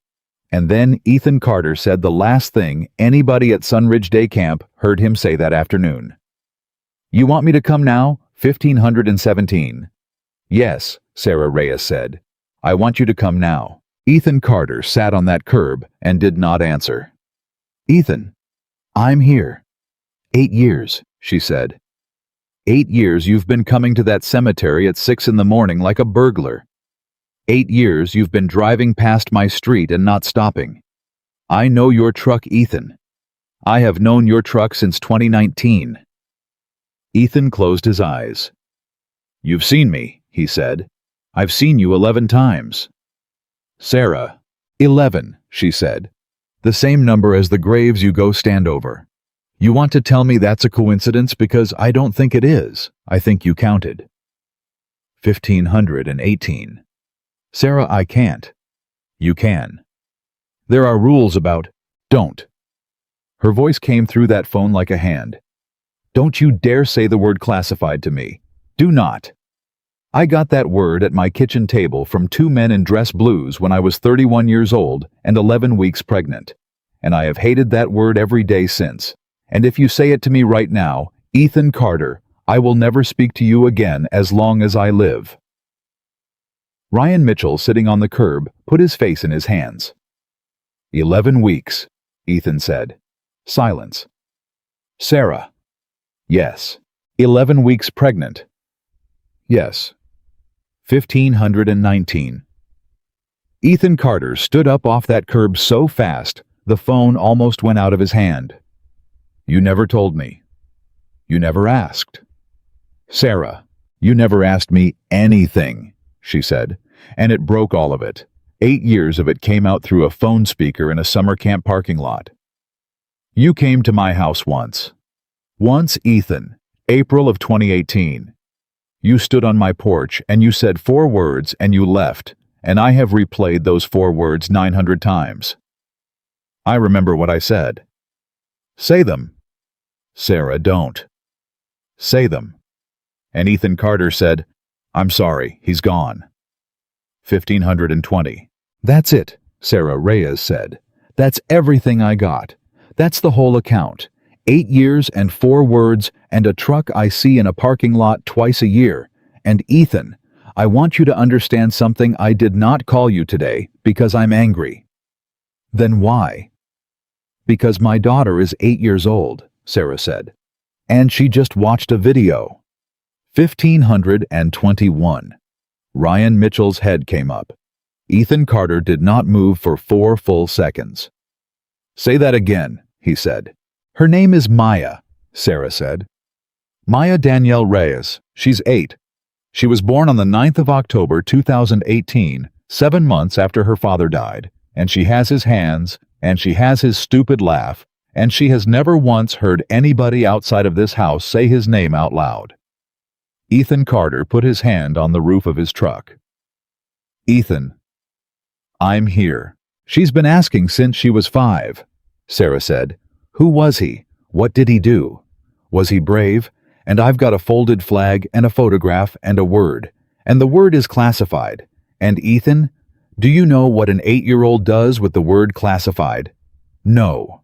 And then Ethan Carter said the last thing anybody at Sunridge Day Camp heard him say that afternoon. You want me to come now? 1517. Yes, Sarah Reyes said. I want you to come now. Ethan Carter sat on that curb and did not answer. Ethan, I'm here. 8 years, she said. 8 years you've been coming to that cemetery at 6 in the morning like a burglar. 8 years you've been driving past my street and not stopping. I know your truck, Ethan. I have known your truck since 2019. Ethan closed his eyes. You've seen me, he said. I've seen you 11 times. Sarah. 11, she said. The same number as the graves you go stand over. You want to tell me that's a coincidence because I don't think it is. I think you counted. 1,518. Sarah, I can't. You can. There are rules about don't. Her voice came through that phone like a hand. Don't you dare say the word classified to me. Do not. I got that word at my kitchen table from 2 men in dress blues when I was 31 years old and 11 weeks pregnant, and I have hated that word every day since. And if you say it to me right now, Ethan Carter, I will never speak to you again as long as I live. Ryan Mitchell, sitting on the curb, put his face in his hands. 11 weeks, Ethan said. Silence. Sarah. Yes. 11 weeks pregnant. Yes. 1,519. Ethan Carter stood up off that curb so fast, the phone almost went out of his hand. You never told me. You never asked. Sarah, you never asked me anything, she said, and it broke all of it. 8 years of it came out through a phone speaker in a summer camp parking lot. You came to my house once. Once, Ethan, April of 2018. You stood on my porch and you said 4 words and you left, and I have replayed those 4 words 900 times. I remember what I said. Say them. Sarah, don't. Say them. And Ethan Carter said, I'm sorry, he's gone. 1,520. That's it, Sarah Reyes said. That's everything I got. That's the whole account. 8 years and 4 words and a truck I see in a parking lot twice a year. And Ethan, I want you to understand something. I did not call you today because I'm angry. Then why? Because my daughter is 8 years old, Sarah said. And she just watched a video. 1,521. Ryan Mitchell's head came up. Ethan Carter did not move for 4 full seconds. Say that again, he said. Her name is Maya, Sarah said. Maya Danielle Reyes. She's 8. She was born on the 9th of October 2018, 7 months after her father died, and she has his hands, and she has his stupid laugh, and she has never once heard anybody outside of this house say his name out loud. Ethan Carter put his hand on the roof of his truck. Ethan. I'm here. She's been asking since she was 5, Sarah said. Who was he? What did he do? Was he brave? And I've got a folded flag and a photograph and a word. And the word is classified. And Ethan, do you know what an 8-year-old does with the word classified? No.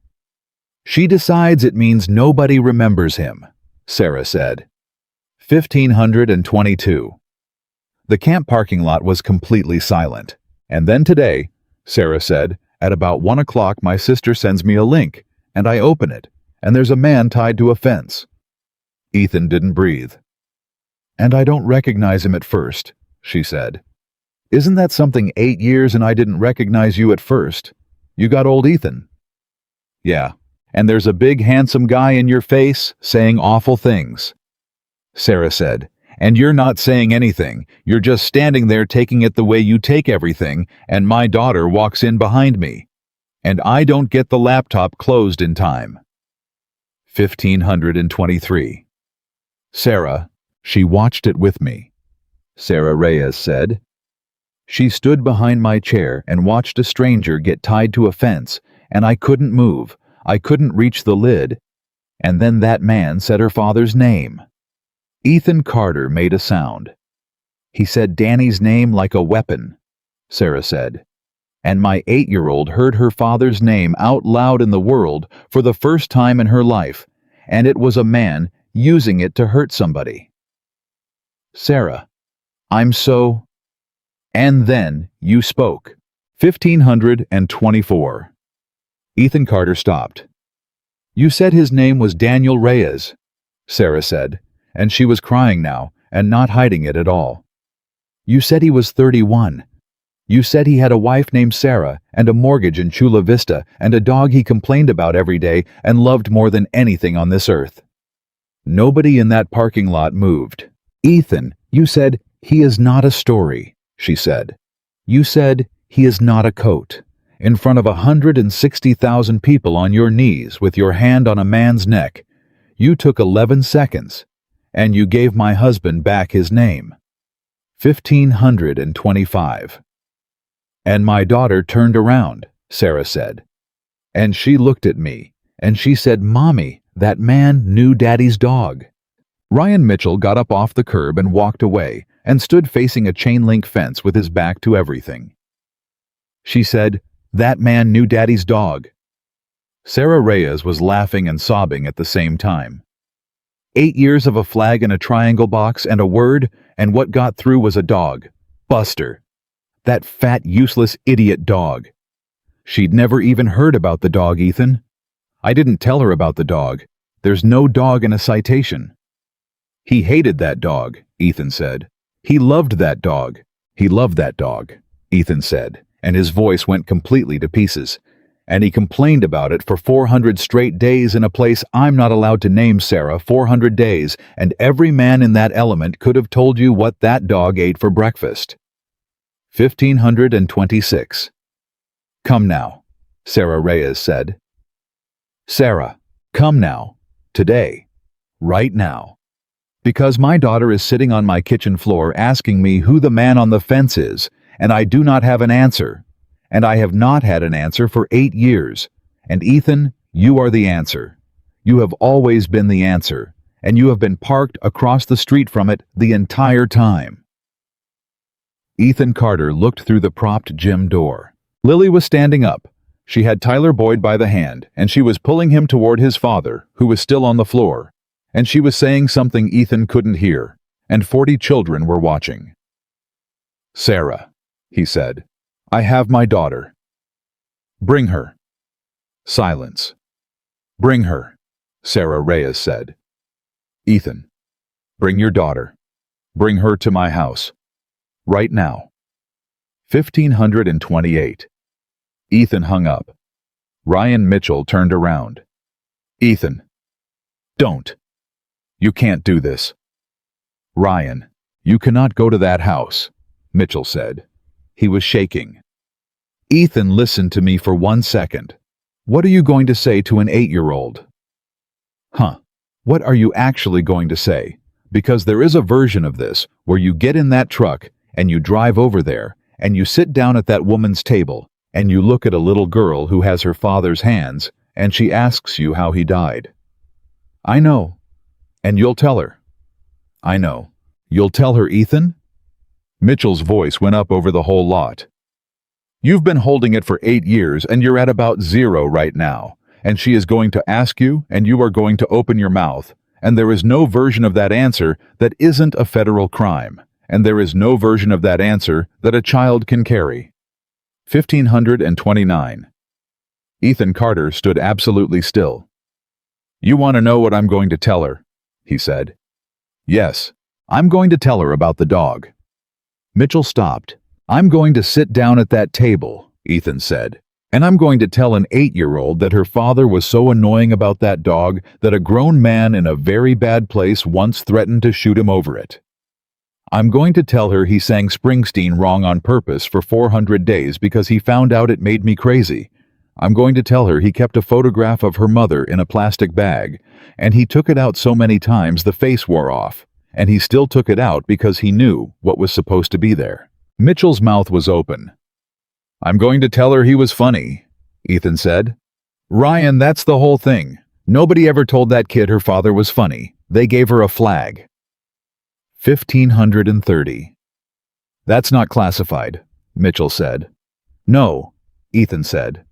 She decides it means nobody remembers him, Sarah said. 1,522. The camp parking lot was completely silent. And then today, Sarah said, at about 1 o'clock my sister sends me a link, and I open it, and there's a man tied to a fence. Ethan didn't breathe. And I don't recognize him at first, she said. Isn't that something? 8 years and I didn't recognize you at first. You got old Ethan. Yeah, and there's a big handsome guy in your face saying awful things. Sarah said, and you're not saying anything. You're just standing there taking it the way you take everything, and my daughter walks in behind me. And I don't get the laptop closed in time. 1,523. Sarah, she watched it with me, Sarah Reyes said. She stood behind my chair and watched a stranger get tied to a fence, and I couldn't move. I couldn't reach the lid. And then that man said her father's name. Ethan Carter made a sound. He said Danny's name like a weapon, Sarah said. And my 8-year-old heard her father's name out loud in the world for the first time in her life, and it was a man using it to hurt somebody. Sarah, I'm so... And then you spoke. 1,524. Ethan Carter stopped. You said his name was Daniel Reyes. Sarah said, and she was crying now and not hiding it at all. You said he was 31. You said he had a wife named Sarah and a mortgage in Chula Vista and a dog he complained about every day and loved more than anything on this earth. Nobody in that parking lot moved. Ethan, you said, he is not a story, she said. You said, he is not a coat. In front of 160,000 people on your knees with your hand on a man's neck. You took 11 seconds, and you gave my husband back his name. 1,525. And my daughter turned around, Sarah said. And she looked at me, and she said, Mommy, that man knew Daddy's dog. Ryan Mitchell got up off the curb and walked away and stood facing a chain-link fence with his back to everything. She said, That man knew Daddy's dog. Sarah Reyes was laughing and sobbing at the same time. 8 years of a flag in a triangle box and a word, and what got through was a dog. Buster. That fat, useless, idiot dog. She'd never even heard about the dog, Ethan. I didn't tell her about the dog. There's no dog in a citation. He hated that dog, Ethan said. He loved that dog. He loved that dog, Ethan said, and his voice went completely to pieces. And he complained about it for 400 straight days in a place I'm not allowed to name, Sarah, 400 days, and every man in that element could have told you what that dog ate for breakfast. 1,526. Come now, Sarah Reyes said. Sarah, come now, today, right now. Because my daughter is sitting on my kitchen floor asking me who the man on the fence is, and I do not have an answer. And I have not had an answer for 8 years. And Ethan, you are the answer. You have always been the answer, and you have been parked across the street from it the entire time. Ethan Carter looked through the propped gym door. Lily was standing up. She had Tyler Boyd by the hand, and she was pulling him toward his father, who was still on the floor. And she was saying something Ethan couldn't hear, and 40 children were watching. Sarah, he said, I have my daughter. Bring her. Silence. Bring her, Sarah Reyes said. Ethan, bring your daughter. Bring her to my house. Right now. 1,528. Ethan hung up. Ryan Mitchell turned around. Ethan, don't. You can't do this. Ryan, you cannot go to that house, Mitchell said. He was shaking. Ethan, listen to me for 1 second. What are you going to say to an 8-year-old? What are you actually going to say? Because there is a version of this where you get in that truck and you drive over there and you sit down at that woman's table and you look at a little girl who has her father's hands and she asks you how he died. I know. And you'll tell her. I know. You'll tell her, Ethan? Mitchell's voice went up over the whole lot. You've been holding it for 8 years and you're at about 0 right now, and she is going to ask you and you are going to open your mouth, and there is no version of that answer that isn't a federal crime, and there is no version of that answer that a child can carry. 1,529. Ethan Carter stood absolutely still. You want to know what I'm going to tell her? He said. Yes, I'm going to tell her about the dog. Mitchell stopped. I'm going to sit down at that table, Ethan said, and I'm going to tell an 8-year-old that her father was so annoying about that dog that a grown man in a very bad place once threatened to shoot him over it. I'm going to tell her he sang Springsteen wrong on purpose for 400 days because he found out it made me crazy. I'm going to tell her he kept a photograph of her mother in a plastic bag, and he took it out so many times the face wore off, and he still took it out because he knew what was supposed to be there. Mitchell's mouth was open. I'm going to tell her he was funny, Ethan said. Ryan, that's the whole thing. Nobody ever told that kid her father was funny. They gave her a flag. 1,530. That's not classified, Mitchell said. No, Ethan said.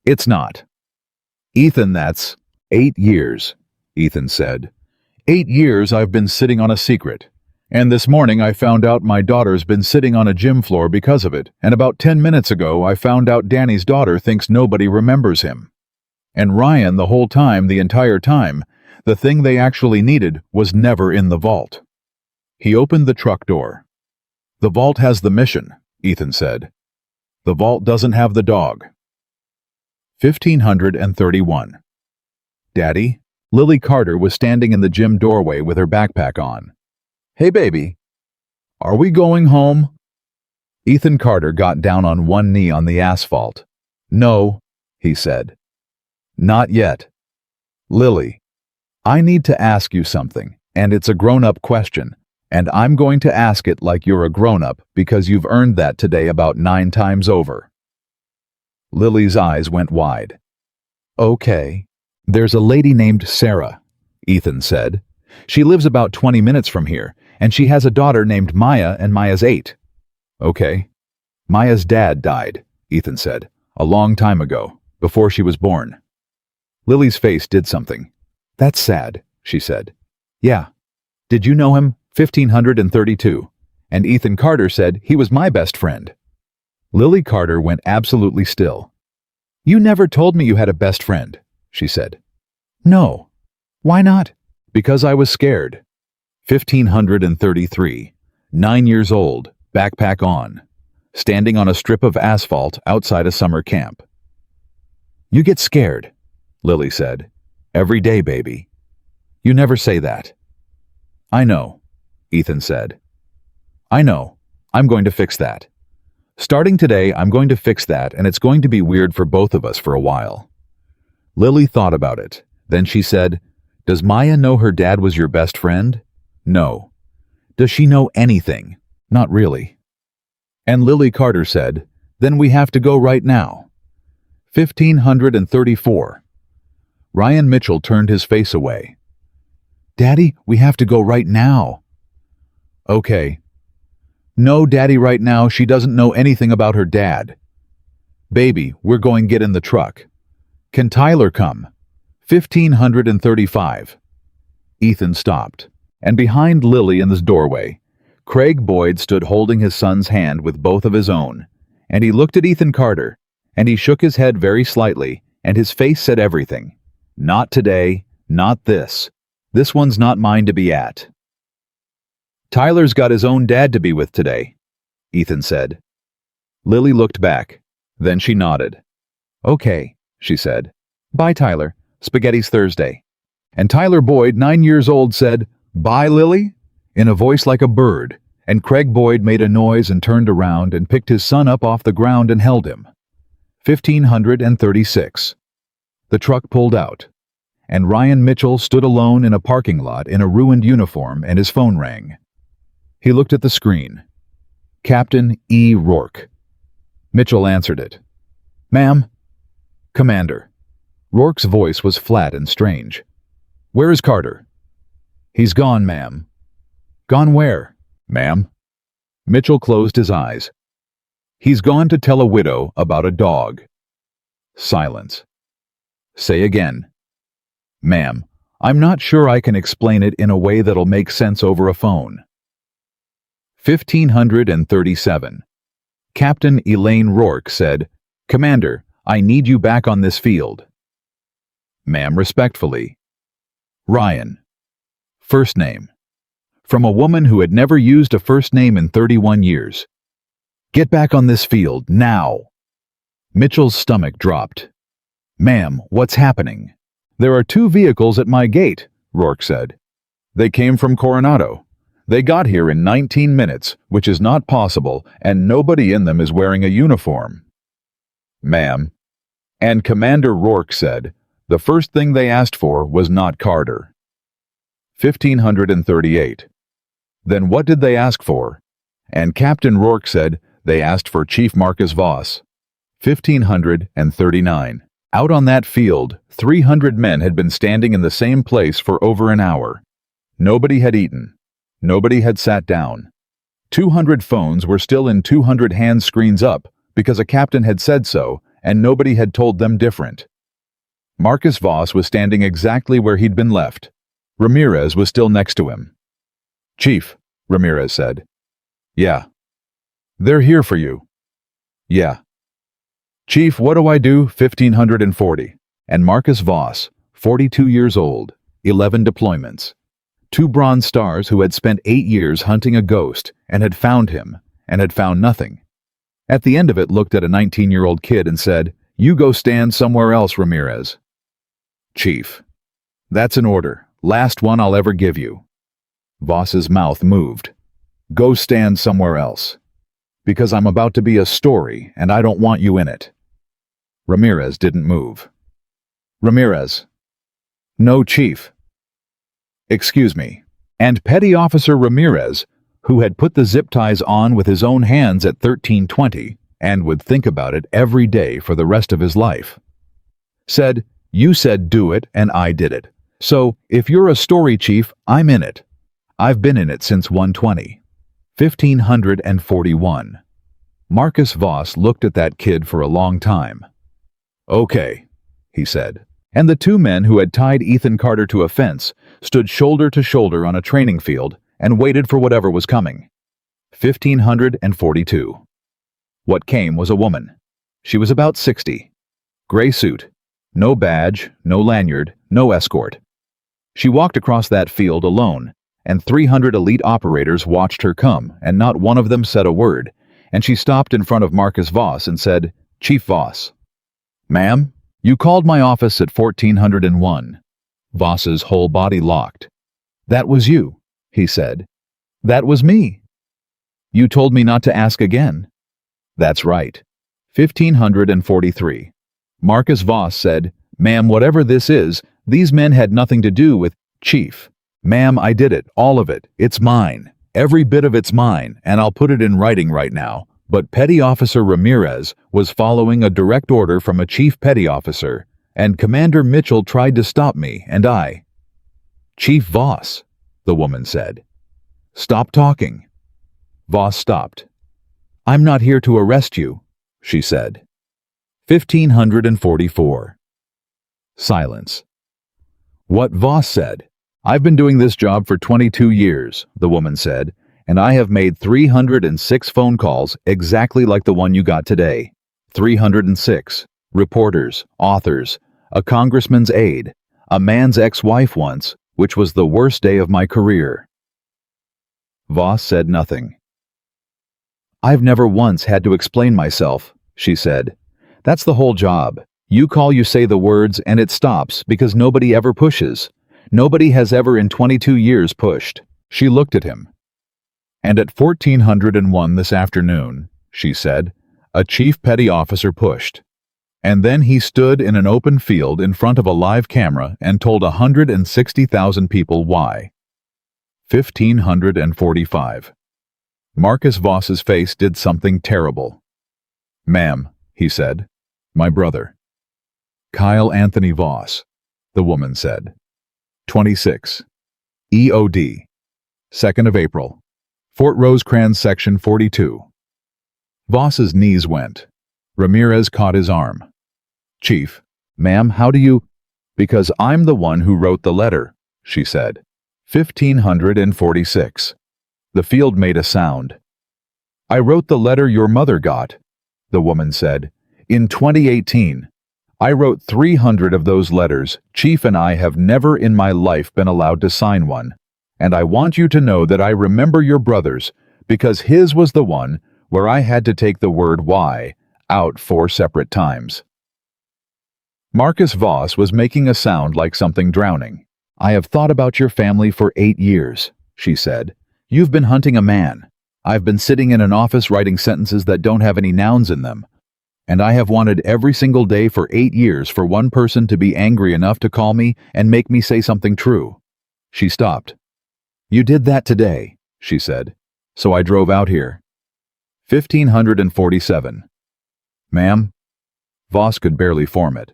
It's not. Ethan, that's 8 years, Ethan said. 8 years I've been sitting on a secret. And this morning I found out my daughter's been sitting on a gym floor because of it, and about 10 minutes ago I found out Danny's daughter thinks nobody remembers him. And Ryan, the whole time, the entire time, The thing they actually needed was never in the vault. He opened the truck door. "The vault has the mission," Ethan said. "The vault doesn't have the dog." 1531. "Daddy?" Lily Carter was standing in the gym doorway with her backpack on. "Hey, baby. Are we going home?" Ethan Carter got down on one knee on the asphalt. "No," he said. "Not yet. Lily, I need to ask you something, and it's a grown-up question, and I'm going to ask it like you're a grown-up because you've earned that today about 9 times over." Lily's eyes went wide. "Okay." "There's a lady named Sarah," Ethan said. "She lives about 20 minutes from here, and she has a daughter named Maya, and Maya's 8. "Okay." "Maya's dad died," Ethan said, "a long time ago, before she was born." Lily's face did something. "That's sad," she said. "Yeah. Did you know him? 1532. And Ethan Carter said he was my best friend." Lily Carter went absolutely still. "You never told me you had a best friend," she said. "No." "Why not?" "Because I was scared." 1533. 9 years old, backpack on, standing on a strip of asphalt outside a summer camp. "You get scared," Lily said. "Every day, baby." "You never say that." "I know," Ethan said. "I know. I'm going to fix that. Starting today, I'm going to fix that, and it's going to be weird for both of us for a while." Lily thought about it. Then she said, "Does Maya know her dad was your best friend?" "No." "Does she know anything?" "Not really." And Lily Carter said, "Then we have to go right now." 1534. Ryan Mitchell turned his face away. "Daddy, we have to go right now." "Okay." "No, Daddy, right now, she doesn't know anything about her dad." "Baby, we're going get in the truck." "Can Tyler come?" 1535. Ethan stopped, and behind Lily in the doorway, Craig Boyd stood holding his son's hand with both of his own, and he looked at Ethan Carter, and he shook his head very slightly, and his face said everything. "Not today, not this. This one's not mine to be at." "Tyler's got his own dad to be with today," Ethan said. Lily looked back. Then she nodded. "Okay," she said. "Bye, Tyler. Spaghetti's Thursday." And Tyler Boyd, 9 years old, said, "Bye, Lily?" in a voice like a bird, and Craig Boyd made a noise and turned around and picked his son up off the ground and held him. 1536. The truck pulled out, and Ryan Mitchell stood alone in a parking lot in a ruined uniform, and his phone rang. He looked at the screen. Captain E. Rourke. Mitchell answered it. "Ma'am?" "Commander." Rourke's voice was flat and strange. "Where is Carter?" "He's gone, ma'am." "Gone where?" "Ma'am." Mitchell closed his eyes. "He's gone to tell a widow about a dog." Silence. "Say again." "Ma'am, I'm not sure I can explain it in a way that'll make sense over a phone." 1537. Captain Elaine Rourke said, "Commander, I need you back on this field." "Ma'am, respectfully." "Ryan." First name. From a woman who had never used a first name in 31 years. "Get back on this field, now." Mitchell's stomach dropped. "Ma'am, what's happening?" "There are 2 vehicles at my gate," Rourke said. "They came from Coronado. They got here in 19 minutes, which is not possible, and nobody in them is wearing a uniform." "Ma'am." And Commander Rourke said, "The first thing they asked for was not Carter." 1538. "Then what did they ask for?" And Captain Rourke said, "They asked for Chief Marcus Voss." 1539. Out on that field, 300 men had been standing in the same place for over an hour. Nobody had eaten. Nobody had sat down. 200 phones were still in 200 hand screens up because a captain had said so, and nobody had told them different. Marcus Voss was standing exactly where he'd been left. Ramirez was still next to him. "Chief," Ramirez said. "Yeah." "They're here for you." "Yeah." "Chief, what do I do?" 1540. And Marcus Voss, 42 years old, 11 deployments. 2 Bronze Stars who had spent 8 years hunting a ghost and had found him and had found nothing. At the end of it, looked at a 19-year-old kid and said, "You go stand somewhere else, Ramirez." "Chief, that's an order. Last one I'll ever give you." Voss's mouth moved. "Go stand somewhere else. Because I'm about to be a story and I don't want you in it." Ramirez didn't move. "Ramirez." "No, Chief." "Excuse me." And Petty Officer Ramirez, who had put the zip ties on with his own hands at 1320 and would think about it every day for the rest of his life, said, "You said do it and I did it. So, if you're a story chief, I'm in it. I've been in it since 120. 1541. Marcus Voss looked at that kid for a long time. "Okay," he said. And the 2 men who had tied Ethan Carter to a fence stood shoulder to shoulder on a training field and waited for whatever was coming. 1542. What came was a woman. She was about 60. Gray suit. No badge, no lanyard, no escort. She walked across that field alone, and 300 elite operators watched her come, and not one of them said a word, and she stopped in front of Marcus Voss and said, "Chief Voss." "Ma'am, you called my office at 1401. Voss's whole body locked. "That was you," he said. "That was me." "You told me not to ask again." "That's right." 1543. Marcus Voss said, "Ma'am, whatever this is, these men had nothing to do with Chief. Ma'am, I did it, all of it. It's mine. Every bit of it's mine, and I'll put it in writing right now. But Petty Officer Ramirez was following a direct order from a Chief Petty Officer, and Commander Mitchell tried to stop me, and I—" "Chief Voss," the woman said. "Stop talking." Voss stopped. "I'm not here to arrest you," she said. 1544. Silence. What Voss said. "I've been doing this job for 22 years, the woman said, "and I have made 306 phone calls exactly like the one you got today. 306. Reporters, authors, a congressman's aide, a man's ex-wife once, which was the worst day of my career." Voss said nothing. "I've never once had to explain myself," she said. "That's the whole job. You call, you say the words, and it stops because nobody ever pushes. Nobody has ever in 22 years pushed." She looked at him. "And at 1401 this afternoon," she said, "a Chief Petty Officer pushed. And then he stood in an open field in front of a live camera and told 160,000 people why." 1545. Marcus Voss's face did something terrible. "Ma'am," he said, "my brother." "Kyle Anthony Voss," the woman said. 26. EOD. 2nd of April. Fort Rosecrans, Section 42. Voss's knees went. Ramirez caught his arm. "Chief, ma'am, how do you—" "Because I'm the one who wrote the letter," she said. 1546. The field made a sound. "I wrote the letter your mother got," the woman said, "in 2018. I wrote 300 of those letters. Chief and I have never in my life been allowed to sign one. And I want you to know that I remember your brother's, because his was the one where I had to take the word why out 4 separate times." Marcus Voss was making a sound like something drowning. "I have thought about your family for 8 years, she said. "You've been hunting a man. I've been sitting in an office writing sentences that don't have any nouns in them. And I have wanted every single day for 8 years for one person to be angry enough to call me and make me say something true." She stopped. "You did that today," she said. "So I drove out here." 1547. "Ma'am?" Voss could barely form it.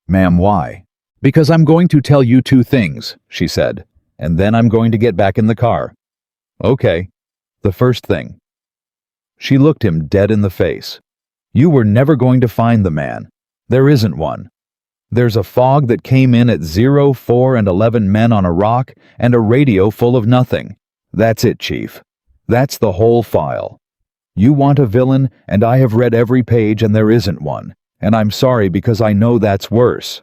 "Ma'am, why?" "Because I'm going to tell you 2 things, she said, "and then I'm going to get back in the car." "Okay. The first thing." She looked him dead in the face. "You were never going to find the man. There isn't one. There's a fog that came in at 0, 4, and 11 men on a rock, and a radio full of nothing. That's it, Chief. That's the whole file. You want a villain, and I have read every page, and there isn't one. And I'm sorry because I know that's worse."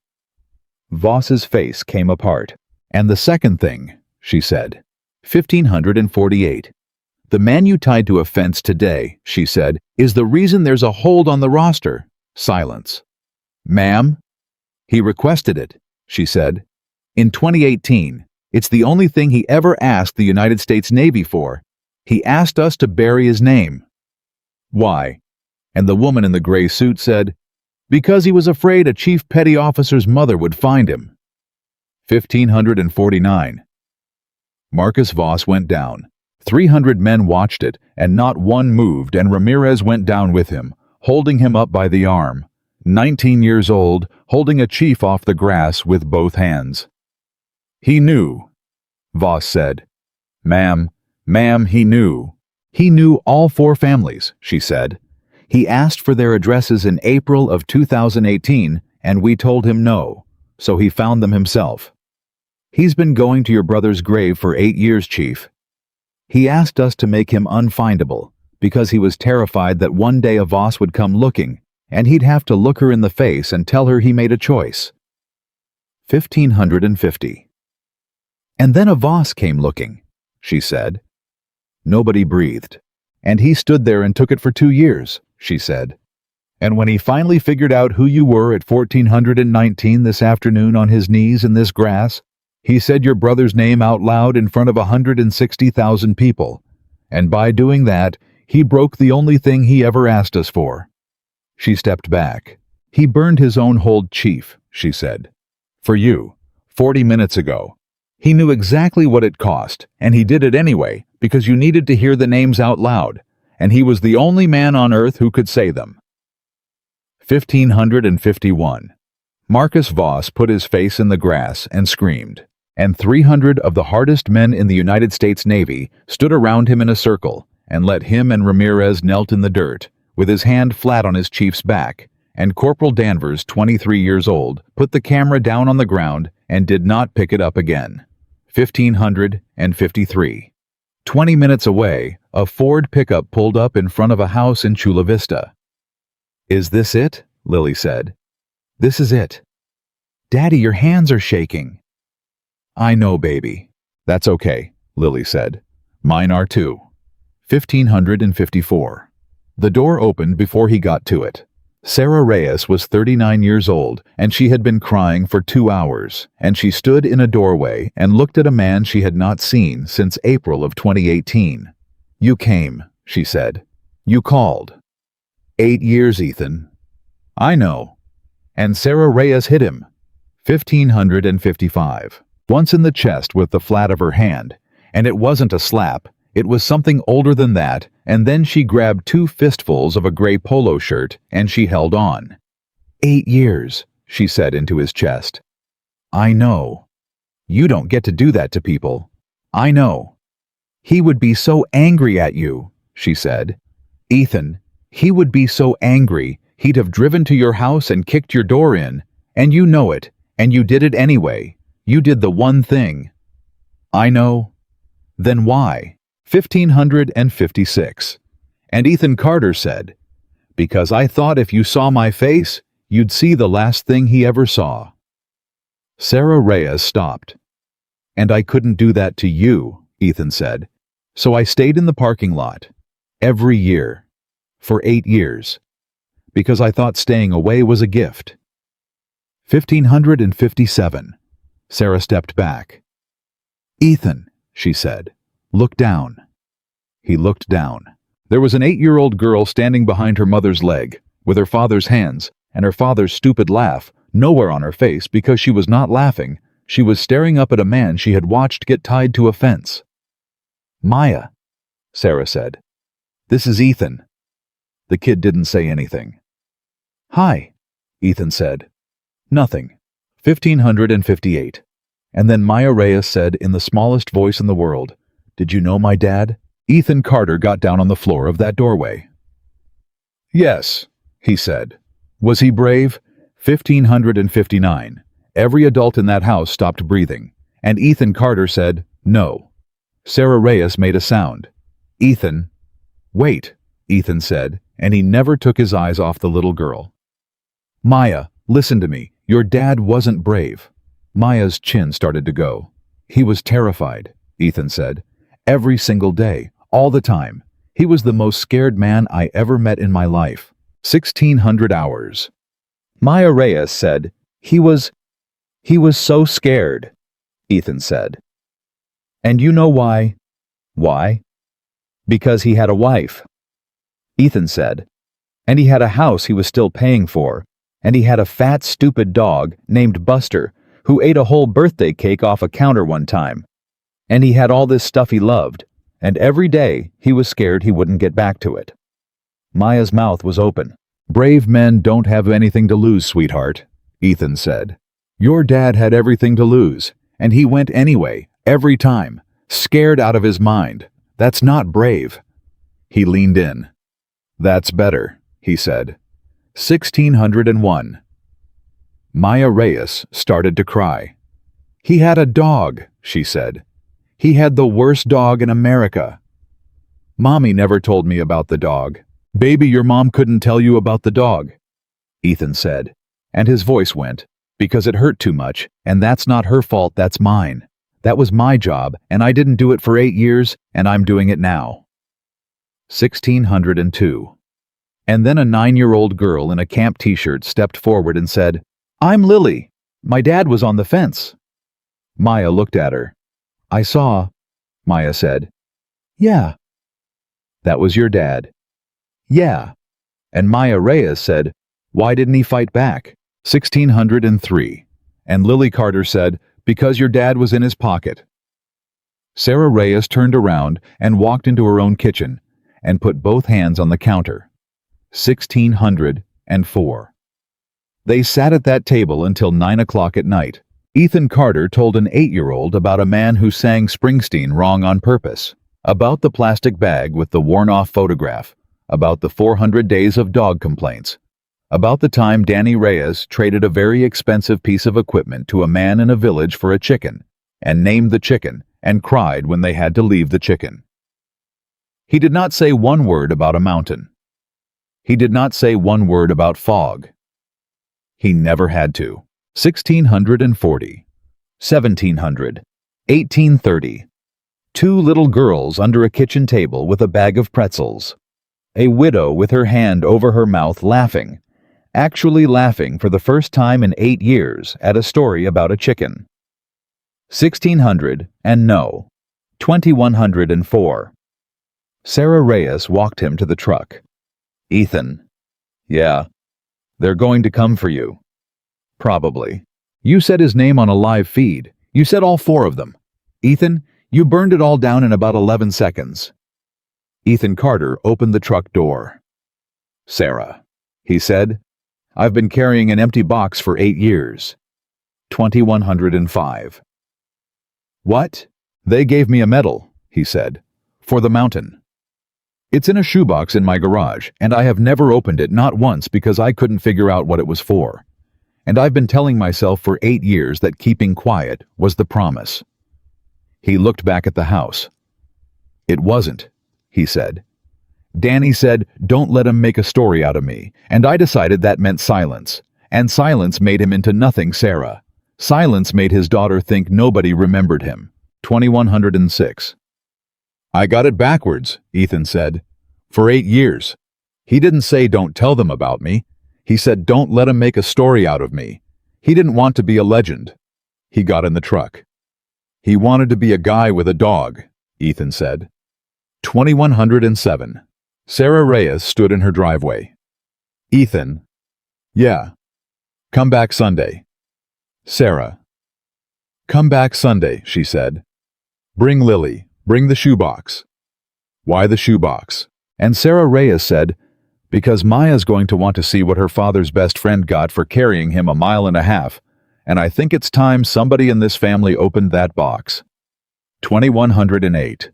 Voss's face came apart, And the second thing, she said. 1548. The man you tied to a fence today, she said, is the reason there's a hold on the roster. Silence. Ma'am? He requested it, she said. In 2018, it's the only thing he ever asked the United States Navy for. He asked us to bury his name. Why? And the woman in the gray suit said, because he was afraid a chief petty officer's mother would find him. 1549. Marcus Voss went down. 300 men watched it, and not one moved, and Ramirez went down with him, holding him up by the arm. 19 years old, holding a chief off the grass with both hands. He knew, Voss said. Ma'am, he knew. He knew all 4 families, she said. He asked for their addresses in April of 2018, and we told him no, so he found them himself. He's been going to your brother's grave for 8 years, Chief. He asked us to make him unfindable, because he was terrified that one day a Voss would come looking, and he'd have to look her in the face and tell her he made a choice. 1550. And then a Voss came looking, she said. Nobody breathed. And he stood there and took it for 2 years, she said. And when he finally figured out who you were at 1419 this afternoon on his knees in this grass, he said your brother's name out loud in front of 160,000 people. And by doing that, he broke the only thing he ever asked us for. She stepped back. He burned his own hold, Chief, she said. For you, 40 minutes ago. He knew exactly what it cost, and he did it anyway, because you needed to hear the names out loud, and he was the only man on earth who could say them. 1551. Marcus Voss put his face in the grass and screamed, and 300 of the hardest men in the United States Navy stood around him in a circle and let him and Ramirez knelt in the dirt, with his hand flat on his chief's back, and Corporal Danvers, 23 years old, put the camera down on the ground and did not pick it up again. 1553. 20 minutes away, a Ford pickup pulled up in front of a house in Chula Vista. Is this it? Lily said. This is it. Daddy, your hands are shaking. I know, baby. That's okay, Lily said. Mine are too. 1554. The door opened before he got to it. Sarah Reyes was 39 years old, and she had been crying for 2 hours, and she stood in a doorway and looked at a man she had not seen since April of 2018. You came, she said. You called. 8 years, Ethan. I know. And Sarah Reyes hit him. 1555. Once in the chest with the flat of her hand, and it wasn't a slap, it was something older than that, and then she grabbed 2 fistfuls of a gray polo shirt, and she held on. 8 years, she said into his chest. I know. You don't get to do that to people. I know. He would be so angry at you, she said. Ethan, he would be so angry, he'd have driven to your house and kicked your door in, and you know it, and you did it anyway. You did the one thing. I know. Then why? 1556. And Ethan Carter said, because I thought if you saw my face, you'd see the last thing he ever saw. Sarah Reyes stopped. And I couldn't do that to you, Ethan said. So I stayed in the parking lot. Every year. For 8 years. Because I thought staying away was a gift. 1557. Sarah stepped back. Ethan, she said. Look down. He looked down. There was an 8-year-old girl standing behind her mother's leg, with her father's hands, and her father's stupid laugh, nowhere on her face because she was not laughing. She was staring up at a man she had watched get tied to a fence. Maya, Sarah said. This is Ethan. The kid didn't say anything. Hi, Ethan said. Nothing. 1558. And then Maya Reyes said in the smallest voice in the world, Did you know my dad? Ethan Carter got down on the floor of that doorway. Yes, he said. Was he brave? 1559. Every adult in that house stopped breathing, and Ethan Carter said, no. Sarah Reyes made a sound. Ethan. Wait, Ethan said, and he never took his eyes off the little girl. Maya, listen to me. Your dad wasn't brave. Maya's chin started to go. He was terrified, Ethan said. Every single day, all the time. He was the most scared man I ever met in my life. 1,600 hours. Maya Reyes said, He was so scared, Ethan said. And you know why? Why? Because he had a wife. Ethan said. And he had a house he was still paying for. And he had a fat, stupid dog named Buster who ate a whole birthday cake off a counter one time. And he had all this stuff he loved, and every day he was scared he wouldn't get back to it. Maya's mouth was open. Brave men don't have anything to lose, sweetheart, Ethan said. Your dad had everything to lose, and he went anyway, every time, scared out of his mind. That's not brave. He leaned in. That's better, he said. 1,601. Maya Reyes started to cry. He had a dog, she said. He had the worst dog in America. Mommy never told me about the dog. Baby, your mom couldn't tell you about the dog, Ethan said, and his voice went, because it hurt too much, and that's not her fault, that's mine. That was my job, and I didn't do it for 8 years, and I'm doing it now. 1,602. And then a 9-year-old girl in a camp t-shirt stepped forward and said, I'm Lily. My dad was on the fence. Maya looked at her. I saw, Maya said. Yeah. That was your dad. Yeah. And Maya Reyes said, why didn't he fight back? 1,603. And Lily Carter said, because your dad was in his pocket. Sarah Reyes turned around and walked into her own kitchen and put both hands on the counter. 1,604. They sat at that table until 9 o'clock at night. Ethan Carter told an 8-year-old about a man who sang Springsteen wrong on purpose, about the plastic bag with the worn-off photograph, about the 400 days of dog complaints, about the time Danny Reyes traded a very expensive piece of equipment to a man in a village for a chicken, and named the chicken, and cried when they had to leave the chicken. He did not say one word about a mountain. He did not say one word about fog. He never had to. 1,640. 1,700. 1830. 2 little girls under a kitchen table with a bag of pretzels. A widow with her hand over her mouth laughing, actually laughing for the first time in 8 years at a story about a chicken. 1,600 and no. 2,104. Sarah Reyes walked him to the truck. Ethan. Yeah. They're going to come for you. Probably. You said his name on a live feed. You said all 4 of them. Ethan, you burned it all down in about 11 seconds. Ethan Carter opened the truck door. Sarah, he said, I've been carrying an empty box for 8 years. 2,105. What? They gave me a medal, he said, for the mountain. It's in a shoebox in my garage, and I have never opened it, not once, because I couldn't figure out what it was for. And I've been telling myself for 8 years that keeping quiet was the promise. He looked back at the house. It wasn't, he said. Danny said, don't let him make a story out of me, and I decided that meant silence. And silence made him into nothing, Sarah. Silence made his daughter think nobody remembered him. 2,106. I got it backwards, Ethan said. For 8 years. He didn't say don't tell them about me. He said don't let him make a story out of me. He didn't want to be a legend. He got in the truck. He wanted to be a guy with a dog, Ethan said. 2,107. Sarah Reyes stood in her driveway. Ethan. Yeah. Come back Sunday. Sarah. Come back Sunday, she said. Bring Lily. Bring the shoebox. Why the shoebox? And Sarah Reyes said, because Maya's going to want to see what her father's best friend got for carrying him 1.5 miles, and I think it's time somebody in this family opened that box. 2,108.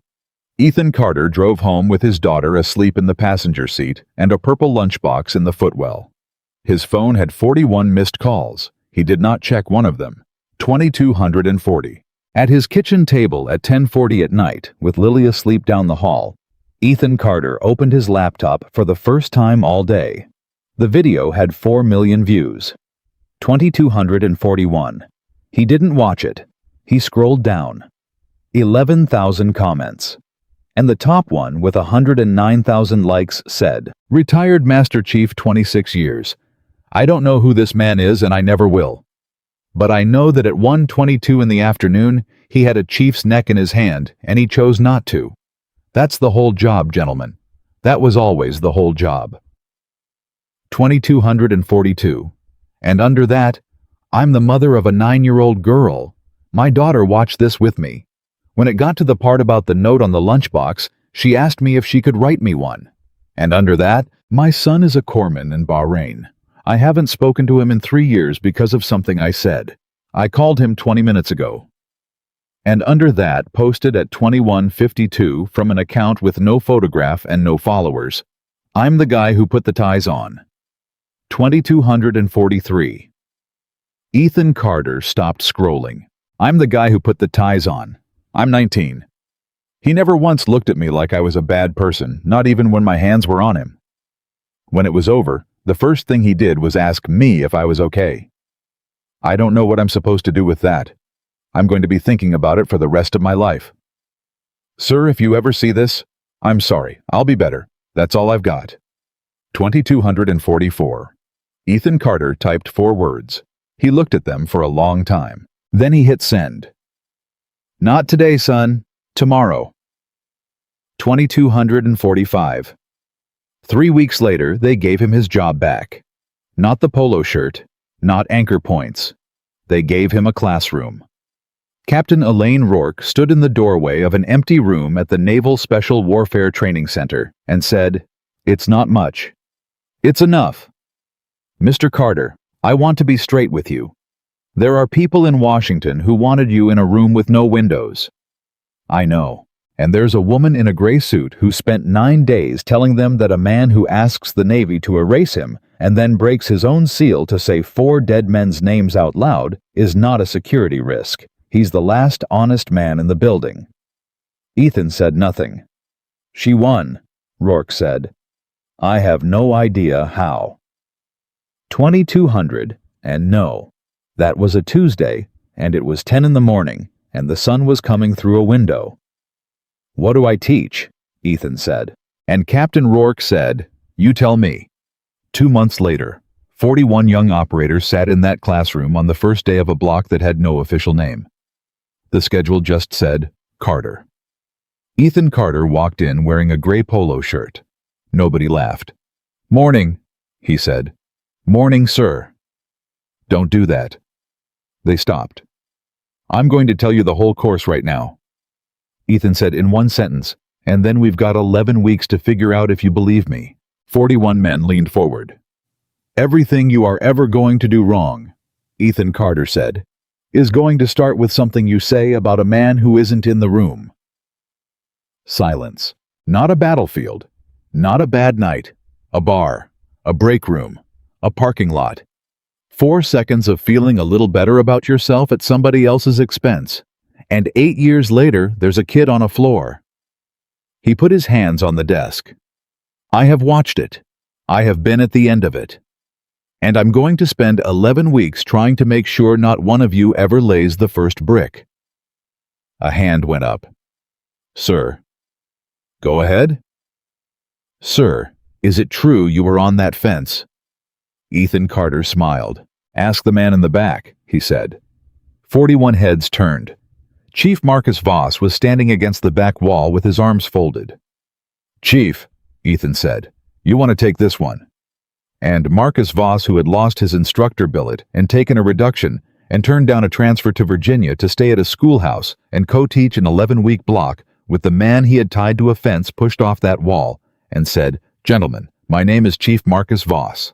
Ethan Carter drove home with his daughter asleep in the passenger seat and a purple lunchbox in the footwell. His phone had 41 missed calls. He did not check one of them. 2,240. At his kitchen table at 10:40 at night, with Lily asleep down the hall, Ethan Carter opened his laptop for the first time all day. The video had 4 million views. 2,241. He didn't watch it. He scrolled down. 11,000 comments. And the top one, with 109,000 likes, said, "Retired Master Chief, 26 years. I don't know who this man is and I never will. But I know that at 1:22 in the afternoon, he had a chief's neck in his hand and he chose not to. That's the whole job, gentlemen. That was always the whole job." 2,242. And under that, "I'm the mother of a 9-year-old girl. My daughter watched this with me. When it got to the part about the note on the lunchbox, she asked me if she could write me one." And under that, "My son is a corpsman in Bahrain. I haven't spoken to him in 3 years because of something I said. I called him 20 minutes ago." And under that, posted at 21:52 from an account with no photograph and no followers, "I'm the guy who put the ties on." 2,243. Ethan Carter stopped scrolling. "I'm the guy who put the ties on. I'm 19. He never once looked at me like I was a bad person, not even when my hands were on him. When it was over, the first thing he did was ask me if I was okay. I don't know what I'm supposed to do with that. I'm going to be thinking about it for the rest of my life. Sir, if you ever see this, I'm sorry. I'll be better. That's all I've got." 2,244. Ethan Carter typed 4 words. He looked at them for a long time. Then he hit send. "Not today, son. Tomorrow." 2,245. 3 weeks later, they gave him his job back. Not the polo shirt, not anchor points. They gave him a classroom. Captain Elaine Rourke stood in the doorway of an empty room at the Naval Special Warfare Training Center and said, "It's not much. It's enough. Mr. Carter, I want to be straight with you. There are people in Washington who wanted you in a room with no windows. I know. And there's a woman in a gray suit who spent 9 days telling them that a man who asks the Navy to erase him and then breaks his own seal to say 4 dead men's names out loud is not a security risk. He's the last honest man in the building." Ethan said nothing. "She won," Rourke said. "I have no idea how." 2,200, and no. That was a Tuesday, and it was 10 in the morning, and the sun was coming through a window. "What do I teach?" Ethan said. And Captain Rourke said, "You tell me." 2 months later, 41 young operators sat in that classroom on the first day of a block that had no official name. The schedule just said, Carter. Ethan Carter walked in wearing a gray polo shirt. Nobody laughed. "Morning," he said. "Morning, sir." "Don't do that." They stopped. "I'm going to tell you the whole course right now," Ethan said in one sentence, "and then we've got 11 weeks to figure out if you believe me." 41 men leaned forward. "Everything you are ever going to do wrong," Ethan Carter said, "is going to start with something you say about a man who isn't in the room." Silence. Not a battlefield. Not a bad night. A bar. A break room. A parking lot. 4 seconds of feeling a little better about yourself at somebody else's expense. And 8 years later, there's a kid on a floor. He put his hands on the desk. "I have watched it. I have been at the end of it. And I'm going to spend 11 weeks trying to make sure not one of you ever lays the first brick." A hand went up. "Sir." "Go ahead." "Sir, is it true you were on that fence?" Ethan Carter smiled. "Ask the man in the back," he said. 41 heads turned. Chief Marcus Voss was standing against the back wall with his arms folded. "Chief," Ethan said, "you want to take this one." And Marcus Voss, who had lost his instructor billet and taken a reduction and turned down a transfer to Virginia to stay at a schoolhouse and co-teach an 11-week block with the man he had tied to a fence pushed off that wall, and said, "Gentlemen, my name is Chief Marcus Voss."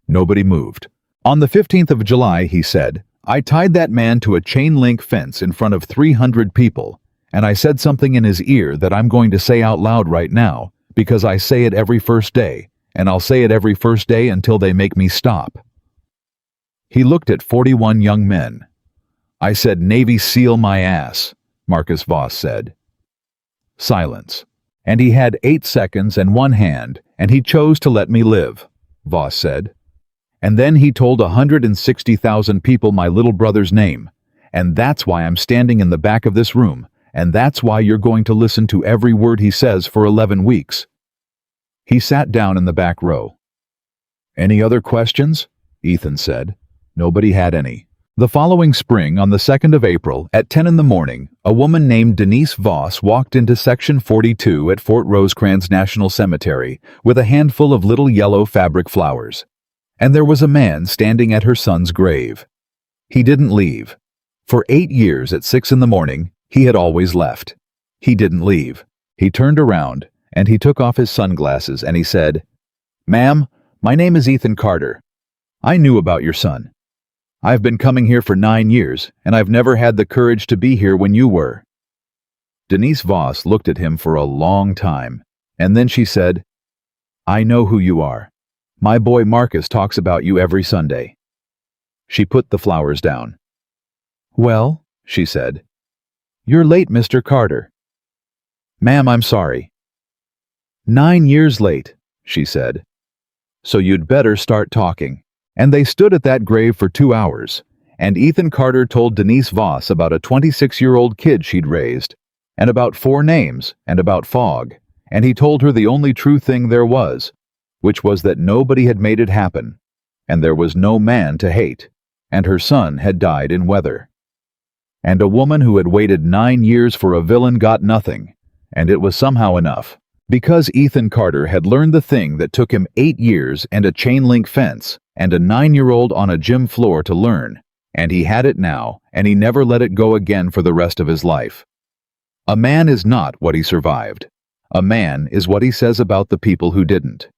Nobody moved. "On the 15th of July, he said, I tied that man to a chain-link fence in front of 300 people, and I said something in his ear that I'm going to say out loud right now, because I say it every first day, and I'll say it every first day until they make me stop." He looked at 41 young men. "I said, Navy SEAL my ass," Marcus Voss said. Silence. "And he had 8 seconds and 1 hand, and he chose to let me live," Voss said. "And then he told 160,000 people my little brother's name, And that's why I'm standing in the back of this room, and that's why you're going to listen to every word he says for 11 weeks. He sat down in the back row. Any other questions? Ethan said. Nobody had any. The following spring, on the 2nd of April, at 10 in the morning, a woman named Denise Voss walked into Section 42 at Fort Rosecrans National Cemetery with a handful of little yellow fabric flowers. And there was a man standing at her son's grave. He didn't leave. For 8 years at 6 in the morning, he had always left. He didn't leave. He turned around, and he took off his sunglasses, and he said, "Ma'am, my name is Ethan Carter. I knew about your son. I've been coming here for 9 years, and I've never had the courage to be here when you were." Denise Voss looked at him for a long time, and then she said, "I know who you are. My boy Marcus talks about you every Sunday." She put the flowers down. "Well," she said, "you're late, Mr. Carter." "Ma'am, I'm sorry." 9 years late, she said. "So you'd better start talking." And they stood at that grave for 2 hours, and Ethan Carter told Denise Voss about a 26-year-old kid she'd raised, and about 4 names, and about fog, and he told her the only true thing there was, which was that nobody had made it happen, and there was no man to hate, and her son had died in weather. And a woman who had waited 9 years for a villain got nothing, and it was somehow enough, because Ethan Carter had learned the thing that took him 8 years and a chain-link fence, and a 9-year-old on a gym floor to learn, and he had it now, and he never let it go again for the rest of his life. A man is not what he survived. A man is what he says about the people who didn't.